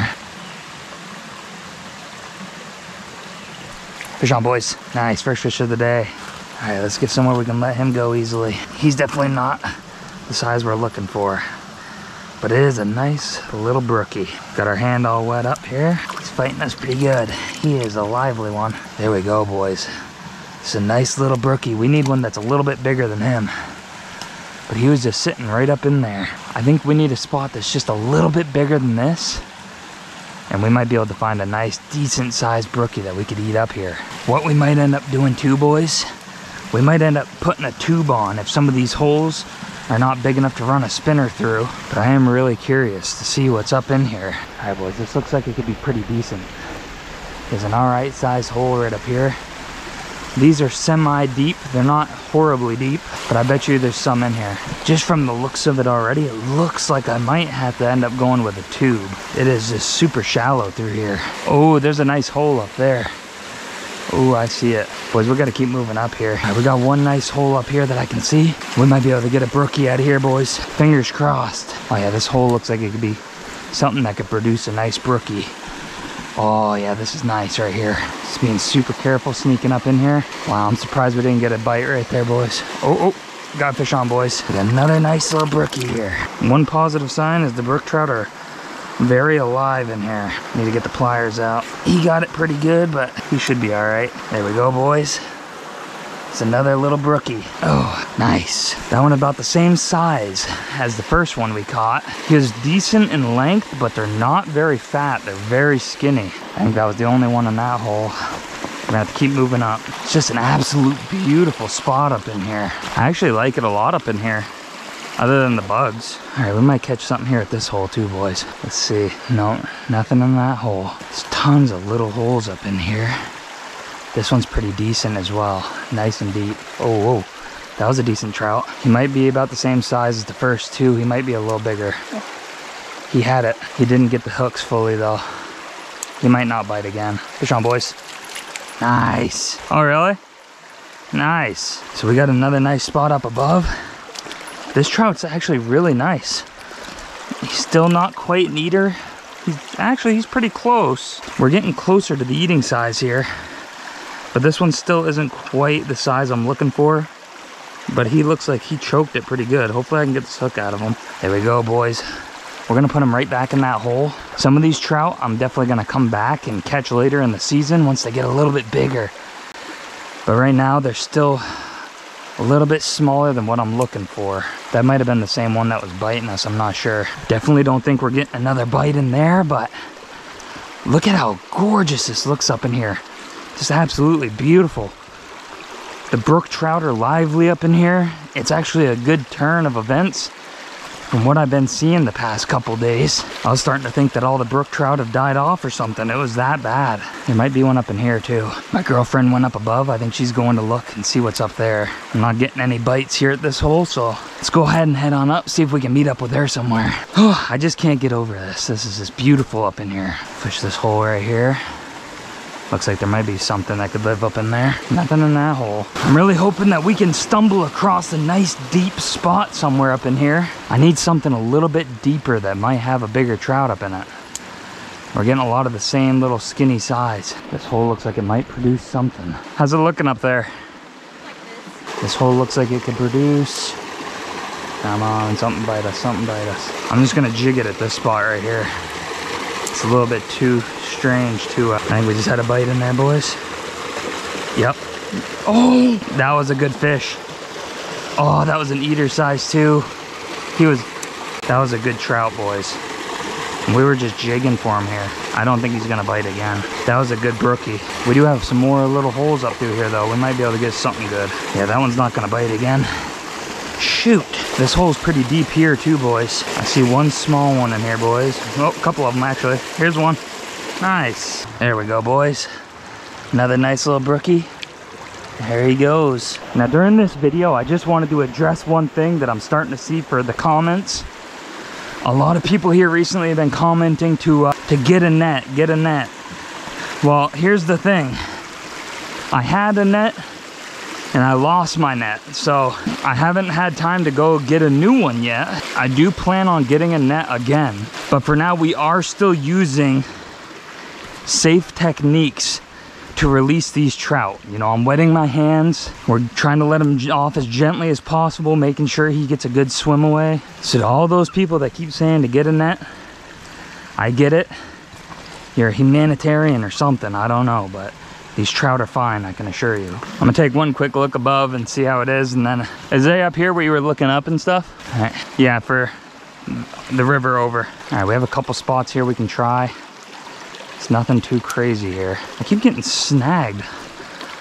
Speaker 1: Fish on, boys. Nice, first fish of the day. Alright, let's get somewhere we can let him go easily. He's definitely not the size we're looking for, but it is a nice little brookie. Got our hand all wet up here. He's fighting us pretty good. He is a lively one. There we go, boys. It's a nice little brookie. We need one that's a little bit bigger than him, but he was just sitting right up in there. I think we need a spot that's just a little bit bigger than this, and we might be able to find a nice, decent sized brookie that we could eat up here. What we might end up doing too, boys, we might end up putting a tube on if some of these holes are not big enough to run a spinner through. But I am really curious to see what's up in here. All right, boys, this looks like it could be pretty decent. There's an all right size hole right up here. These are semi-deep. They're not horribly deep, but I bet you there's some in here. Just from the looks of it already, it looks like I might have to end up going with a tube. It is just super shallow through here. Oh, there's a nice hole up there. Oh, I see it. Boys, we gotta keep moving up here. All right, we got one nice hole up here that I can see. We might be able to get a brookie out of here, boys. Fingers crossed. Oh yeah, this hole looks like it could be something that could produce a nice brookie. Oh yeah, this is nice right here. Just being super careful sneaking up in here. Wow, I'm surprised we didn't get a bite right there, boys. Oh, got a fish on, boys. We got another nice little brookie here. One positive sign is the brook trout are very alive in here. Need to get the pliers out. He got it pretty good, but he should be all right. There we go, boys. It's another little brookie. Oh, nice. That one about the same size as the first one we caught. He was decent in length, but they're not very fat. They're very skinny. I think that was the only one in that hole. We're gonna have to keep moving up. It's just an absolute beautiful spot up in here. I actually like it a lot up in here, other than the bugs. All right, we might catch something here at this hole too, boys. Let's see. No, nothing in that hole. There's tons of little holes up in here. This one's pretty decent as well. Nice and deep. Oh, whoa. That was a decent trout. He might be about the same size as the first two. He might be a little bigger. He had it. He didn't get the hooks fully though. He might not bite again. Fish on, boys. Nice. Oh, really? Nice. So we got another nice spot up above. This trout's actually really nice. He's still not quite an eater. He's pretty close. We're getting closer to the eating size here. But this one still isn't quite the size I'm looking for. But he looks like he choked it pretty good. Hopefully I can get this hook out of him. There we go, boys. We're gonna put him right back in that hole. Some of these trout I'm definitely gonna come back and catch later in the season once they get a little bit bigger. But right now they're still a little bit smaller than what I'm looking for. That might have been the same one that was biting us, I'm not sure. Definitely don't think we're getting another bite in there, but look at how gorgeous this looks up in here. Just absolutely beautiful. The brook trout are lively up in here. It's actually a good turn of events from what I've been seeing the past couple days. I was starting to think that all the brook trout have died off or something. It was that bad. There might be one up in here too. My girlfriend went up above. I think she's going to look and see what's up there. I'm not getting any bites here at this hole, so let's go ahead and head on up, see if we can meet up with her somewhere. Oh, I just can't get over this. This is just beautiful up in here. Fish this hole right here. Looks like there might be something that could live up in there. Nothing in that hole. I'm really hoping that we can stumble across a nice deep spot somewhere up in here. I need something a little bit deeper that might have a bigger trout up in it. We're getting a lot of the same little skinny size. This hole looks like it might produce something. How's it looking up there? Like this hole looks like it could produce. Come on, something bite us, something bite us. I'm just gonna jig it at this spot right here. It's a little bit too strange to, I think we just had a bite in there, boys. Yep. Oh, that was a good fish. Oh, that was an eater size too. That was a good trout, boys. And we were just jigging for him here. I don't think he's gonna bite again. That was a good brookie. We do have some more little holes up through here though. We might be able to get something good. Yeah, that one's not gonna bite again. shoot. This hole's pretty deep here too, boys. I see one small one in here, boys. Oh, a couple of them actually. Here's one. Nice. There we go, boys. Another nice little brookie. There he goes. Now during this video, I just wanted to address one thing that I'm starting to see for the comments. A lot of people here recently have been commenting to get a net, get a net. Well, here's the thing. I had a net and I lost my net, so I haven't had time to go get a new one yet. I do plan on getting a net again, but for now we are still using safe techniques to release these trout. You know, I'm wetting my hands. We're trying to let him off as gently as possible, making sure he gets a good swim away. So to all those people that keep saying to get a net, I get it. You're a humanitarian or something, I don't know, but these trout are fine, I can assure you. I'm gonna take one quick look above and see how it is, and then, is they up here where you were looking up and stuff? All right. Yeah, for the river over. All right, we have a couple spots here we can try. It's nothing too crazy here. I keep getting snagged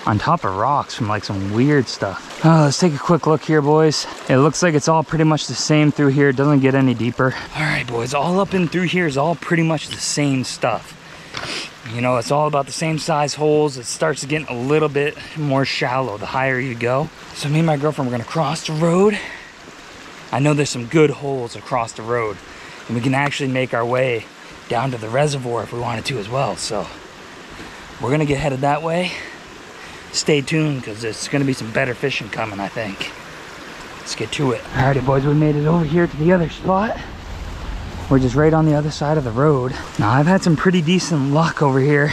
Speaker 1: on top of rocks from like some weird stuff. Oh, let's take a quick look here, boys. It looks like it's all pretty much the same through here. It doesn't get any deeper. All right, boys, all up and through here is all pretty much the same stuff. You know, it's all about the same size holes. It starts getting a little bit more shallow the higher you go. So me and my girlfriend, we're gonna cross the road. I know there's some good holes across the road, and we can actually make our way down to the reservoir if we wanted to as well. So we're gonna get headed that way. Stay tuned, because there's gonna be some better fishing coming, I think. Let's get to it. Alrighty, boys, we made it over here to the other spot. We're just right on the other side of the road. Now, I've had some pretty decent luck over here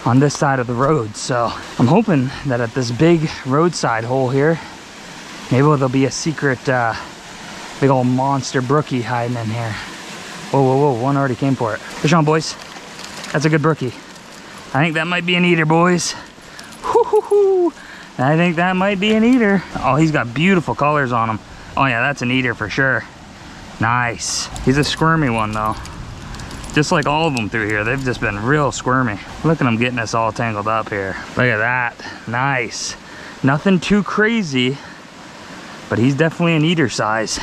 Speaker 1: on this side of the road, so I'm hoping that at this big roadside hole here, maybe there'll be a secret big old monster brookie hiding in here. Whoa, whoa, whoa, one already came for it. Fish on, boys. That's a good brookie. I think that might be an eater, boys. Hoo-hoo-hoo. I think that might be an eater. Oh, he's got beautiful colors on him. Oh yeah, that's an eater for sure. Nice. He's a squirmy one though. Just like all of them through here, they've just been real squirmy. Look at them getting us all tangled up here. Look at that. Nice. Nothing too crazy, but he's definitely an eater size.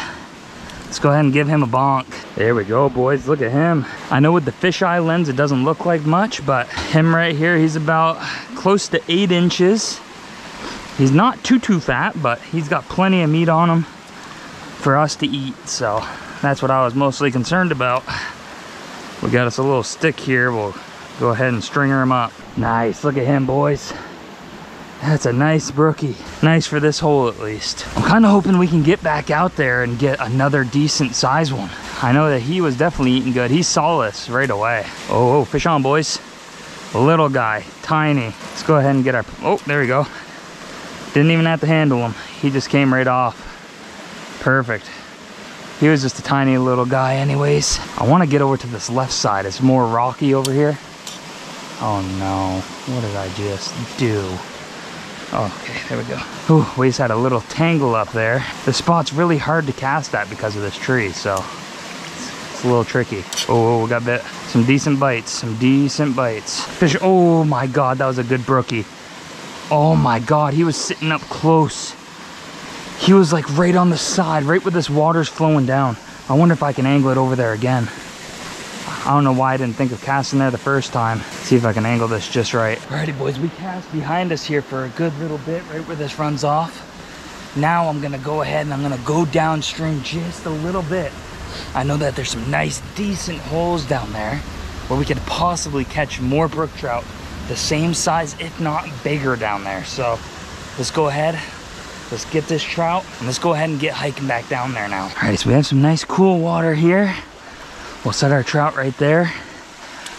Speaker 1: Let's go ahead and give him a bonk. There we go, boys. Look at him. I know with the fisheye lens, it doesn't look like much, but him right here, he's about close to 8 inches. He's not too fat, but he's got plenty of meat on him for us to eat. So that's what I was mostly concerned about. We got us a little stick here. We'll go ahead and stringer him up. Nice. Look at him, boys. That's a nice brookie. Nice for this hole at least. I'm kind of hoping we can get back out there and get another decent size one. I know that he was definitely eating good. He saw us right away. Oh, fish on, boys. A little guy, tiny. Let's go ahead and get our, oh, there we go. Didn't even have to handle him. He just came right off. Perfect. He was just a tiny little guy anyways. I want to get over to this left side. It's more rocky over here. Oh no, what did I just do? Oh, okay, there we go. Ooh, we just had a little tangle up there. The spot's really hard to cast at because of this tree, so it's a little tricky. Oh, we got bit. Some decent bites, some decent bites. Fish, oh my God, that was a good brookie. Oh my God, he was sitting up close. He was like right on the side, right where this water's flowing down. I wonder if I can angle it over there again. I don't know why I didn't think of casting there the first time. See if I can angle this just right. Alrighty, boys, we cast behind us here for a good little bit, right where this runs off. Now I'm gonna go ahead and I'm gonna go downstream just a little bit. I know that there's some nice, decent holes down there where we could possibly catch more brook trout the same size, if not bigger down there. So let's go ahead. Let's get this trout and let's go ahead and get hiking back down there now. All right, so we have some nice cool water here. We'll set our trout right there.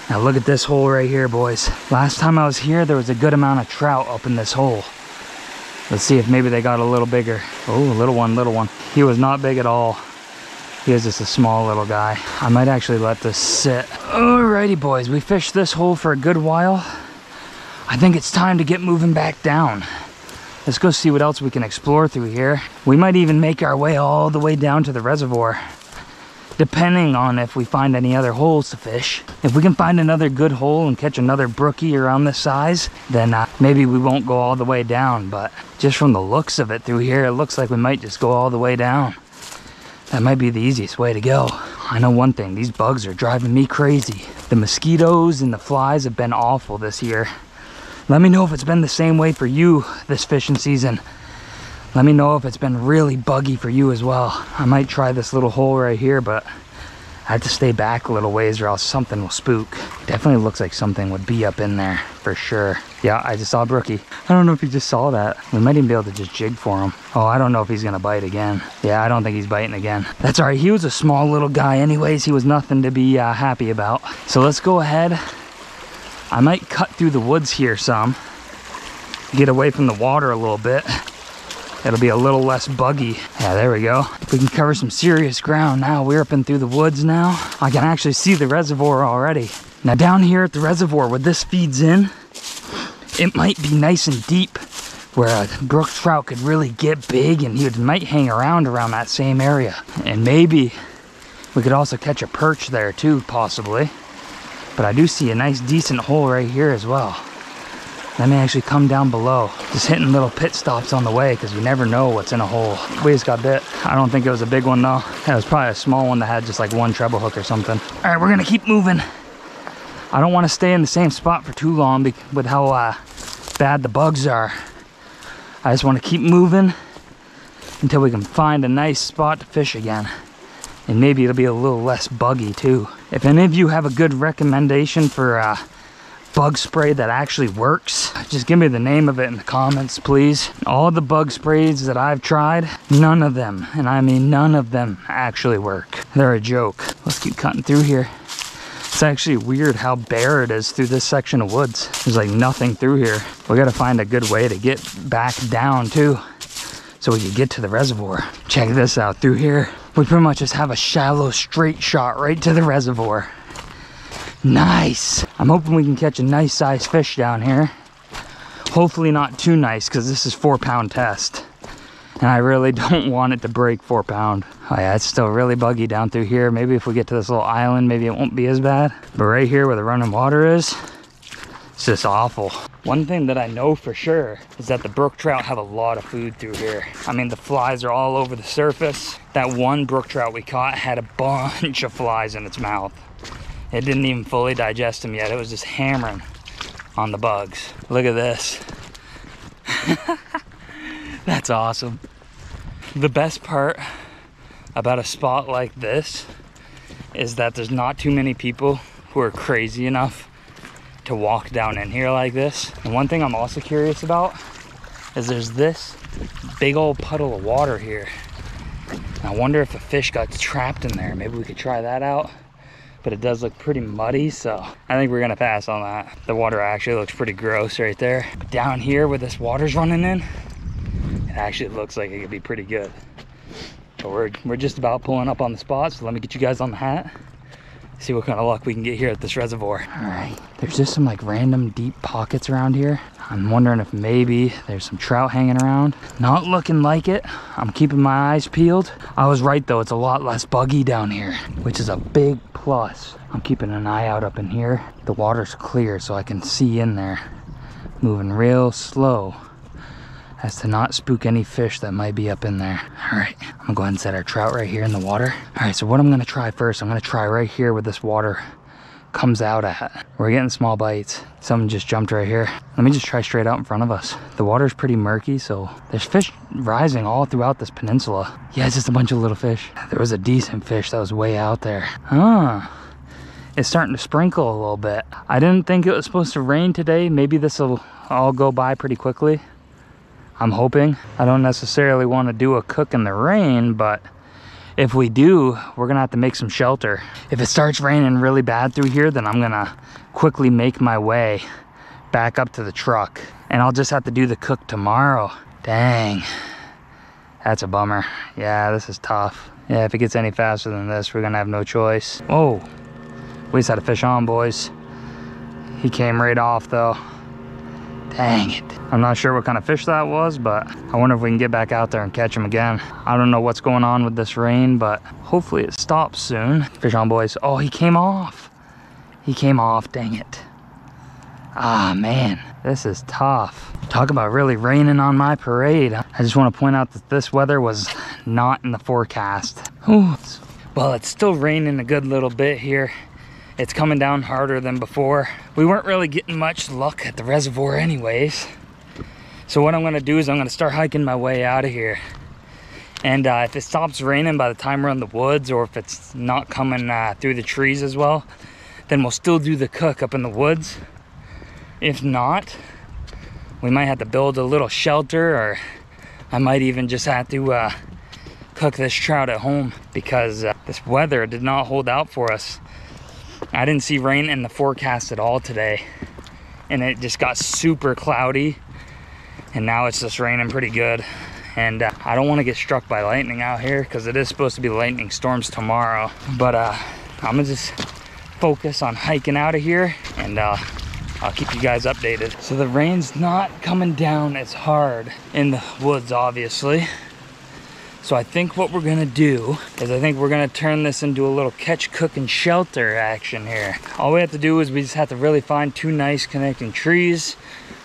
Speaker 1: Now look at this hole right here, boys. Last time I was here, there was a good amount of trout up in this hole. Let's see if maybe they got a little bigger. Oh, little one, little one. He was not big at all. He is just a small little guy. I might actually let this sit. Alrighty, boys, we fished this hole for a good while. I think it's time to get moving back down. Let's go see what else we can explore through here. We might even make our way all the way down to the reservoir. depending on if we find any other holes to fish. If we can find another good hole and catch another brookie around this size, then maybe we won't go all the way down. But just from the looks of it through here, it looks like we might just go all the way down. That might be the easiest way to go. I know one thing, these bugs are driving me crazy. The mosquitoes and the flies have been awful this year. Let me know if it's been the same way for you this fishing season. Let me know if it's been really buggy for you as well. I might try this little hole right here, but I have to stay back a little ways or else something will spook. Definitely looks like something would be up in there for sure. Yeah, I just saw a brookie. I don't know if you just saw that. We might even be able to just jig for him. Oh, I don't know if he's gonna bite again. Yeah, I don't think he's biting again. That's all right, he was a small little guy anyways. He was nothing to be happy about. So let's go ahead. I might cut through the woods here some. Get away from the water a little bit. It'll be a little less buggy. Yeah, there we go. We can cover some serious ground now. We're up and through the woods now. I can actually see the reservoir already. Now down here at the reservoir where this feeds in, it might be nice and deep where a brook trout could really get big and he might hang around that same area. And maybe we could also catch a perch there too, possibly. But I do see a nice decent hole right here as well. Let me actually come down below. Just hitting little pit stops on the way because you never know what's in a hole. We just got bit. I don't think it was a big one though. It was probably a small one that had just like one treble hook or something. All right, we're gonna keep moving. I don't want to stay in the same spot for too long with how bad the bugs are. I just want to keep moving until we can find a nice spot to fish again. And maybe it'll be a little less buggy too. If any of you have a good recommendation for bug spray that actually works, just give me the name of it in the comments, please. All the bug sprays that I've tried, none of them, and I mean none of them actually work. They're a joke. Let's keep cutting through here. It's actually weird how bare it is through this section of woods. There's like nothing through here. We gotta find a good way to get back down too, so we can get to the reservoir. Check this out through here. We pretty much just have a shallow straight shot right to the reservoir. Nice. I'm hoping we can catch a nice sized fish down here. Hopefully not too nice because this is 4-pound test. And I really don't want it to break 4 pound. Oh yeah, it's still really buggy down through here. Maybe if we get to this little island, maybe it won't be as bad. But right here where the running water is, it's just awful. One thing that I know for sure is that the brook trout have a lot of food through here. I mean, the flies are all over the surface. That one brook trout we caught had a bunch of flies in its mouth. It didn't even fully digest them yet. It was just hammering on the bugs. Look at this. That's awesome. The best part about a spot like this is that there's not too many people who are crazy enough to walk down in here like this. And one thing I'm also curious about is there's this big old puddle of water here. And I wonder if a fish got trapped in there. Maybe we could try that out. But it does look pretty muddy, so I think we're gonna pass on that. The water actually looks pretty gross right there. But down here where this water's running in, it actually looks like it could be pretty good. But we're just about pulling up on the spot, so let me get you guys on the hat. See what kind of luck we can get here at this reservoir. All right, there's just some like random deep pockets around here. I'm wondering if maybe there's some trout hanging around. Not looking like it. I'm keeping my eyes peeled. I was right though, it's a lot less buggy down here, which is a big plus. I'm keeping an eye out up in here. The water's clear so I can see in there. Moving real slow as to not spook any fish that might be up in there. All right, I'm gonna go ahead and set our trout right here in the water. All right, so what I'm gonna try first, I'm gonna try right here where this water comes out at. We're getting small bites. Something just jumped right here. Let me just try straight out in front of us. The water's pretty murky, so there's fish rising all throughout this peninsula. Yeah, it's just a bunch of little fish. There was a decent fish that was way out there. It's starting to sprinkle a little bit. I didn't think it was supposed to rain today. Maybe this will all go by pretty quickly. I'm hoping. I don't necessarily want to do a cook in the rain, but if we do, we're gonna have to make some shelter. If it starts raining really bad through here, then I'm gonna quickly make my way back up to the truck, and I'll just have to do the cook tomorrow. Dang, that's a bummer. Yeah, this is tough. Yeah, if it gets any faster than this, we're gonna have no choice. Whoa, we just had a fish on, boys. He came right off though. Dang it. I'm not sure what kind of fish that was, but I wonder if we can get back out there and catch him again. I don't know what's going on with this rain, but hopefully it stops soon. Fish on, boys. Oh, he came off. He came off, dang it. Ah, man, this is tough. Talk about really raining on my parade. I just want to point out that this weather was not in the forecast. Whew. Well, it's still raining a good little bit here. It's coming down harder than before. We weren't really getting much luck at the reservoir anyways. So what I'm gonna do is I'm gonna start hiking my way out of here. And if it stops raining by the time we're in the woods, or if it's not coming through the trees as well, then we'll still do the cook up in the woods. If not, we might have to build a little shelter, or I might even just have to cook this trout at home, because this weather did not hold out for us. I didn't see rain in the forecast at all today, and it just got super cloudy, and now it's just raining pretty good. And I don't want to get struck by lightning out here, because it is supposed to be lightning storms tomorrow. But I'm gonna just focus on hiking out of here, and I'll keep you guys updated. So the rain's not coming down as hard in the woods, obviously. So I think what we're gonna do is I think we're gonna turn this into a little catch, cook, and shelter action here. All we have to do is we just have to really find two nice connecting trees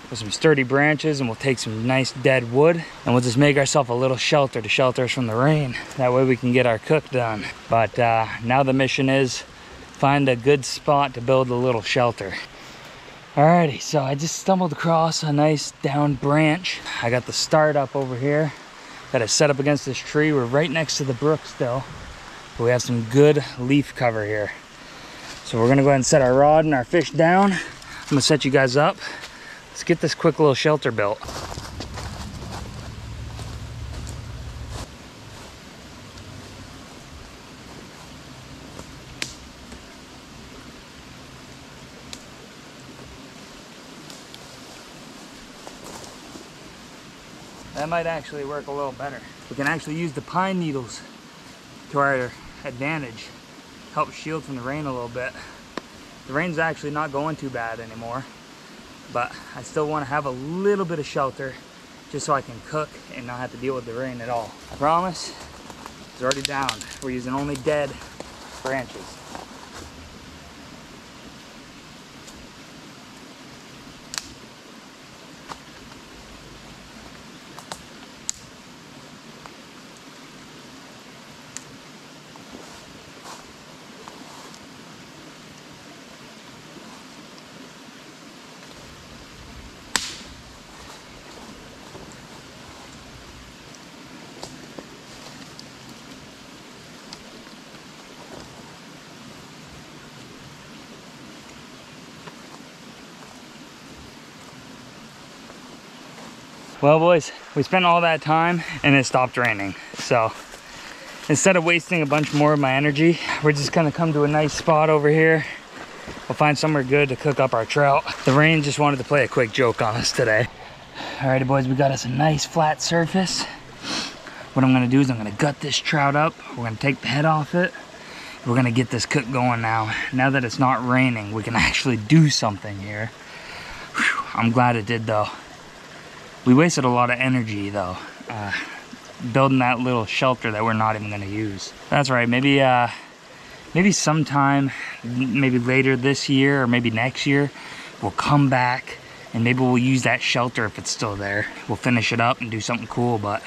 Speaker 1: with some sturdy branches, and we'll take some nice dead wood, and we'll just make ourselves a little shelter to shelter us from the rain. That way we can get our cook done. But now the mission is find a good spot to build a little shelter. Alrighty, so I just stumbled across a nice down branch. I got the start up over here. Got it set up against this tree. We're right next to the brook still, but we have some good leaf cover here. So we're gonna go ahead and set our rod and our fish down. I'm gonna set you guys up. Let's get this quick little shelter built. That might actually work a little better. We can actually use the pine needles to our advantage. Help shield from the rain a little bit. The rain's actually not going too bad anymore, but I still want to have a little bit of shelter just so I can cook and not have to deal with the rain at all. I promise, it's already down. We're using only dead branches. Well, boys, we spent all that time and it stopped raining. So instead of wasting a bunch more of my energy, we're just gonna come to a nice spot over here. We'll find somewhere good to cook up our trout. The rain just wanted to play a quick joke on us today. Alrighty, boys, we got us a nice flat surface. What I'm gonna do is I'm gonna gut this trout up. We're gonna take the head off it. We're gonna get this cook going now. Now that it's not raining, we can actually do something here. Whew, I'm glad it did though. We wasted a lot of energy though, building that little shelter that we're not even gonna use. That's right, maybe sometime, maybe later this year or maybe next year, we'll come back and maybe we'll use that shelter if it's still there. We'll finish it up and do something cool, but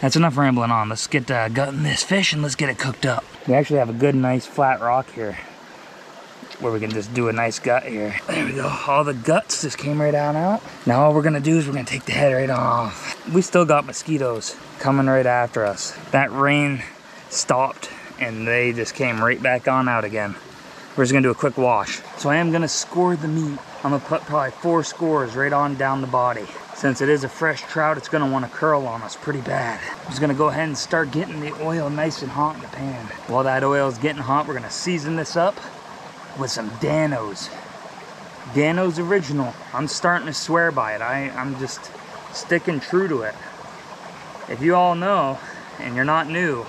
Speaker 1: that's enough rambling on. Let's get gutting this fish and let's get it cooked up. We actually have a good, nice flat rock here where we can just do a nice gut here. There we go. All the guts just came right on out. Now all we're gonna do is we're gonna take the head right off. We still got mosquitoes coming right after us. That rain stopped and they just came right back on out again. We're just gonna do a quick wash. So I am gonna score the meat. I'm gonna put probably 4 scores right on down the body. Since it is a fresh trout, it's gonna wanna curl on us pretty bad. I'm just gonna go ahead and start getting the oil nice and hot in the pan. While that oil is getting hot, we're gonna season this up with some Dano's. Dano's original. I'm starting to swear by it. I'm just sticking true to it. If you all know, and you're not new,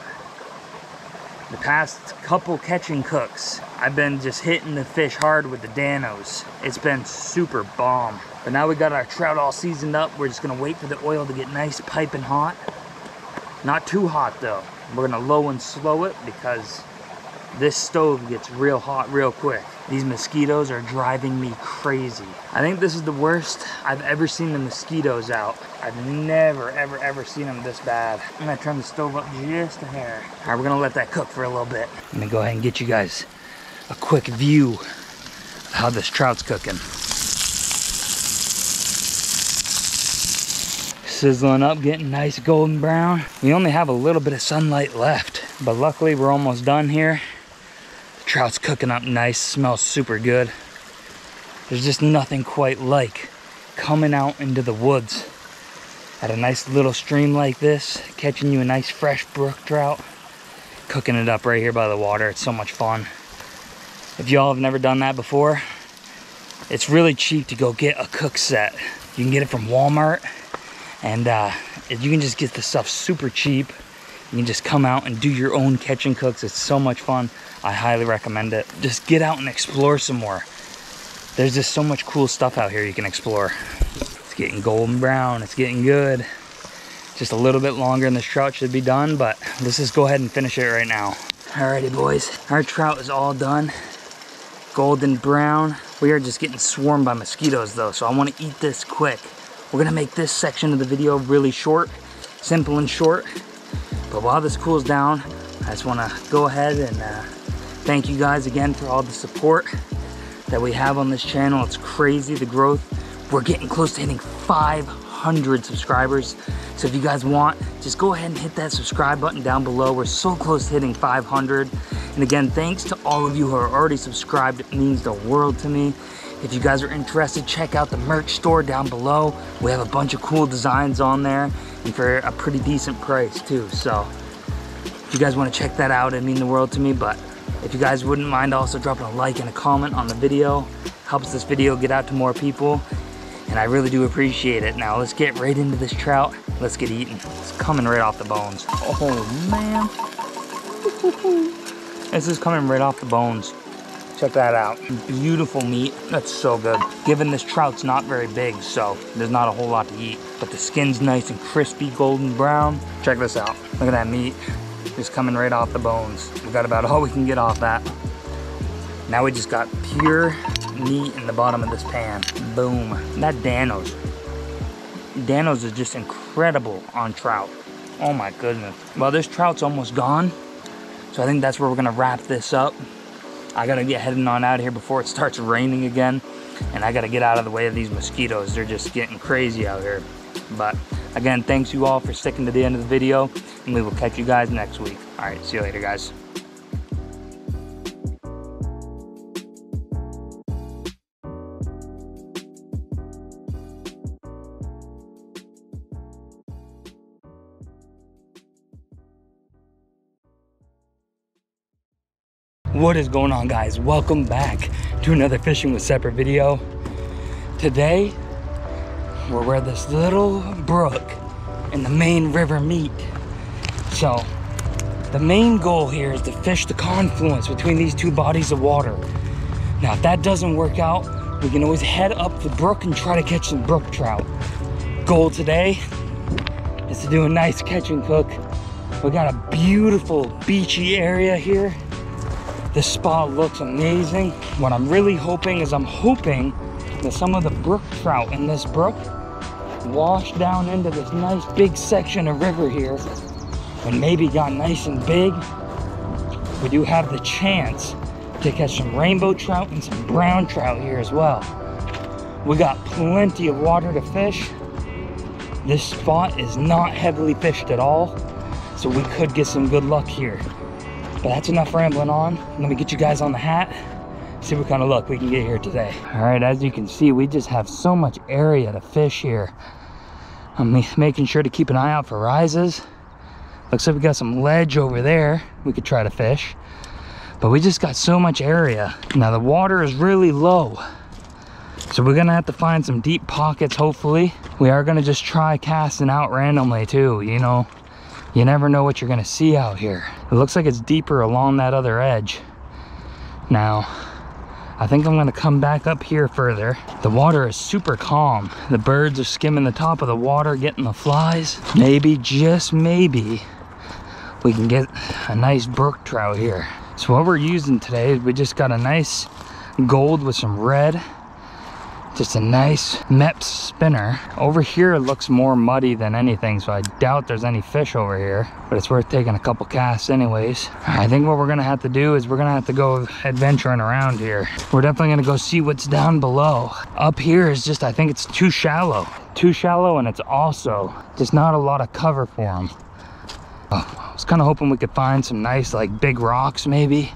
Speaker 1: The past couple catching cooks, I've been just hitting the fish hard with the Danos. It's been super bomb. But now we got our trout all seasoned up. We're just gonna wait for the oil to get nice piping hot. Not too hot though. We're gonna low and slow it because this stove gets real hot real quick. These mosquitoes are driving me crazy. I think this is the worst I've ever seen the mosquitoes out. I've never, ever seen them this bad. I'm gonna turn the stove up just a hair. All right, we're gonna let that cook for a little bit. I'm gonna go ahead and get you guys a quick view of how this trout's cooking. Sizzling up, getting nice golden brown. We only have a little bit of sunlight left, but luckily we're almost done here. Trout's cooking up nice, smells super good. There's just nothing quite like coming out into the woods at a nice little stream like this, catching you a nice fresh brook trout, cooking it up right here by the water. It's so much fun. If y'all have never done that before, it's really cheap to go get a cook set. You can get it from Walmart, and you can just get the stuff super cheap. You can just come out and do your own catch and cooks. It's so much fun. I highly recommend it. Just get out and explore some more. There's just so much cool stuff out here you can explore. It's getting golden brown. It's getting good. Just a little bit longer and this trout should be done, but let's just go ahead and finish it right now. Alrighty boys, our trout is all done. Golden brown. We are just getting swarmed by mosquitoes though, so I want to eat this quick. We're gonna make this section of the video really short, simple and short. But while this cools down, I just want to go ahead and thank you guys again for all the support that we have on this channel. It's crazy, the growth. We're getting close to hitting 500 subscribers. So if you guys want, just go ahead and hit that subscribe button down below. We're so close to hitting 500. And again, thanks to all of you who are already subscribed. It means the world to me. If you guys are interested, check out the merch store down below. We have a bunch of cool designs on there and for a pretty decent price too. So if you guys want to check that out, it'd mean the world to me. But if you guys wouldn't mind also dropping a like and a comment on the video, helps this video get out to more people. And I really do appreciate it. Now let's get right into this trout. Let's get eating. It's coming right off the bones. Oh man. This is coming right off the bones. Check that out. Beautiful meat. That's so good. Given this trout's not very big, so there's not a whole lot to eat. But the skin's nice and crispy, golden brown. Check this out. Look at that meat. Just coming right off the bones. We got about all we can get off that. Now we just got pure meat in the bottom of this pan. Boom. That Danos. Danos is just incredible on trout. Oh my goodness. Well, this trout's almost gone. So I think that's where we're gonna wrap this up. I gotta get heading on out of here before it starts raining again. And I gotta get out of the way of these mosquitoes. They're just getting crazy out here. But again, thanks you all for sticking to the end of the video. And we will catch you guys next week. All right, see you later, guys. What is going on, guys? Welcome back to another Fishing with Separate video. Today we're where this little brook and the main river meet. So the main goal here is to fish the confluence between these two bodies of water. Now if that doesn't work out, we can always head up the brook and try to catch some brook trout. Goal today is to do a nice catch and cook. We got a beautiful beachy area here. This spot looks amazing. What I'm really hoping is I'm hoping that some of the brook trout in this brook wash down into this nice big section of river here and maybe got nice and big. We do have the chance to catch some rainbow trout and some brown trout here as well. We got plenty of water to fish. This spot is not heavily fished at all, so we could get some good luck here. But that's enough rambling on. Let me get you guys on the hat, see what kind of luck we can get here today. All right, as you can see, we just have so much area to fish here. I'm making sure to keep an eye out for rises. Looks like we got some ledge over there we could try to fish. But we just got so much area. Now the water is really low, so we're gonna have to find some deep pockets, hopefully. We are gonna just try casting out randomly too, you know. You never know what you're gonna see out here. It looks like it's deeper along that other edge. Now, I think I'm gonna come back up here further. The water is super calm. The birds are skimming the top of the water, getting the flies. Maybe, just maybe, we can get a nice brook trout here. So what we're using today is we just got a nice gold with some red. Just a nice Mepps spinner. Over here it looks more muddy than anything, so I doubt there's any fish over here, but it's worth taking a couple casts anyways. I think what we're gonna have to do is we're gonna have to go adventuring around here. We're definitely gonna go see what's down below. Up here is just, I think it's too shallow. Too shallow, and it's also just not a lot of cover for them. I was kind of hoping we could find some nice like big rocks maybe.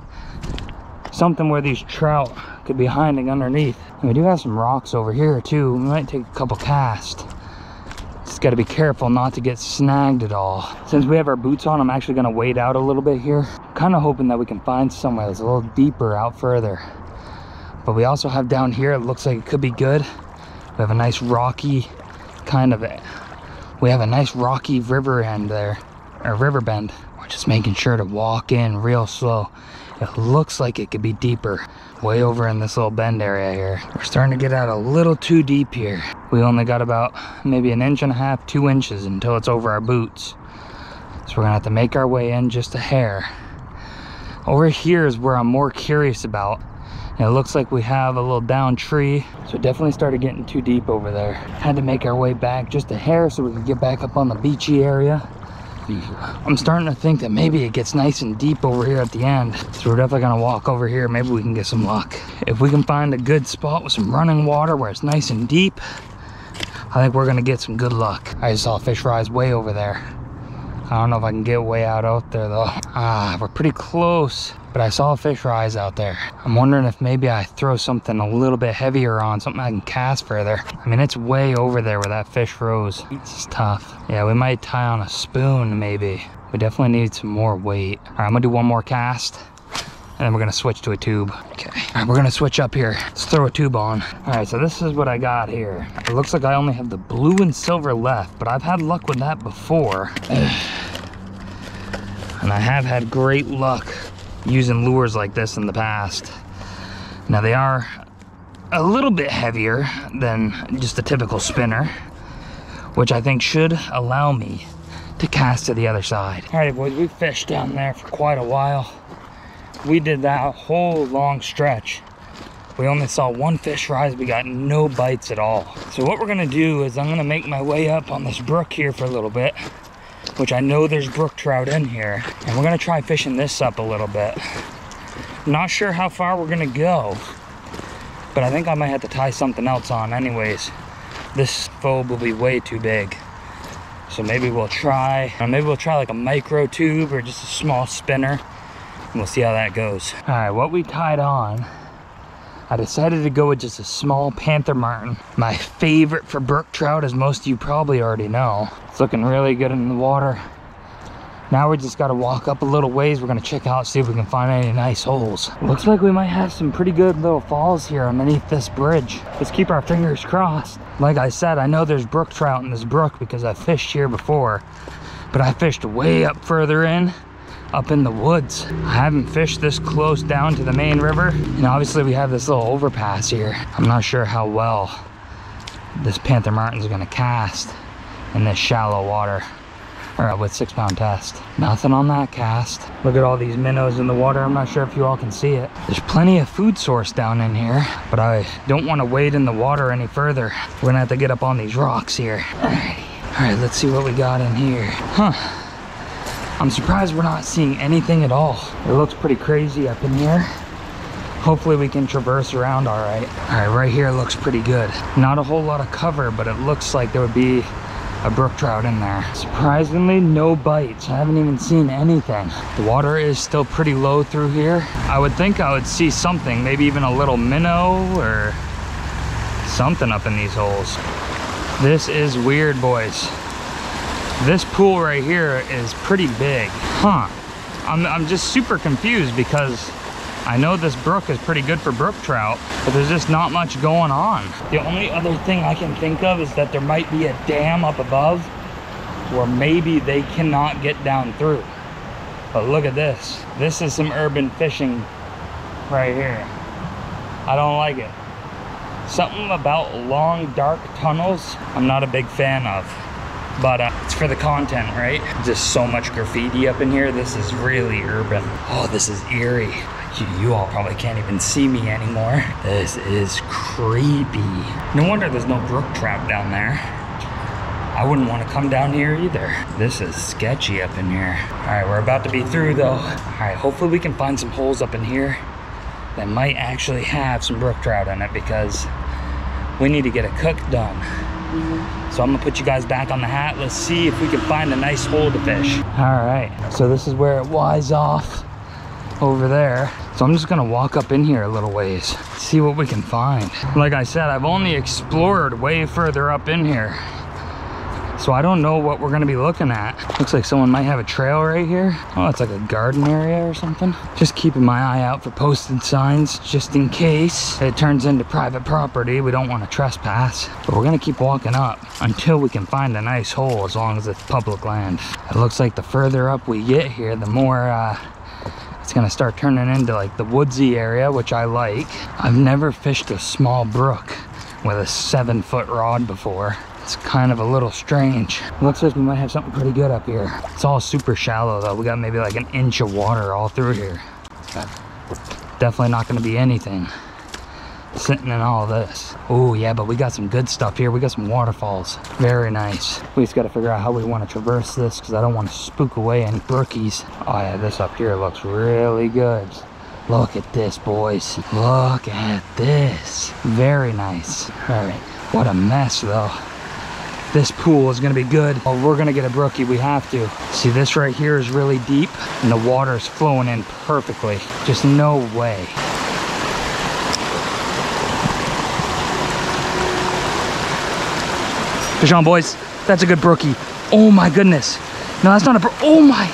Speaker 1: Something where these trout could be hiding underneath. And we do have some rocks over here too. We might take a couple casts. Just got to be careful not to get snagged at all. Since we have our boots on, I'm actually going to wade out a little bit here. Kind of hoping that we can find somewhere that's a little deeper out further. But we also have down here, it looks like it could be good. We have a nice rocky kind of, we have a nice rocky river end there, or river bend. We're just making sure to walk in real slow. It looks like it could be deeper, way over in this little bend area here. We're starting to get out a little too deep here. We only got about maybe 1.5 inches, 2 inches until it's over our boots. So we're gonna have to make our way in just a hair. Over here is where I'm more curious about. And it looks like we have a little down tree. So it definitely started getting too deep over there. Had to make our way back just a hair so we could get back up on the beachy area. I'm starting to think that maybe it gets nice and deep over here at the end. So we're definitely gonna walk over here. Maybe we can get some luck. If we can find a good spot with some running water where it's nice and deep, I think we're gonna get some good luck. I just saw a fish rise way over there. I don't know if I can get way out there though. We're pretty close, but I saw a fish rise out there. I'm wondering if maybe I throw something a little bit heavier on, something I can cast further. I mean, it's way over there where that fish rose. It's tough. Yeah, we might tie on a spoon maybe. We definitely need some more weight. All right, I'm gonna do one more cast, and then we're gonna switch to a tube. Okay, all right, we're gonna switch up here. Let's throw a tube on. All right, so this is what I got here. It looks like I only have the blue and silver left, but I've had luck with that before. And I have had great luck using lures like this in the past. Now they are a little bit heavier than just a typical spinner, which I think should allow me to cast to the other side. All right, boys, we fished down there for quite a while. We did that whole long stretch. We only saw one fish rise. We got no bites at all. So what we're gonna do is I'm gonna make my way up on this brook here for a little bit, which I know there's brook trout in here. And we're gonna try fishing this up a little bit. Not sure how far we're gonna go, but I think I might have to tie something else on anyways. This phobe will be way too big. So maybe we'll try like a micro tube or just a small spinner, and we'll see how that goes. All right, what we tied on, I decided to go with just a small panther martin. My favorite for brook trout, as most of you probably already know. It's looking really good in the water. Now we just gotta walk up a little ways. We're gonna check out, see if we can find any nice holes. Looks like we might have some pretty good little falls here underneath this bridge. Let's keep our fingers crossed. Like I said, I know there's brook trout in this brook because I fished here before, but I fished way up further in, up in the woods. I haven't fished this close down to the main river. And obviously we have this little overpass here. I'm not sure how well this panther martin's gonna cast in this shallow water, or with 6-pound test. Nothing on that cast. Look at all these minnows in the water. I'm not sure if you all can see it. There's plenty of food source down in here, but I don't want to wade in the water any further. We're gonna have to get up on these rocks here. All right, let's see what we got in here. I'm surprised we're not seeing anything at all. It looks pretty crazy up in here. Hopefully we can traverse around all right. All right, right here looks pretty good. Not a whole lot of cover, but it looks like there would be a brook trout in there. Surprisingly, no bites. I haven't even seen anything. The water is still pretty low through here. I would think I would see something, maybe even a little minnow or something up in these holes. This is weird, boys. This pool right here is pretty big. I'm just super confused because I know this brook is pretty good for brook trout, but there's just not much going on. The only other thing I can think of is that there might be a dam up above where maybe they cannot get down through. But look at this. This is some urban fishing right here. I don't like it. Something about long, dark tunnels I'm not a big fan of. But it's for the content, right? Just so much graffiti up in here. This is really urban. Oh, this is eerie. You all probably can't even see me anymore. This is creepy. No wonder there's no brook trout down there. I wouldn't want to come down here either. This is sketchy up in here. All right, we're about to be through though. All right, hopefully we can find some holes up in here that might actually have some brook trout in it, because we need to get a cook done. So I'm gonna put you guys back on the hat. Let's see if we can find a nice hole to fish. All right, so this is where it wise off over there. So I'm just gonna walk up in here a little ways, see what we can find. Like I said, I've only explored way further up in here, so I don't know what we're gonna be looking at. Looks like someone might have a trail right here. Oh, it's like a garden area or something. Just keeping my eye out for posted signs, just in case it turns into private property. We don't want to trespass, but we're gonna keep walking up until we can find a nice hole, as long as it's public land. It looks like the further up we get here, the more it's gonna start turning into like the woodsy area, which I like. I've never fished a small brook with a 7-foot rod before. It's kind of a little strange. Looks like we might have something pretty good up here. It's all super shallow though. We got maybe like an inch of water all through here. Definitely not gonna be anything sitting in all this. Oh yeah, but we got some good stuff here. We got some waterfalls. Very nice. We just gotta figure out how we want to traverse this, because I don't want to spook away any brookies. Oh yeah, this up here looks really good. Look at this, boys. Look at this. Very nice. All right, what a mess though. This pool is gonna be good. Oh, we're gonna get a brookie, we have to. See, this right here is really deep and the water is flowing in perfectly. Just no way. Fish on, boys. That's a good brookie. Oh my goodness. No, that's not a oh my.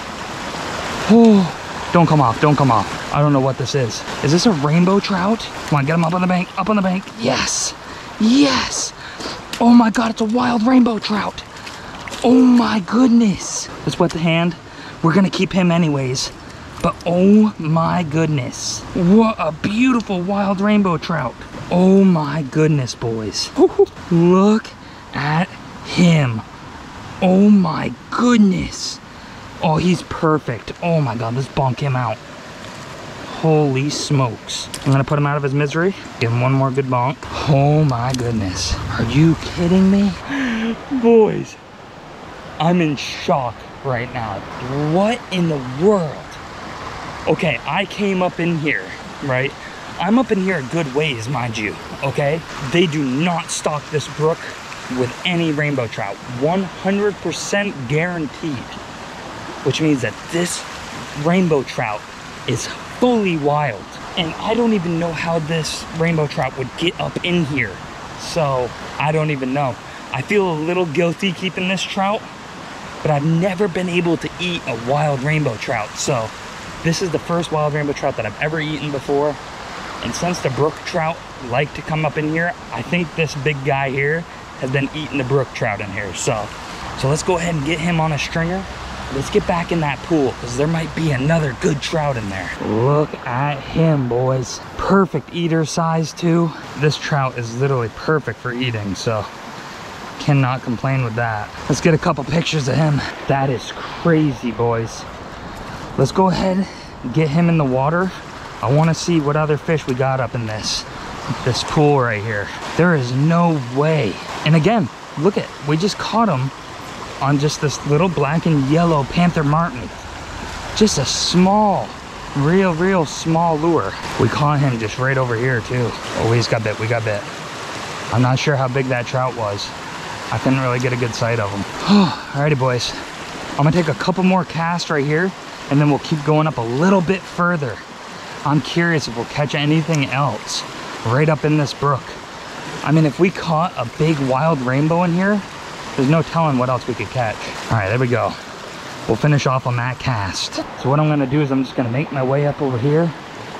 Speaker 1: Oh, don't come off, don't come off. I don't know what this is. Is this a rainbow trout? Come on, get him up on the bank, up on the bank. Yes, yes. Oh my God, it's a wild rainbow trout. Oh my goodness. Let's wet the hand. We're gonna keep him anyways. But oh my goodness. What a beautiful wild rainbow trout. Oh my goodness, boys. Look at him. Oh my goodness. Oh, he's perfect. Oh my God, let's bonk him out. Holy smokes. I'm gonna put him out of his misery. Give him one more good bonk. Oh my goodness. Are you kidding me? Boys, I'm in shock right now. What in the world? Okay, I came up in here, right? I'm up in here a good ways, mind you, okay? They do not stock this brook with any rainbow trout. 100% guaranteed. Which means that this rainbow trout is fully wild. And I don't even know how this rainbow trout would get up in here. So, I don't even know. I feel a little guilty keeping this trout, but I've never been able to eat a wild rainbow trout. So, this is the first wild rainbow trout that I've ever eaten before. And since the brook trout like to come up in here, I think this big guy here has been eating the brook trout in here. So let's go ahead and get him on a stringer. Let's get back in that pool, because there might be another good trout in there. Look at him, boys. Perfect eater size too. This trout is literally perfect for eating, so cannot complain with that. Let's get a couple pictures of him. That is crazy, boys. Let's go ahead and get him in the water. I want to see what other fish we got up in this pool right here. There is no way. And again, look at, we just caught him on just this little black and yellow panther martin. Just a small, real small lure. We caught him just right over here too. Oh, we just got bit, we got bit. I'm not sure how big that trout was. I couldn't really get a good sight of him. Alrighty, boys. I'm gonna take a couple more casts right here, and then we'll keep going up a little bit further. I'm curious if we'll catch anything else right up in this brook. I mean, if we caught a big wild rainbow in here, there's no telling what else we could catch. All right, there we go. We'll finish off on that cast. So what I'm gonna do is I'm just gonna make my way up over here.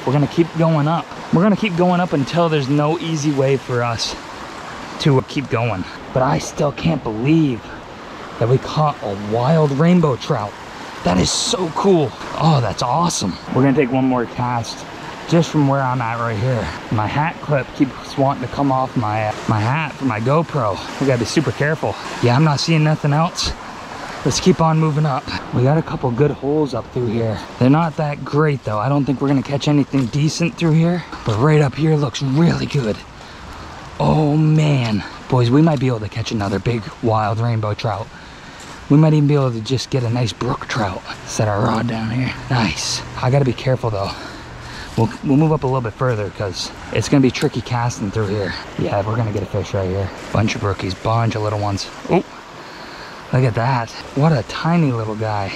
Speaker 1: We're gonna keep going up. We're gonna keep going up until there's no easy way for us to keep going. But I still can't believe that we caught a wild rainbow trout. That is so cool. Oh, that's awesome. We're gonna take one more cast just from where I'm at right here. My hat clip keeps wanting to come off my hat for my GoPro. We gotta be super careful. Yeah, I'm not seeing nothing else. Let's keep on moving up. We got a couple good holes up through here. They're not that great though. I don't think we're gonna catch anything decent through here, but right up here looks really good. Oh man. Boys, we might be able to catch another big wild rainbow trout. We might even be able to just get a nice brook trout. Set our rod down here. Nice. I gotta be careful though. We'll move up a little bit further because it's gonna be tricky casting through here. Yeah, we're gonna get a fish right here. Bunch of brookies, bunch of little ones. Oh, look at that. What a tiny little guy.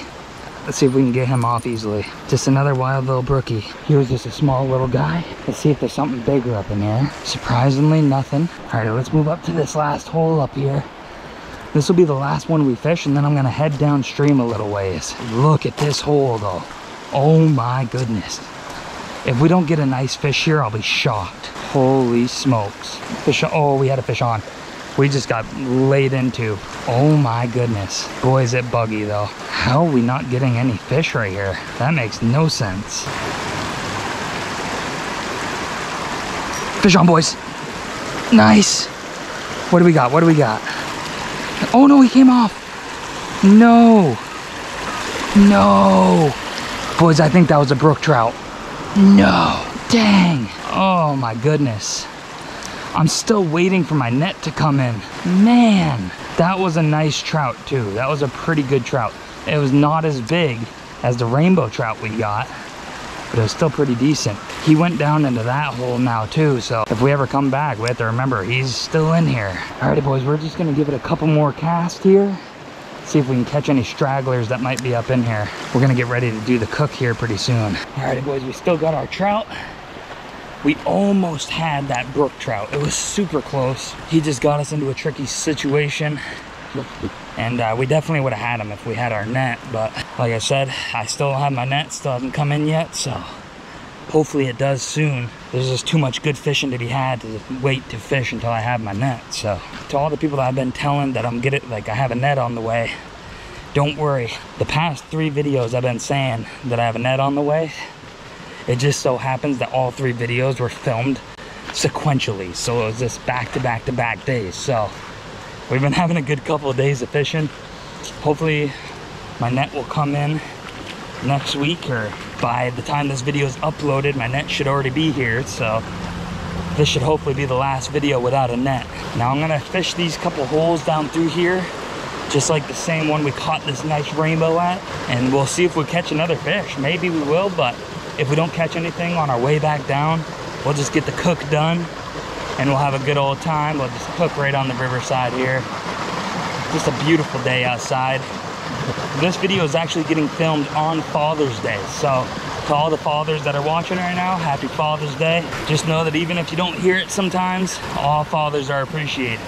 Speaker 1: Let's see if we can get him off easily. Just another wild little brookie. He was just a small little guy. Let's see if there's something bigger up in here. Surprisingly, nothing. All right, let's move up to this last hole up here. This will be the last one we fish, and then I'm gonna head downstream a little ways. Look at this hole though. Oh my goodness. If we don't get a nice fish here, I'll be shocked. Holy smokes. Fish, oh, we had a fish on. We just got laid into. Oh my goodness. Boy, is it buggy though. How are we not getting any fish right here? That makes no sense. Fish on, boys. Nice. What do we got? What do we got? Oh no, he came off. No. No. Boys, I think that was a brook trout. No. Dang. Oh my goodness. I'm still waiting for my net to come in. Man, that was a nice trout too. That was a pretty good trout. It was not as big as the rainbow trout we got, but it was still pretty decent. He went down into that hole now too, so if we ever come back, we have to remember he's still in here. Alrighty boys, we're just gonna give it a couple more casts here. See if we can catch any stragglers that might be up in here. We're gonna get ready to do the cook here pretty soon. Alrighty boys, we still got our trout. We almost had that brook trout. It was super close. He just got us into a tricky situation. And we definitely would have had him if we had our net. But like I said, I still don't have my net. Still hasn't come in yet. So hopefully it does soon. There's just too much good fishing to be had to wait to fish until I have my net. So to all the people that I've been telling that I'm getting, like I have a net on the way, don't worry. The past 3 videos I've been saying that I have a net on the way. It just so happens that all 3 videos were filmed sequentially. So it was just back to back to back days. So we've been having a good couple of days of fishing. Hopefully my net will come in next week, or by the time this video is uploaded, my net should already be here. So this should hopefully be the last video without a net. Now I'm gonna fish these couple holes down through here, just like the same one we caught this nice rainbow at, and we'll see if we catch another fish. Maybe we will, but if we don't catch anything on our way back down, we'll just get the cook done and we'll have a good old time. We'll just cook right on the riverside here. Just a beautiful day outside. This video is actually getting filmed on Father's Day. So to all the fathers that are watching right now, happy Father's Day. Just know that even if you don't hear it sometimes, all fathers are appreciated.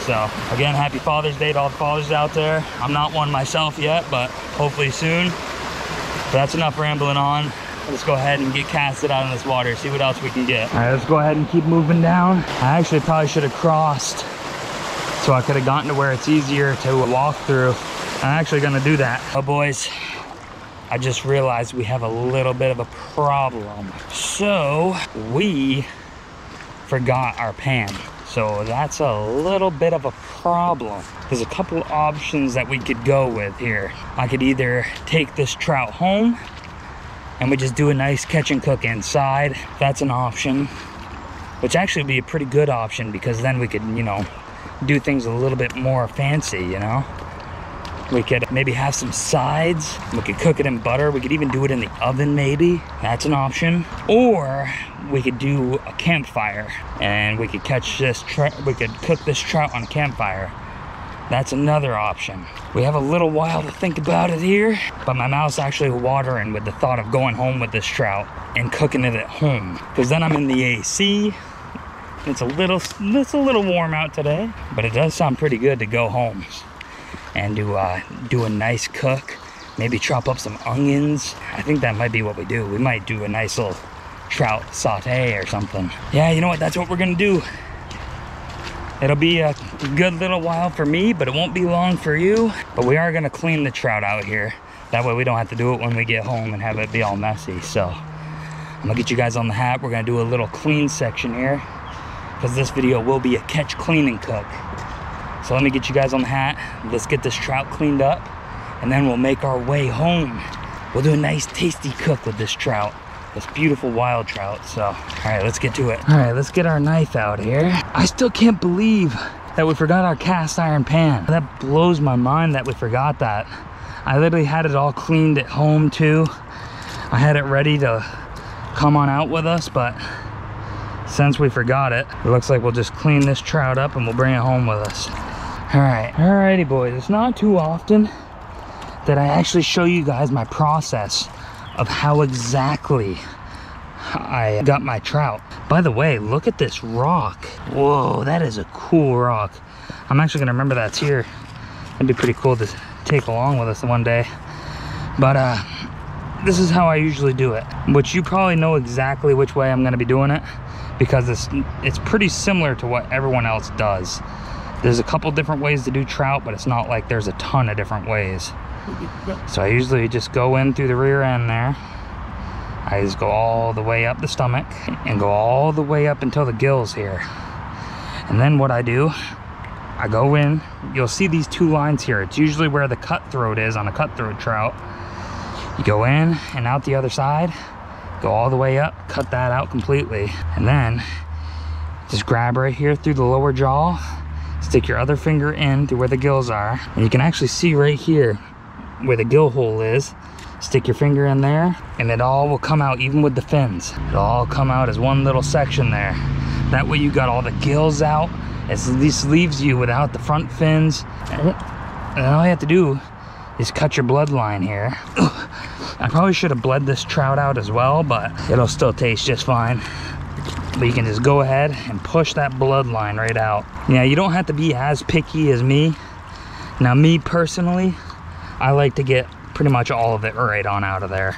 Speaker 1: So again, happy Father's Day to all the fathers out there. I'm not one myself yet, but hopefully soon. But that's enough rambling on. Let's go ahead and get casted out in this water, see what else we can get. All right, let's go ahead and keep moving down. I actually probably should have crossed so I could have gotten to where it's easier to walk through. I'm actually gonna do that. Oh boys, I just realized we have a little bit of a problem. So we forgot our pan. So that's a little bit of a problem. There's a couple options that we could go with here. I could either take this trout home and we just do a nice catch and cook inside. That's an option, which actually would be a pretty good option because then we could, you know, do things a little bit more fancy, you know? We could maybe have some sides. We could cook it in butter. We could even do it in the oven maybe. That's an option. Or we could do a campfire and we could catch this we could cook this trout on a campfire. That's another option. We have a little while to think about it here, but my mouth's actually watering with the thought of going home with this trout and cooking it at home. Because then I'm in the AC. It's a little warm out today, but it does sound pretty good to go home and do a nice cook. Maybe chop up some onions. I think that might be what we do. We might do a nice little trout saute or something. Yeah, you know what? That's what we're gonna do. It'll be a good little while for me, but it won't be long for you. But we are gonna clean the trout out here. That way we don't have to do it when we get home and have it be all messy. So I'm gonna get you guys on the hat. We're gonna do a little clean section here because this video will be a catch, clean, and cook. So let me get you guys on the hat. Let's get this trout cleaned up and then we'll make our way home. We'll do a nice tasty cook with this trout. This beautiful wild trout. So, all right, let's get to it. All right, let's get our knife out here. I still can't believe that we forgot our cast iron pan. That blows my mind that we forgot that. I literally had it all cleaned at home too. I had it ready to come on out with us, but since we forgot it, it looks like we'll just clean this trout up and we'll bring it home with us. All right, alrighty boys, it's not too often that I actually show you guys my process of how exactly I got my trout. By the way, look at this rock. Whoa, that is a cool rock. I'm actually gonna remember that's here. It'd be pretty cool to take along with us one day. But this is how I usually do it, which you probably know exactly which way I'm gonna be doing it because it's pretty similar to what everyone else does. There's a couple different ways to do trout, but it's not like there's a ton of different ways. So I usually just go in through the rear end there. I just go all the way up the stomach and go all the way up until the gills here. And then what I do, I go in, you'll see these two lines here. It's usually where the cutthroat is on a cutthroat trout. You go in and out the other side, go all the way up, cut that out completely. And then just grab right here through the lower jaw, stick your other finger in to where the gills are. And you can actually see right here where the gill hole is. Stick your finger in there and it all will come out, even with the fins. It'll all come out as one little section there. That way you got all the gills out. This leaves you without the front fins. And all you have to do is cut your bloodline here. I probably should have bled this trout out as well, but it'll still taste just fine. But you can just go ahead and push that bloodline right out. Yeah, you don't have to be as picky as me. Now me personally, I like to get pretty much all of it right on out of there.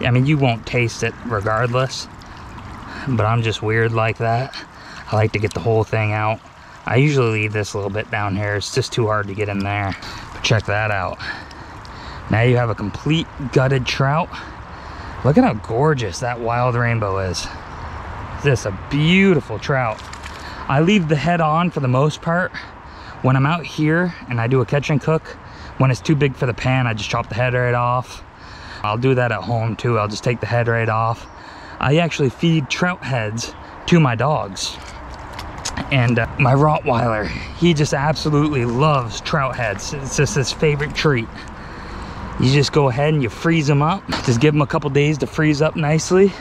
Speaker 1: I mean, you won't taste it regardless, but I'm just weird like that. I like to get the whole thing out. I usually leave this a little bit down here. It's just too hard to get in there. But check that out. Now you have a complete gutted trout. Look at how gorgeous that wild rainbow is. This is a beautiful trout. I leave the head on for the most part. When I'm out here and I do a catch and cook, when it's too big for the pan, I just chop the head right off. I'll do that at home too. I'll just take the head right off. I actually feed trout heads to my dogs. And my Rottweiler, he just absolutely loves trout heads. It's just his favorite treat. You just go ahead and you freeze them up. Just give them a couple days to freeze up nicely.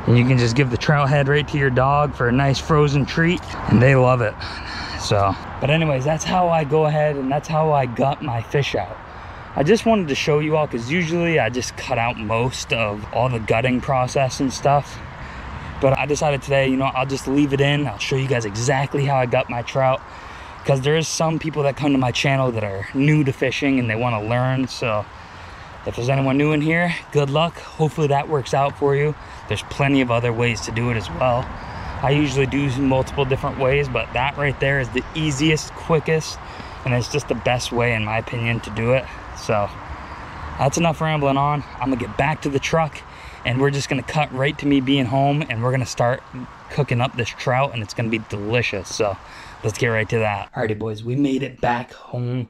Speaker 1: And you can just give the trout head right to your dog for a nice frozen treat. And they love it. So, but anyways, that's how I go ahead and that's how I gut my fish out. I just wanted to show you all because usually I just cut out most of all the gutting process and stuff. But I decided today, you know, I'll just leave it in. I'll show you guys exactly how I gut my trout because there is some people that come to my channel that are new to fishing and they want to learn. So if there's anyone new in here, good luck. Hopefully that works out for you. There's plenty of other ways to do it as well. I usually do multiple different ways, but that right there is the easiest, quickest, and it's just the best way in my opinion to do it. So that's enough rambling on. I'm gonna get back to the truck and we're just gonna cut right to me being home and we're gonna start cooking up this trout and it's gonna be delicious. So let's get right to that. Alrighty boys, we made it back home.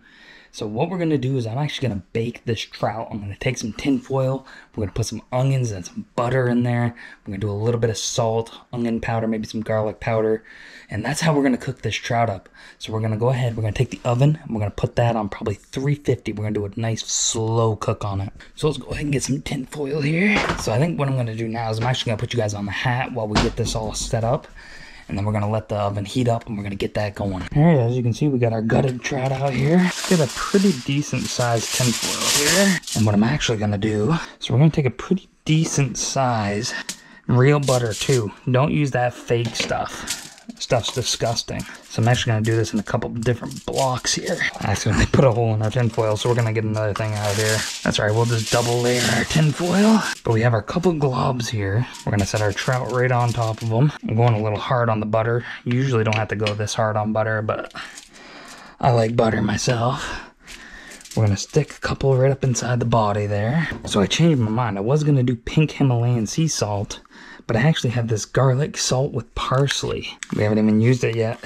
Speaker 1: So what we're gonna do is I'm actually gonna bake this trout. I'm gonna take some tin foil. We're gonna put some onions and some butter in there. We're gonna do a little bit of salt, onion powder, maybe some garlic powder. And that's how we're gonna cook this trout up. So we're gonna go ahead, we're gonna take the oven and we're gonna put that on probably 350. We're gonna do a nice slow cook on it. So let's go ahead and get some tin foil here. So I think what I'm gonna do now is I'm actually gonna put you guys on the hat while we get this all set up. And then we're gonna let the oven heat up and we're gonna get that going. All right, as you can see, we got our gutted trout out here. Get a pretty decent sized tin foil here. And what I'm actually gonna do, so we're gonna take a pretty decent size real butter too. Don't use that fake stuff. Stuff's disgusting. So I'm actually gonna do this in a couple different blocks here. I accidentally put a hole in our tinfoil, so we're gonna get another thing out of here. That's right, we'll just double layer our tinfoil. But we have our couple globs here. We're gonna set our trout right on top of them. I'm going a little hard on the butter. You usually don't have to go this hard on butter, but I like butter myself. We're gonna stick a couple right up inside the body there. So I changed my mind. I was gonna do pink Himalayan sea salt, but I actually have this garlic salt with parsley. We haven't even used it yet.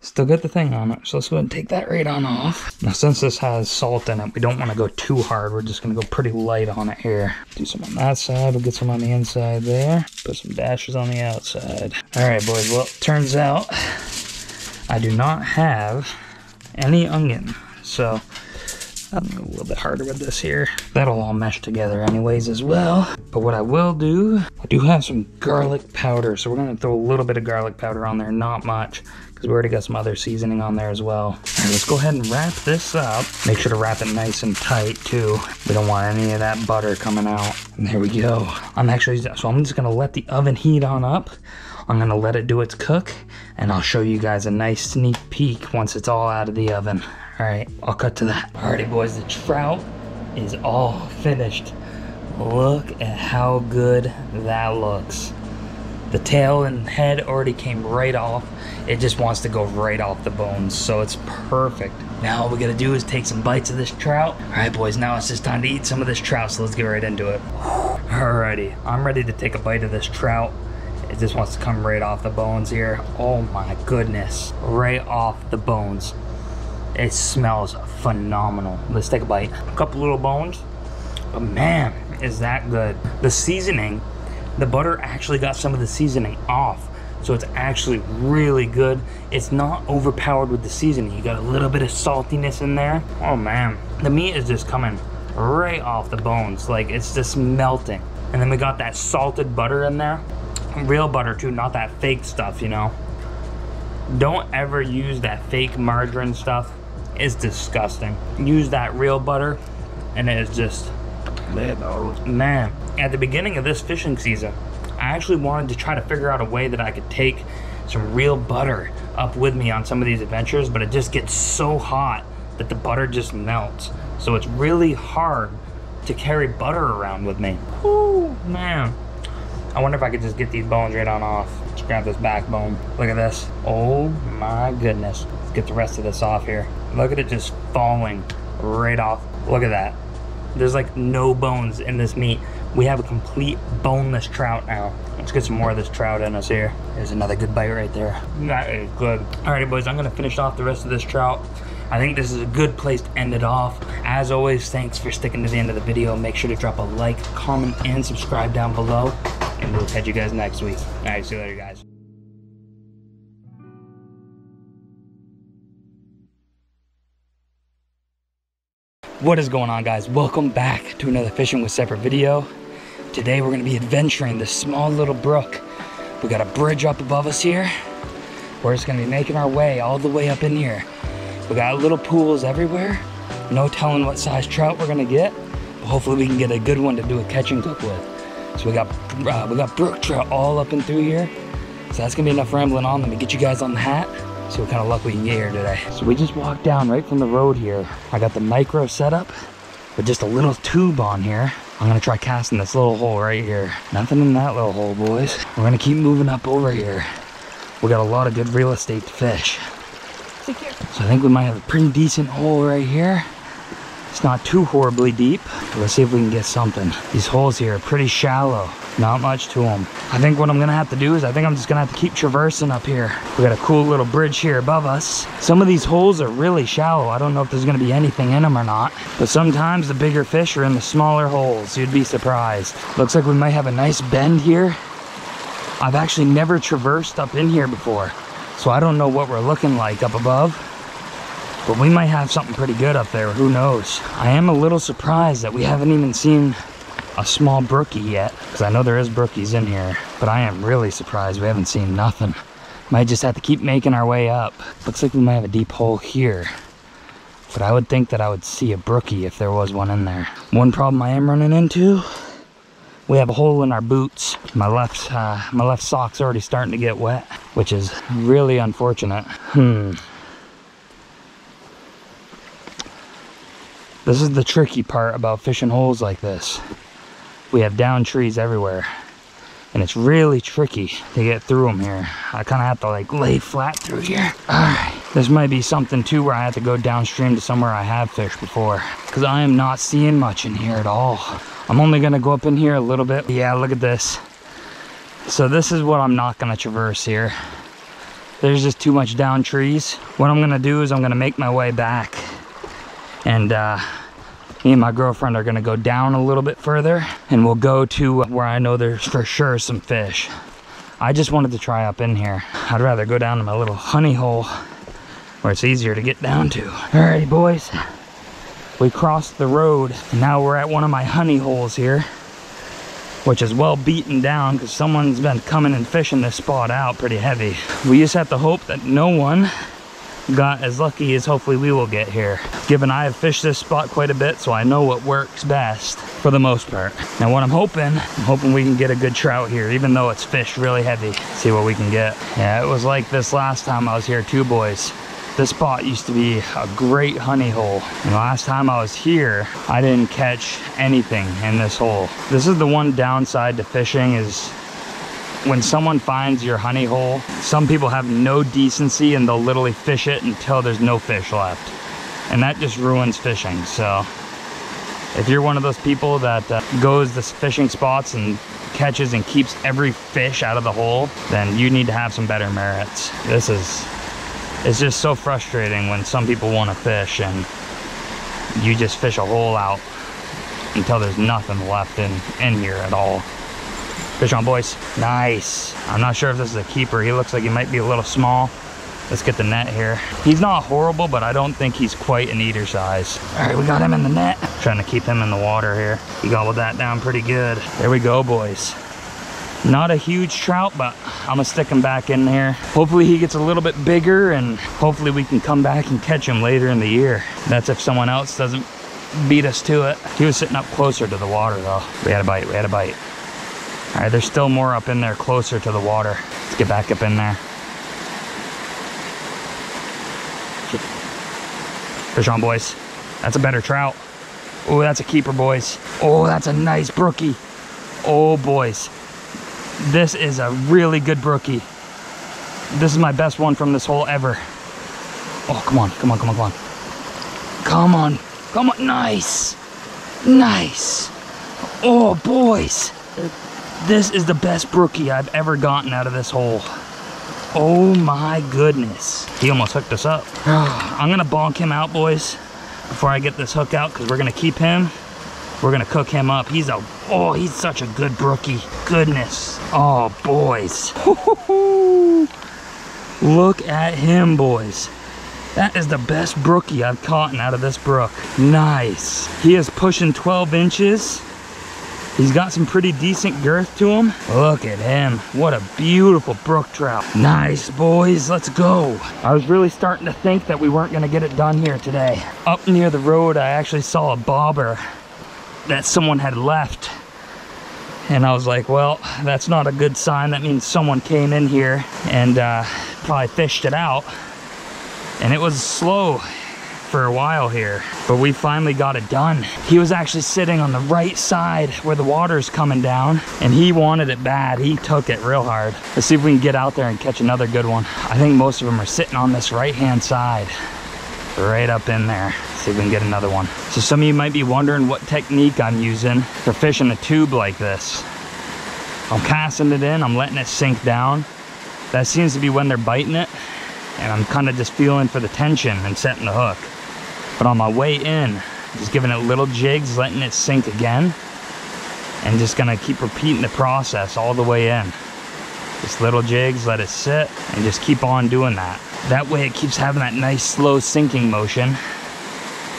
Speaker 1: Still got the thing on it, so let's go ahead and take that right on off. Now since this has salt in it, we don't wanna go too hard. We're just gonna go pretty light on it here. Do some on that side, we'll get some on the inside there. Put some dashes on the outside. All right, boys, well, turns out I do not have any onion, so I'm a little bit harder with this here. That'll all mesh together anyways as well. But what I will do, I do have some garlic powder, so we're gonna throw a little bit of garlic powder on there, not much, because we already got some other seasoning on there as well. All right, let's go ahead and wrap this up. Make sure to wrap it nice and tight too. We don't want any of that butter coming out. And there we go. I'm just gonna let the oven heat on up. I'm gonna let it do its cook, and I'll show you guys a nice sneak peek once it's all out of the oven. All right, I'll cut to that. Alrighty, boys, the trout is all finished. Look at how good that looks. The tail and head already came right off. It just wants to go right off the bones, so it's perfect. Now all we gotta do is take some bites of this trout. All right, boys, now it's just time to eat some of this trout, so let's get right into it. Alrighty, I'm ready to take a bite of this trout. It just wants to come right off the bones here. Oh my goodness, right off the bones. It smells phenomenal. Let's take a bite. A couple little bones, but man, is that good. The seasoning, the butter actually got some of the seasoning off, so it's actually really good. It's not overpowered with the seasoning. You got a little bit of saltiness in there. Oh man, the meat is just coming right off the bones. Like, it's just melting. And then we got that salted butter in there. Real butter too, not that fake stuff, you know. Don't ever use that fake margarine stuff. It's disgusting. Use that real butter, and it is just, man. At the beginning of this fishing season, I actually wanted to try to figure out a way that I could take some real butter up with me on some of these adventures, but it just gets so hot that the butter just melts. So it's really hard to carry butter around with me. Ooh, man. I wonder if I could just get these bones right on off. Let's grab this backbone. Look at this. Oh my goodness. Let's get the rest of this off here. Look at it just falling right off. Look at that. There's like no bones in this meat. We have a complete boneless trout now. Let's get some more of this trout in us here. There's another good bite right there. That is good. Alrighty, boys, I'm gonna finish off the rest of this trout. I think this is a good place to end it off. As always, thanks for sticking to the end of the video. Make sure to drop a like, comment, and subscribe down below. And we'll catch you guys next week. Alright, see you later, guys. What is going on, guys? Welcome back to another Fishing with Separate video. Today we're going to be adventuring this small little brook. We got a bridge up above us here. We're just going to be making our way all the way up in here. We got little pools everywhere. No telling what size trout we're going to get. But hopefully we can get a good one to do a catch and cook with. So we got brook trout all up and through here. So that's going to be enough rambling on. Let me get you guys on the hat. See what kind of luck we can get here today. So we just walked down right from the road here. I got the micro set up with just a little tube on here. I'm gonna try casting this little hole right here. Nothing in that little hole, boys. We're gonna keep moving up over here. We got a lot of good real estate to fish. So I think we might have a pretty decent hole right here. It's not too horribly deep. Let's see if we can get something. These holes here are pretty shallow. Not much to them. I think what I'm gonna have to do is I'm just gonna have to keep traversing up here. We got a cool little bridge here above us. Some of these holes are really shallow. I don't know if there's gonna be anything in them or not. But sometimes the bigger fish are in the smaller holes. You'd be surprised. Looks like we might have a nice bend here. I've actually never traversed up in here before, so I don't know what we're looking like up above. But we might have something pretty good up there. Who knows? I am a little surprised that we haven't even seen a small brookie yet, because I know there is brookies in here, but I am really surprised we haven't seen nothing. Might just have to keep making our way up. Looks like we might have a deep hole here, but I would think that I would see a brookie if there was one in there. One problem I am running into, we have a hole in our boots. My left sock's already starting to get wet. which is really unfortunate. This is the tricky part about fishing holes like this. We have down trees everywhere, and it's really tricky to get through them here. I kind of have to like lay flat through here. All right, this might be something too where I have to go downstream to somewhere I have fished before, because I am not seeing much in here at all. I'm only gonna go up in here a little bit. Yeah, look at this. So this is what I'm not gonna traverse here. There's just too much down trees. What I'm gonna do is I'm gonna make my way back, and me and my girlfriend are gonna go down a little bit further, and we'll go to where I know there's for sure some fish. I just wanted to try up in here. I'd rather go down to my little honey hole where it's easier to get down to. Alrighty boys, we crossed the road, and now we're at one of my honey holes here, which is well beaten down because someone's been coming and fishing this spot out pretty heavy. We just have to hope that no one got as lucky as hopefully we will get here, given I have fished this spot quite a bit, so I know what works best for the most part. Now what I'm hoping we can get a good trout here, even though it's fished really heavy. See what we can get. Yeah, it was like this last time I was here too, boys. This spot used to be a great honey hole, and last time I was here I didn't catch anything in this hole. This is the one downside to fishing, is when someone finds your honey hole, some people have no decency and they'll literally fish it until there's no fish left, and that just ruins fishing. So if you're one of those people that goes to fishing spots and catches and keeps every fish out of the hole, then you need to have some better merits. It's just so frustrating when some people want to fish and you just fish a hole out until there's nothing left in here at all. Fish on, boys. Nice. I'm not sure if this is a keeper. He looks like he might be a little small. Let's get the net here. He's not horrible, but I don't think he's quite an eater size. All right, we got him in the net. Trying to keep him in the water here. He gobbled that down pretty good. There we go, boys. Not a huge trout, but I'm gonna stick him back in here. Hopefully he gets a little bit bigger, and hopefully we can come back and catch him later in the year. That's if someone else doesn't beat us to it. He was sitting up closer to the water though. We had a bite, we had a bite. All right, there's still more up in there closer to the water. Let's get back up in there. Fish on, boys. That's a better trout. Oh, that's a keeper, boys. Oh, that's a nice brookie. Oh, boys. This is a really good brookie. This is my best one from this hole ever. Oh, come on, come on, come on, come on. Come on, come on, nice. Nice. Oh, boys. This is the best brookie I've ever gotten out of this hole. Oh my goodness. He almost hooked us up. I'm gonna bonk him out, boys, before I get this hook out, because we're gonna keep him. We're gonna cook him up. He's such a good brookie. Goodness. Oh, boys. Look at him, boys. That is the best brookie I've caught out of this brook. Nice. He is pushing 12 inches. He's got some pretty decent girth to him. Look at him. What a beautiful brook trout. Nice, boys. Let's go. I was really starting to think that we weren't gonna get it done here today. Up near the road, I actually saw a bobber that someone had left, and I was like, well, that's not a good sign. That means someone came in here and probably fished it out, and it was slow for a while here, but we finally got it done. He was actually sitting on the right side where the water's coming down, and he wanted it bad. He took it real hard. Let's see if we can get out there and catch another good one. I think most of them are sitting on this right hand side, right up in there. See if we can get another one. So some of you might be wondering what technique I'm using for fishing a tube like this. I'm casting it in, I'm letting it sink down. That seems to be when they're biting it, and I'm kind of just feeling for the tension and setting the hook. But on my way in, just giving it little jigs, letting it sink again, and just gonna keep repeating the process all the way in. Just little jigs, let it sit, and just keep on doing that. That way it keeps having that nice slow sinking motion.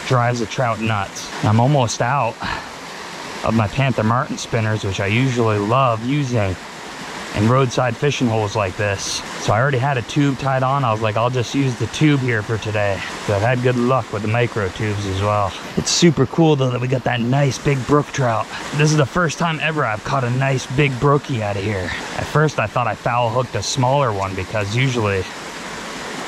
Speaker 1: Drives the trout nuts. I'm almost out of my Panther Martin spinners, which I usually love using in in roadside fishing holes like this. So I already had a tube tied on. I was like, I'll just use the tube here for today. So I've had good luck with the micro tubes as well. It's super cool though that we got that nice big brook trout. This is the first time ever I've caught a nice big brookie out of here. At first I thought I foul hooked a smaller one because usually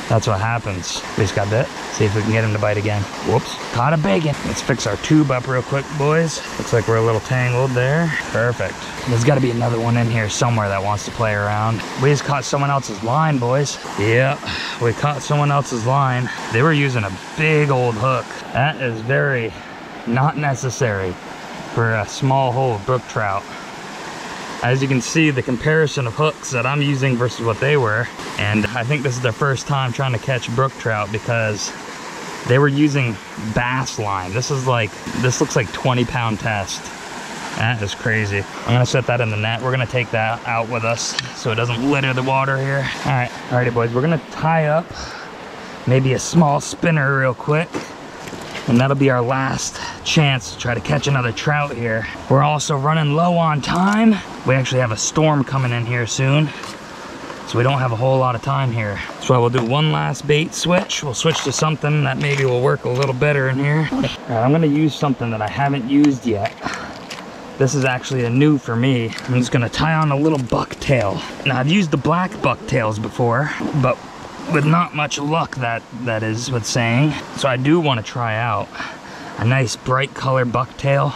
Speaker 1: that's what happens. We just got bit. See if we can get him to bite again. Whoops, caught a big one. Let's fix our tube up real quick, boys. Looks like we're a little tangled there. Perfect. There's gotta be another one in here somewhere that wants to play around. We just caught someone else's line, boys. Yep, we caught someone else's line. They were using a big old hook. That is very not necessary for a small hole brook trout. As you can see, the comparison of hooks that I'm using versus what they were, and I think this is their first time trying to catch brook trout because they were using bass line. This looks like 20-pound test. That is crazy. I'm gonna set that in the net. We're gonna take that out with us so it doesn't litter the water here. Alrighty boys, we're gonna tie up maybe a small spinner real quick, and that'll be our last chance to try to catch another trout here. We're also running low on time. We actually have a storm coming in here soon, so we don't have a whole lot of time here. So we'll do one last bait switch. We'll switch to something that maybe will work a little better in here. All right, I'm gonna use something that I haven't used yet. This is actually a new for me. I'm just gonna tie on a little bucktail. Now I've used the black bucktails before, but with not much luck, that is what's saying. So I do want to try out a nice bright color bucktail.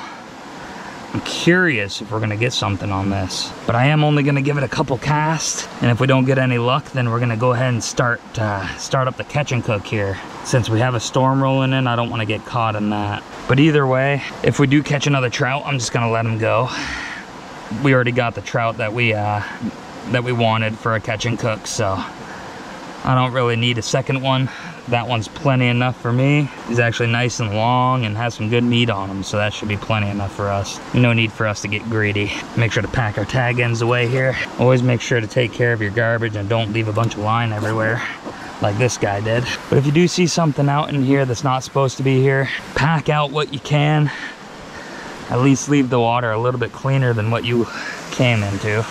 Speaker 1: I'm curious if we're gonna get something on this, but I am only gonna give it a couple casts, and if we don't get any luck, then we're gonna go ahead and start up the catch and cook here. Since we have a storm rolling in, I don't want to get caught in that. But either way, if we do catch another trout, I'm just gonna let him go. We already got the trout that we wanted for a catch and cook, so I don't really need a second one. That one's plenty enough for me. He's actually nice and long and has some good meat on him, so that should be plenty enough for us. No need for us to get greedy. Make sure to pack our tag ends away here. Always make sure to take care of your garbage and don't leave a bunch of line everywhere like this guy did. But if you do see something out in here that's not supposed to be here, pack out what you can. At least leave the water a little bit cleaner than what you came into.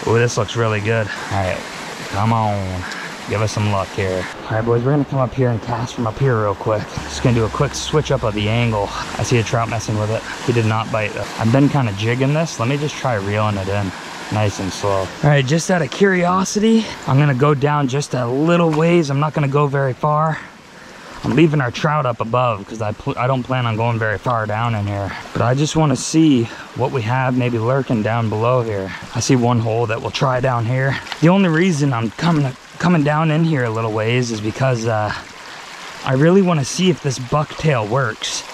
Speaker 1: Oh, this looks really good. All right, come on. Give us some luck here. All right, boys, we're gonna come up here and cast from up here real quick. Just gonna do a quick switch up of the angle. I see a trout messing with it. He did not bite though. I've been kind of jigging this. Let me just try reeling it in. Nice and slow. All right, just out of curiosity, I'm gonna go down just a little ways. I'm not gonna go very far. I'm leaving our trout up above because I don't plan on going very far down in here. But I just want to see what we have maybe lurking down below here. I see one hole that we'll try down here. The only reason I'm coming down in here a little ways is because I really want to see if this bucktail works.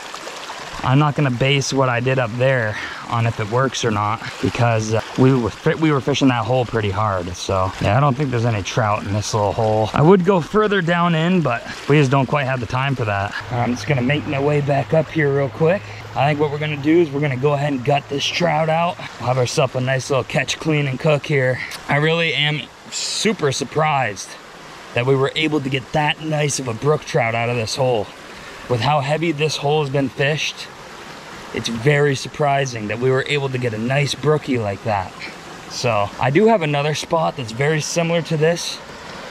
Speaker 1: I'm not going to base what I did up there on if it works or not, because we were fishing that hole pretty hard. So yeah, I don't think there's any trout in this little hole. I would go further down in, but we just don't quite have the time for that. I'm just gonna make my way back up here real quick. I think what we're gonna do is we're gonna go ahead and gut this trout out. We'll have ourselves a nice little catch, clean, and cook here. I really am super surprised that we were able to get that nice of a brook trout out of this hole. With how heavy this hole has been fished, it's very surprising that we were able to get a nice brookie like that. So I do have another spot that's very similar to this,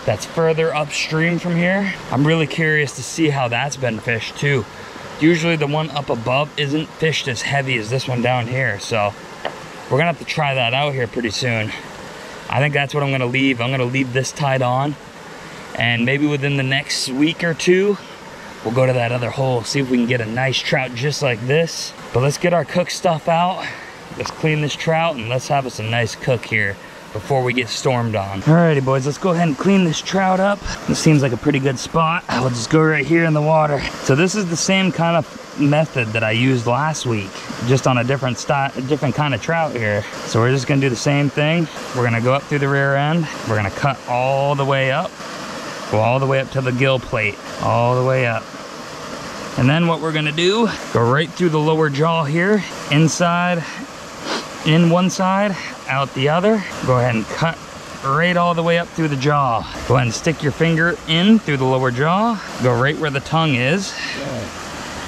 Speaker 1: that's further upstream from here. I'm really curious to see how that's been fished too. Usually the one up above isn't fished as heavy as this one down here. So we're gonna have to try that out here pretty soon. I think that's what I'm gonna leave. I'm gonna leave this tied on, and maybe within the next week or two, we'll go to that other hole, see if we can get a nice trout just like this. But let's get our cook stuff out. Let's clean this trout and let's have us a nice cook here before we get stormed on. Alrighty boys, let's go ahead and clean this trout up. This seems like a pretty good spot. I'll just go right here in the water. So this is the same kind of method that I used last week, just on a different kind of trout here. So we're just gonna do the same thing. We're gonna go up through the rear end. We're gonna cut all the way up. Go all the way up to the gill plate, all the way up. And then what we're gonna do, go right through the lower jaw here, inside, in one side, out the other. Go ahead and cut right all the way up through the jaw. Go ahead and stick your finger in through the lower jaw, go right where the tongue is.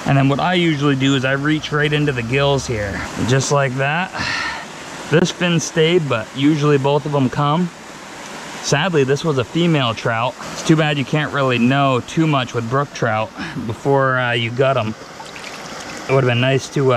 Speaker 1: And then what I usually do is I reach right into the gills here, just like that. This fin stayed, but usually both of them come. Sadly, this was a female trout. It's too bad you can't really know too much with brook trout before you gut them. It would have been nice to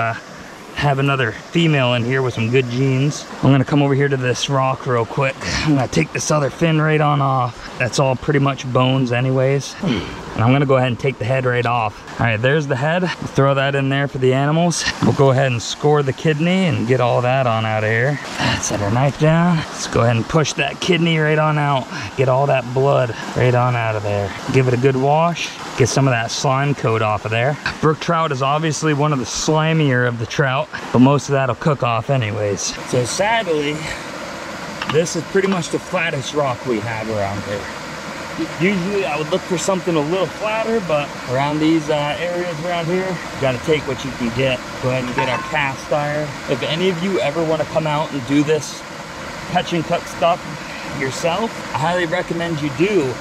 Speaker 1: have another female in here with some good genes. I'm gonna come over here to this rock real quick. I'm gonna take this other fin right on off. That's all pretty much bones anyways. And I'm gonna go ahead and take the head right off. All right, there's the head. We'll throw that in there for the animals. We'll go ahead and score the kidney and get all that on out of here. Set our knife down. Let's go ahead and push that kidney right on out. Get all that blood right on out of there. Give it a good wash. Get some of that slime coat off of there. Brook trout is obviously one of the slimier of the trout, but most of that'll cook off anyways. So sadly, this is pretty much the flattest rock we have around here. Usually I would look for something a little flatter, but around these areas around here, you gotta take what you can get. Go ahead and get our cast iron. If any of you ever wanna come out and do this catch and cook stuff yourself, I highly recommend you do.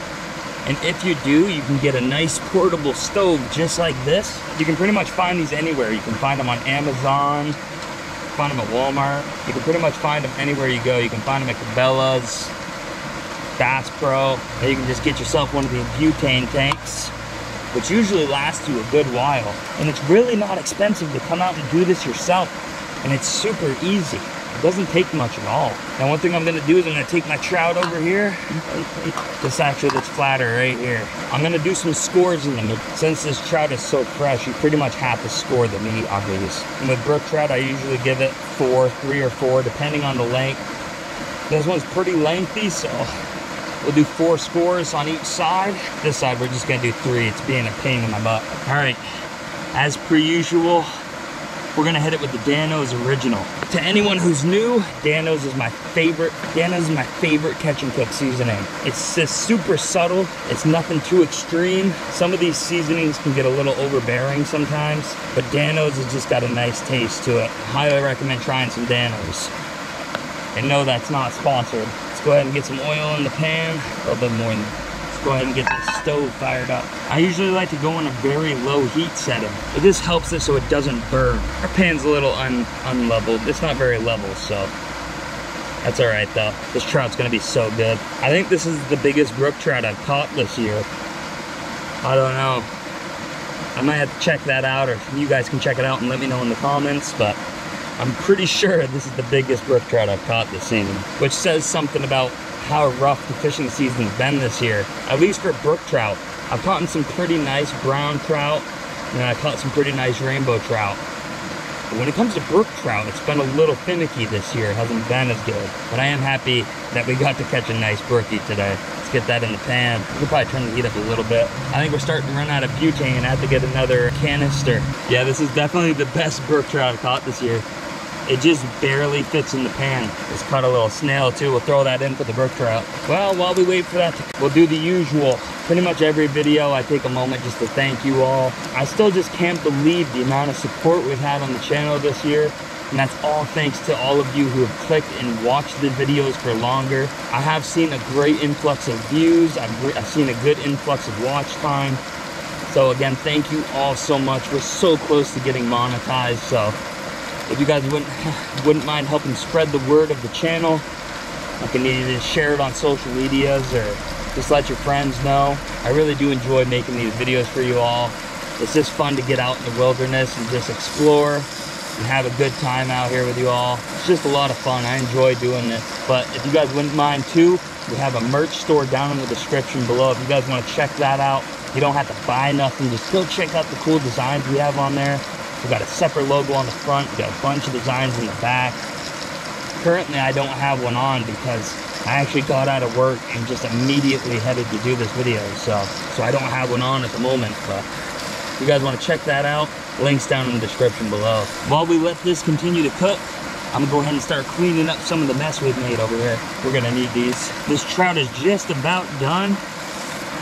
Speaker 1: And if you do, you can get a nice portable stove just like this. You can pretty much find these anywhere. You can find them on Amazon, find them at Walmart. You can pretty much find them anywhere you go. You can find them at Cabela's, Bass Pro. Or you can just get yourself one of these butane tanks, which usually lasts you a good while. And it's really not expensive to come out and do this yourself. And it's super easy. It doesn't take much at all. Now one thing I'm gonna do is I'm gonna take my trout over here. This actually that's flatter right here. I'm gonna do some scores in them. Since this trout is so fresh, you pretty much have to score the meat on these. And with brook trout, I usually give it 3 or 4, depending on the length. This one's pretty lengthy, so we'll do 4 scores on each side. This side, we're just gonna do 3. It's being a pain in my butt. All right, as per usual, we're gonna hit it with the Dano's Original. To anyone who's new, Dano's is my favorite. Dano's is my favorite catch and cook seasoning. It's just super subtle. It's nothing too extreme. Some of these seasonings can get a little overbearing sometimes, but Dano's has just got a nice taste to it. Highly recommend trying some Dano's. And no, that's not sponsored. Let's go ahead and get some oil in the pan. A little bit more. Let's go ahead and get the stove fired up. I usually like to go in a very low heat setting. It just helps it so it doesn't burn. Our pan's a little unleveled. It's not very level, so that's all right though. This trout's gonna be so good. I think this is the biggest brook trout I've caught this year. I don't know. I might have to check that out, or you guys can check it out and let me know in the comments, but I'm pretty sure this is the biggest brook trout I've caught this season, which says something about how rough the fishing season's been this year. At least for brook trout. I've caught some pretty nice brown trout, and I caught some pretty nice rainbow trout. But when it comes to brook trout, it's been a little finicky this year. It hasn't been as good. But I am happy that we got to catch a nice brookie today. Let's get that in the pan. We'll probably turn the heat up a little bit. I think we're starting to run out of butane and have to get another canister. Yeah, this is definitely the best brook trout I've caught this year. It just barely fits in the pan. Let's caught a little snail too. We'll throw that in for the brook trout. Well, while we wait for that, we'll do the usual. Pretty much every video, I take a moment just to thank you all. I still just can't believe the amount of support we've had on the channel this year. And that's all thanks to all of you who have clicked and watched the videos for longer. I have seen a great influx of views. I've seen a good influx of watch time. So again, thank you all so much. We're so close to getting monetized, so if you guys wouldn't mind helping spread the word of the channel, you can either share it on social medias or just let your friends know. I really do enjoy making these videos for you all. It's just fun to get out in the wilderness and just explore and have a good time out here with you all. It's just a lot of fun. I enjoy doing this. But if you guys wouldn't mind too, we have a merch store down in the description below. If you guys want to check that out, you don't have to buy nothing. Just go check out the cool designs we have on there. We've got a separate logo on the front. We've got a bunch of designs in the back. Currently, I don't have one on because I actually got out of work and just immediately headed to do this video. So I don't have one on at the moment. But if you guys want to check that out, links down in the description below. While we let this continue to cook, I'm gonna go ahead and start cleaning up some of the mess we've made over here. We're gonna need these. This trout is just about done.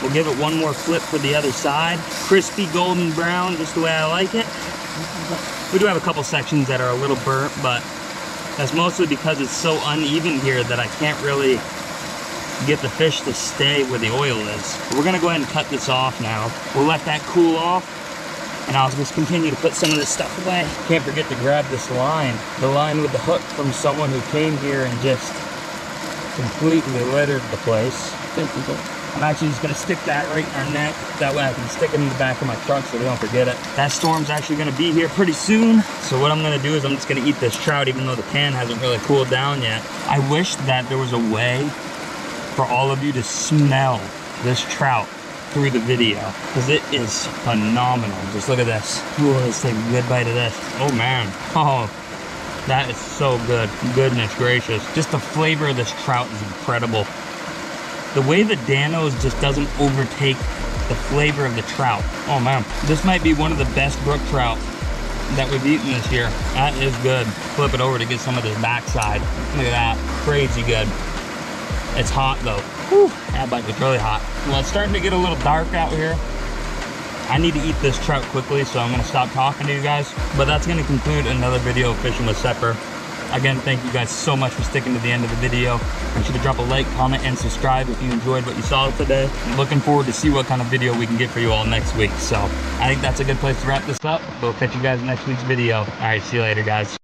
Speaker 1: We'll give it one more flip for the other side. Crispy golden brown, just the way I like it. We do have a couple sections that are a little burnt, but that's mostly because it's so uneven here that I can't really get the fish to stay where the oil is. But we're gonna go ahead and cut this off now. We'll let that cool off, And I'll just continue to put some of this stuff away. Can't forget to grab this line, the line with the hook from someone who came here and just completely littered the place. I'm actually just gonna stick that right in our neck. That way I can stick it in the back of my truck so we don't forget it. That storm's actually gonna be here pretty soon. So what I'm gonna do is I'm just gonna eat this trout even though the pan hasn't really cooled down yet. I wish that there was a way for all of you to smell this trout through the video, because it is phenomenal. Just look at this. Ooh, let's take a good bite of this. Oh man, oh, that is so good. Goodness gracious. Just the flavor of this trout is incredible. The way the Danos just doesn't overtake the flavor of the trout. Oh man, this might be one of the best brook trout that we've eaten this year. That is good. Flip it over to get some of this backside. Look at that, crazy good. It's hot though. Whew, that bite was really hot. Well, it's starting to get a little dark out here. I need to eat this trout quickly, so I'm gonna stop talking to you guys. But that's gonna conclude another video of Fishing with Sepper. Again, thank you guys so much for sticking to the end of the video. Make sure to drop a like, comment, and subscribe if you enjoyed what you saw today. I'm looking forward to see what kind of video we can get for you all next week. So I think that's a good place to wrap this up. We'll catch you guys in next week's video. All right, see you later, guys.